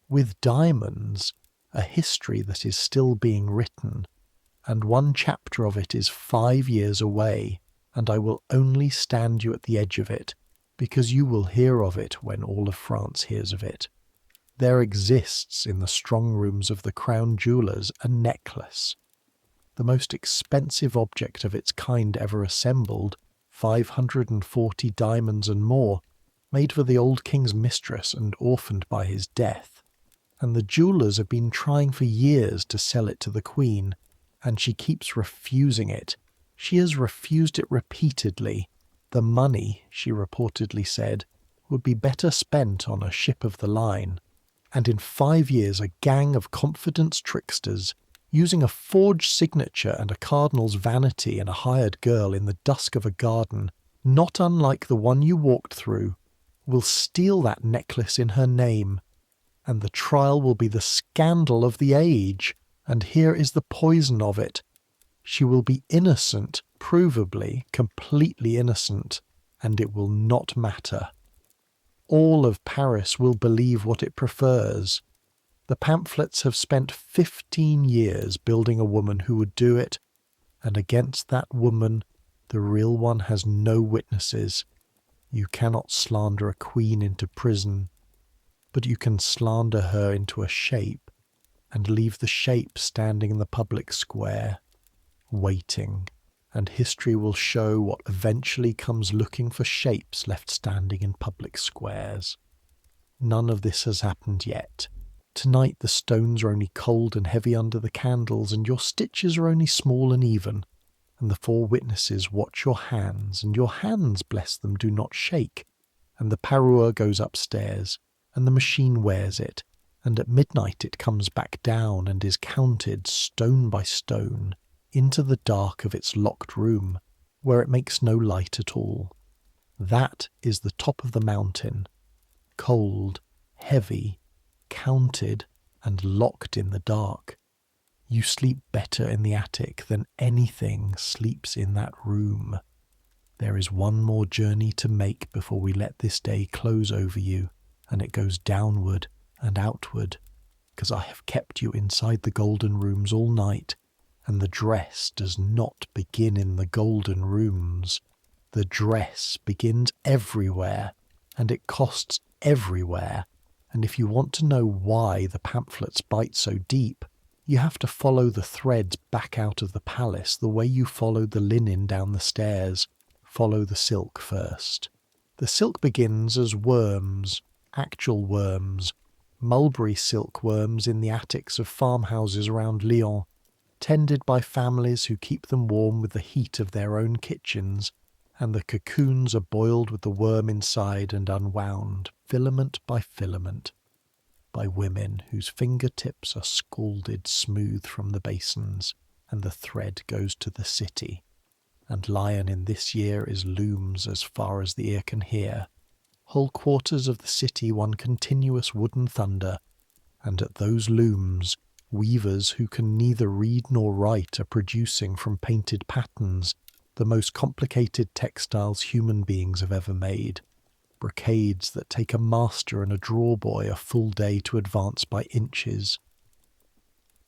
with diamonds, a history that is still being written, and one chapter of it is 5 years away, and I will only stand you at the edge of it, because you will hear of it when all of France hears of it. There exists in the strong rooms of the crown jewellers a necklace, the most expensive object of its kind ever assembled, 540 diamonds and more, made for the old king's mistress and orphaned by his death. And the jewellers have been trying for years to sell it to the queen, and she keeps refusing it. She has refused it repeatedly. The money, she reportedly said, would be better spent on a ship of the line. And in 5 years a gang of confidence tricksters, using a forged signature and a cardinal's vanity and a hired girl in the dusk of a garden, not unlike the one you walked through, will steal that necklace in her name. And the trial will be the scandal of the age, and here is the poison of it. She will be innocent, provably, completely innocent, and it will not matter. All of Paris will believe what it prefers. The pamphlets have spent 15 years building a woman who would do it, and against that woman, the real one has no witnesses. You cannot slander a queen into prison, but you can slander her into a shape, and leave the shape standing in the public square, waiting, and history will show what eventually comes looking for shapes left standing in public squares. None of this has happened yet. Tonight the stones are only cold and heavy under the candles, and your stitches are only small and even, and the 4 witnesses watch your hands, and your hands, bless them, do not shake, and the parure goes upstairs, and the machine wears it, and at midnight it comes back down and is counted stone by stone into the dark of its locked room, where it makes no light at all. That is the top of the mountain, cold, heavy, counted, and locked in the dark. You sleep better in the attic than anything sleeps in that room. There is one more journey to make before we let this day close over you, and it goes downward and outward, because I have kept you inside the golden rooms all night, and the dress does not begin in the golden rooms. The dress begins everywhere, and it costs everywhere, and if you want to know why the pamphlets bite so deep, you have to follow the threads back out of the palace the way you followed the linen down the stairs. Follow the silk first. The silk begins as worms, actual worms, mulberry silkworms in the attics of farmhouses around Lyon, tended by families who keep them warm with the heat of their own kitchens, and the cocoons are boiled with the worm inside and unwound, filament by filament, by women whose fingertips are scalded smooth from the basins, and the thread goes to the city. And Lyon in this year is looms as far as the ear can hear. Whole quarters of the city one continuous wooden thunder, and at those looms weavers who can neither read nor write are producing from painted patterns the most complicated textiles human beings have ever made, brocades that take a master and a drawer-boy a full day to advance by inches.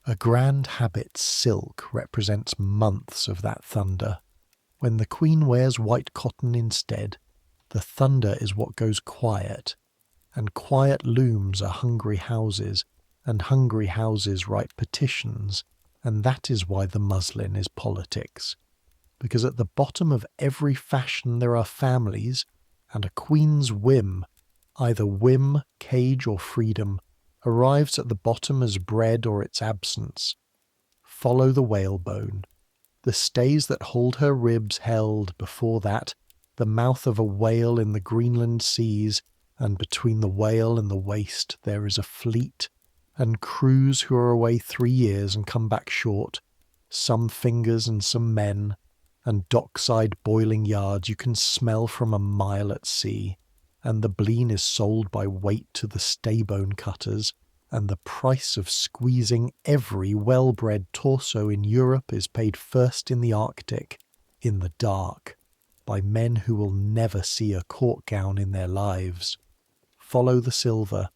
A grand habit silk represents months of that thunder. When the queen wears white cotton instead, the thunder is what goes quiet, and quiet looms are hungry houses, and hungry houses write petitions, and that is why the muslin is politics. Because at the bottom of every fashion there are families, and a queen's whim, either whim, cage, or freedom, arrives at the bottom as bread or its absence. Follow the whalebone. The stays that hold her ribs held, before that, the mouth of a whale in the Greenland seas, and between the whale and the waist there is a fleet, and crews who are away 3 years and come back short, some fingers and some men, and dockside boiling yards you can smell from a mile at sea, and the bleen is sold by weight to the staybone cutters, and the price of squeezing every well-bred torso in Europe is paid first in the Arctic, in the dark, by men who will never see a court gown in their lives. follow the silver.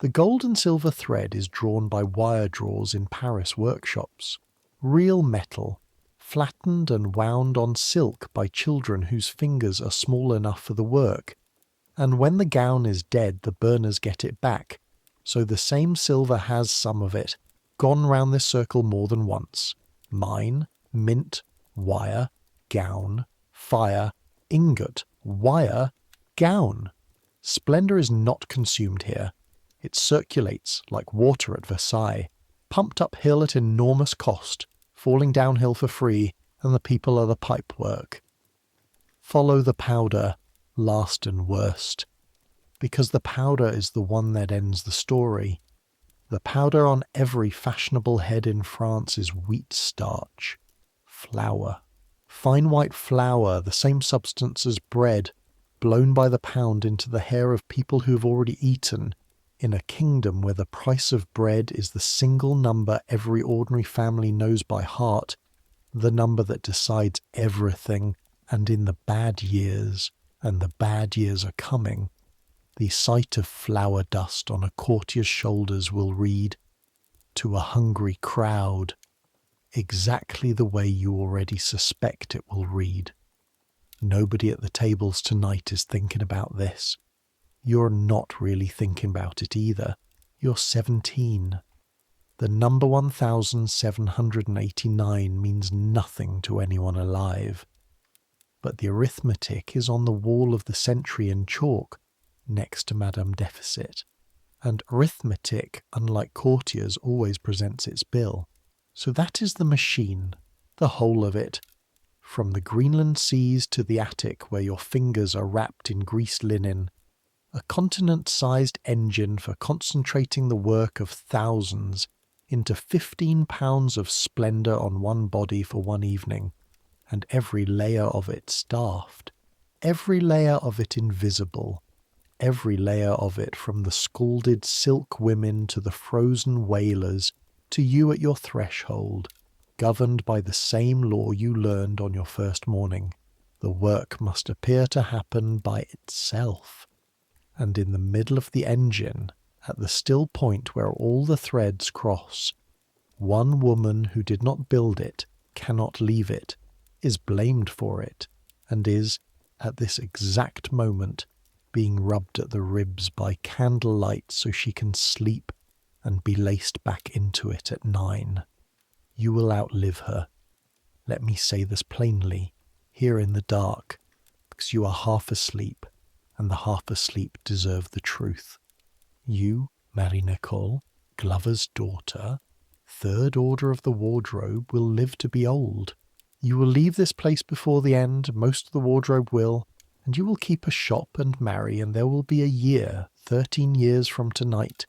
The gold and silver thread is drawn by wire drawers in Paris workshops. Real metal, flattened and wound on silk by children whose fingers are small enough for the work. And when the gown is dead, the burners get it back. So the same silver has some of it, gone round this circle more than once. Mine, mint, wire, gown, fire, ingot, wire, gown. Splendour is not consumed here. It circulates like water at Versailles, pumped uphill at enormous cost, falling downhill for free, and the people are the pipework. Follow the powder, last and worst, because the powder is the one that ends the story. The powder on every fashionable head in France is wheat starch, flour, fine white flour, the same substance as bread, blown by the pound into the hair of people who have already eaten, in a kingdom where the price of bread is the single number every ordinary family knows by heart, the number that decides everything, and in the bad years, and the bad years are coming, the sight of flour dust on a courtier's shoulders will read, to a hungry crowd, exactly the way you already suspect it will read. Nobody at the tables tonight is thinking about this. You're not really thinking about it either. You're 17. The number 1789 means nothing to anyone alive. But the arithmetic is on the wall of the century in chalk, next to Madame Deficit. And arithmetic, unlike courtiers, always presents its bill. So that is the machine, the whole of it. From the Greenland seas to the attic where your fingers are wrapped in greased linen, a continent-sized engine for concentrating the work of thousands into 15 pounds of splendour on one body for one evening, and every layer of it staffed, every layer of it invisible, every layer of it from the scalded silk women to the frozen whalers, to you at your threshold, governed by the same law you learned on your first morning. The work must appear to happen by itself. And in the middle of the engine, at the still point where all the threads cross, one woman who did not build it, cannot leave it, is blamed for it, and is, at this exact moment, being rubbed at the ribs by candlelight so she can sleep and be laced back into it at 9. You will outlive her. Let me say this plainly, here in the dark, because you are half asleep, and the half asleep deserve the truth. You, Marie Nicole, Glover's daughter, third order of the wardrobe, will live to be old. You will leave this place before the end, most of the wardrobe will, and you will keep a shop and marry, and there will be a year, 13 years from tonight,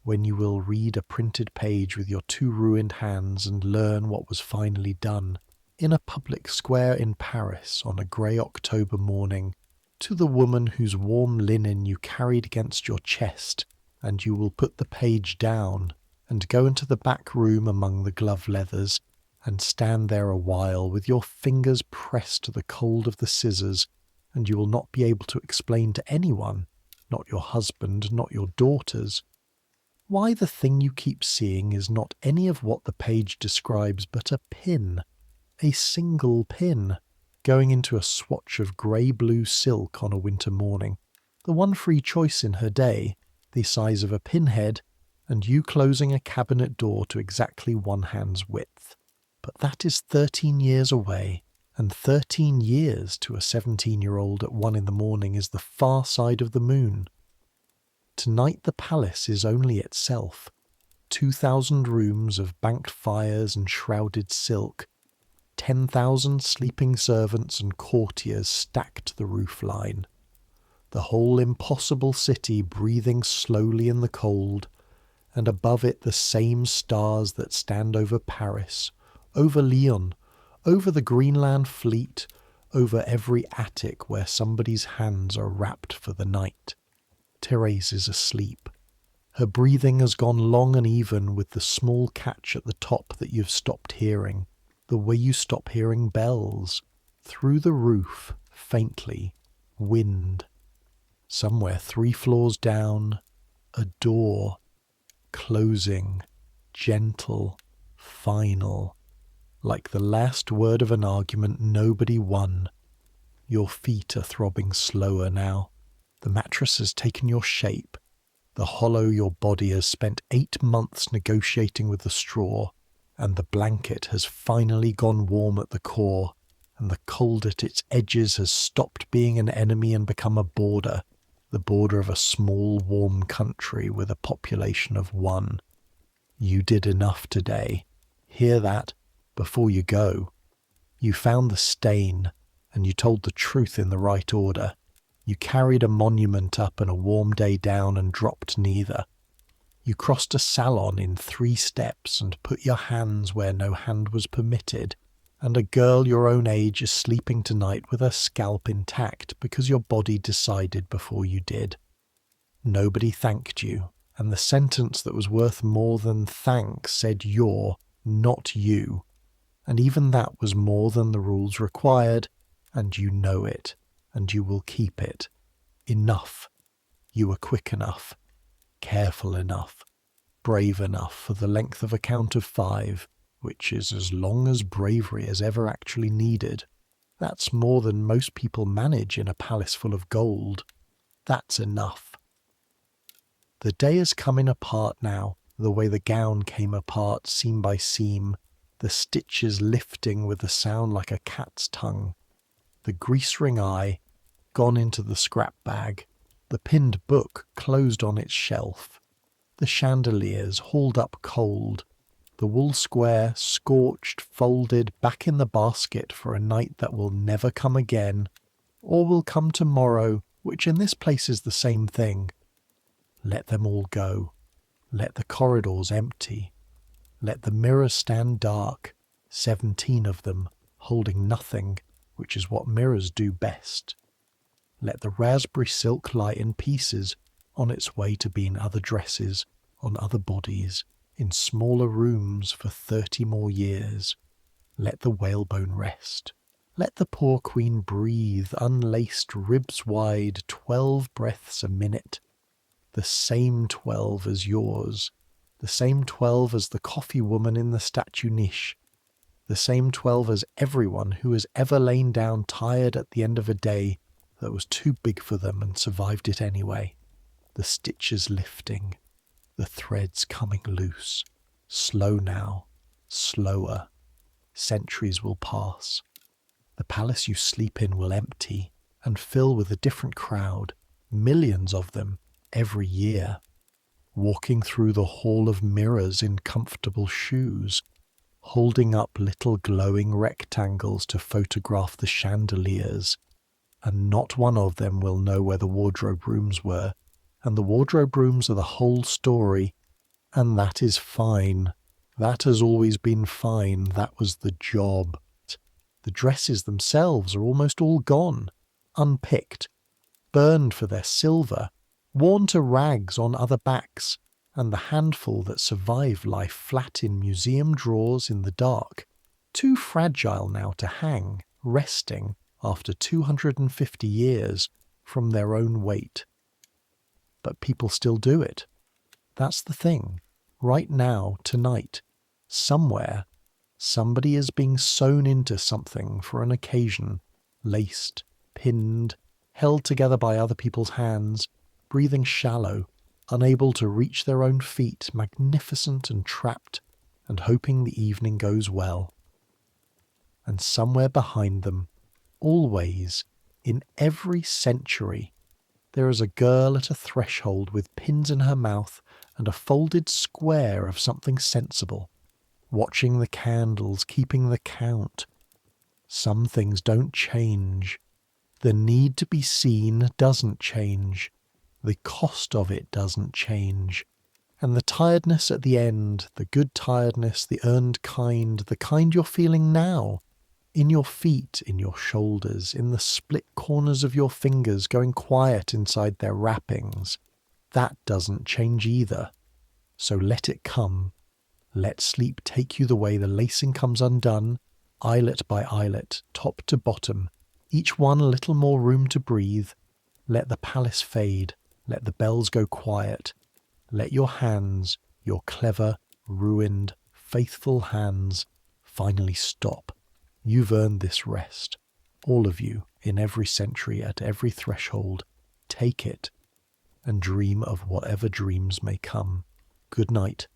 when you will read a printed page with your 2 ruined hands and learn what was finally done, in a public square in Paris on a grey October morning, to the woman whose warm linen you carried against your chest, and you will put the page down and go into the back room among the glove leathers and stand there a while with your fingers pressed to the cold of the scissors, and you will not be able to explain to anyone, not your husband, not your daughters, why the thing you keep seeing is not any of what the page describes but a pin, a single pin, going into a swatch of grey-blue silk on a winter morning, the one free choice in her day, the size of a pinhead, and you closing a cabinet door to exactly 1 hand's width. But that is 13 years away, and 13 years to a 17-year-old at 1 in the morning is the far side of the moon. Tonight the palace is only itself, 2,000 rooms of banked fires and shrouded silk, 10,000 sleeping servants and courtiers stacked the roof line, the whole impossible city breathing slowly in the cold, and above it the same stars that stand over Paris, over Lyon, over the Greenland fleet, over every attic where somebody's hands are wrapped for the night. Therese is asleep. Her breathing has gone long and even with the small catch at the top that you've stopped hearing, the way you stop hearing bells. Through the roof, faintly, wind. Somewhere 3 floors down, a door, closing, gentle, final, like the last word of an argument nobody won. Your feet are throbbing slower now. The mattress has taken your shape. The hollow your body has spent 8 months negotiating with the straw, and the blanket has finally gone warm at the core, and the cold at its edges has stopped being an enemy and become a border, the border of a small, warm country with a population of 1. You did enough today. Hear that before you go. You found the stain, and you told the truth in the right order. You carried a monument up and a warm day down and dropped neither. You crossed a salon in 3 steps and put your hands where no hand was permitted, and a girl your own age is sleeping tonight with her scalp intact because your body decided before you did. Nobody thanked you, and the sentence that was worth more than thanks said you're, not you, and even that was more than the rules required, and you know it, and you will keep it. Enough. You were quick enough, careful enough, brave enough for the length of a count of 5, which is as long as bravery is ever actually needed. That's more than most people manage in a palace full of gold. That's enough. The day is coming apart now, the way the gown came apart seam by seam, the stitches lifting with a sound like a cat's tongue. The grease ring eye gone into the scrap bag, the pinned book closed on its shelf, the chandeliers hauled up cold, the wool square scorched, folded back in the basket for a night that will never come again, or will come tomorrow, which in this place is the same thing. Let them all go. Let the corridors empty. Let the mirrors stand dark, 17 of them, holding nothing, which is what mirrors do best. Let the raspberry silk lie in pieces, on its way to being other dresses, on other bodies, in smaller rooms for 30 more years. Let the whalebone rest. Let the poor queen breathe, unlaced, ribs wide, 12 breaths a minute. The same 12 as yours, the same 12 as the coffee woman in the statue niche, the same 12 as everyone who has ever lain down tired at the end of a day that was too big for them and survived it anyway. The stitches lifting, the threads coming loose, slow now, slower. Centuries will pass. The palace you sleep in will empty and fill with a different crowd, millions of them, every year, walking through the hall of mirrors in comfortable shoes, holding up little glowing rectangles to photograph the chandeliers, and not one of them will know where the wardrobe rooms were, and the wardrobe rooms are the whole story, and that is fine. That has always been fine. That was the job. The dresses themselves are almost all gone, unpicked, burned for their silver, worn to rags on other backs, and the handful that survive lie flat in museum drawers in the dark, too fragile now to hang, resting, after 250 years, from their own weight. But people still do it. That's the thing. Right now, tonight, somewhere, somebody is being sewn into something for an occasion, laced, pinned, held together by other people's hands, breathing shallow, unable to reach their own feet, magnificent and trapped, and hoping the evening goes well. And somewhere behind them, always, in every century, there is a girl at a threshold with pins in her mouth and a folded square of something sensible, watching the candles, keeping the count. Some things don't change. The need to be seen doesn't change. The cost of it doesn't change. And the tiredness at the end, the good tiredness, the earned kind, the kind you're feeling now, in your feet, in your shoulders, in the split corners of your fingers going quiet inside their wrappings, that doesn't change either. So let it come. Let sleep take you the way the lacing comes undone, eyelet by eyelet, top to bottom, each one a little more room to breathe, Let the palace fade, let the bells go quiet. Let your hands, your clever, ruined, faithful hands, finally stop. You've earned this rest. All of you, in every century, at every threshold, take it and dream of whatever dreams may come. Good night.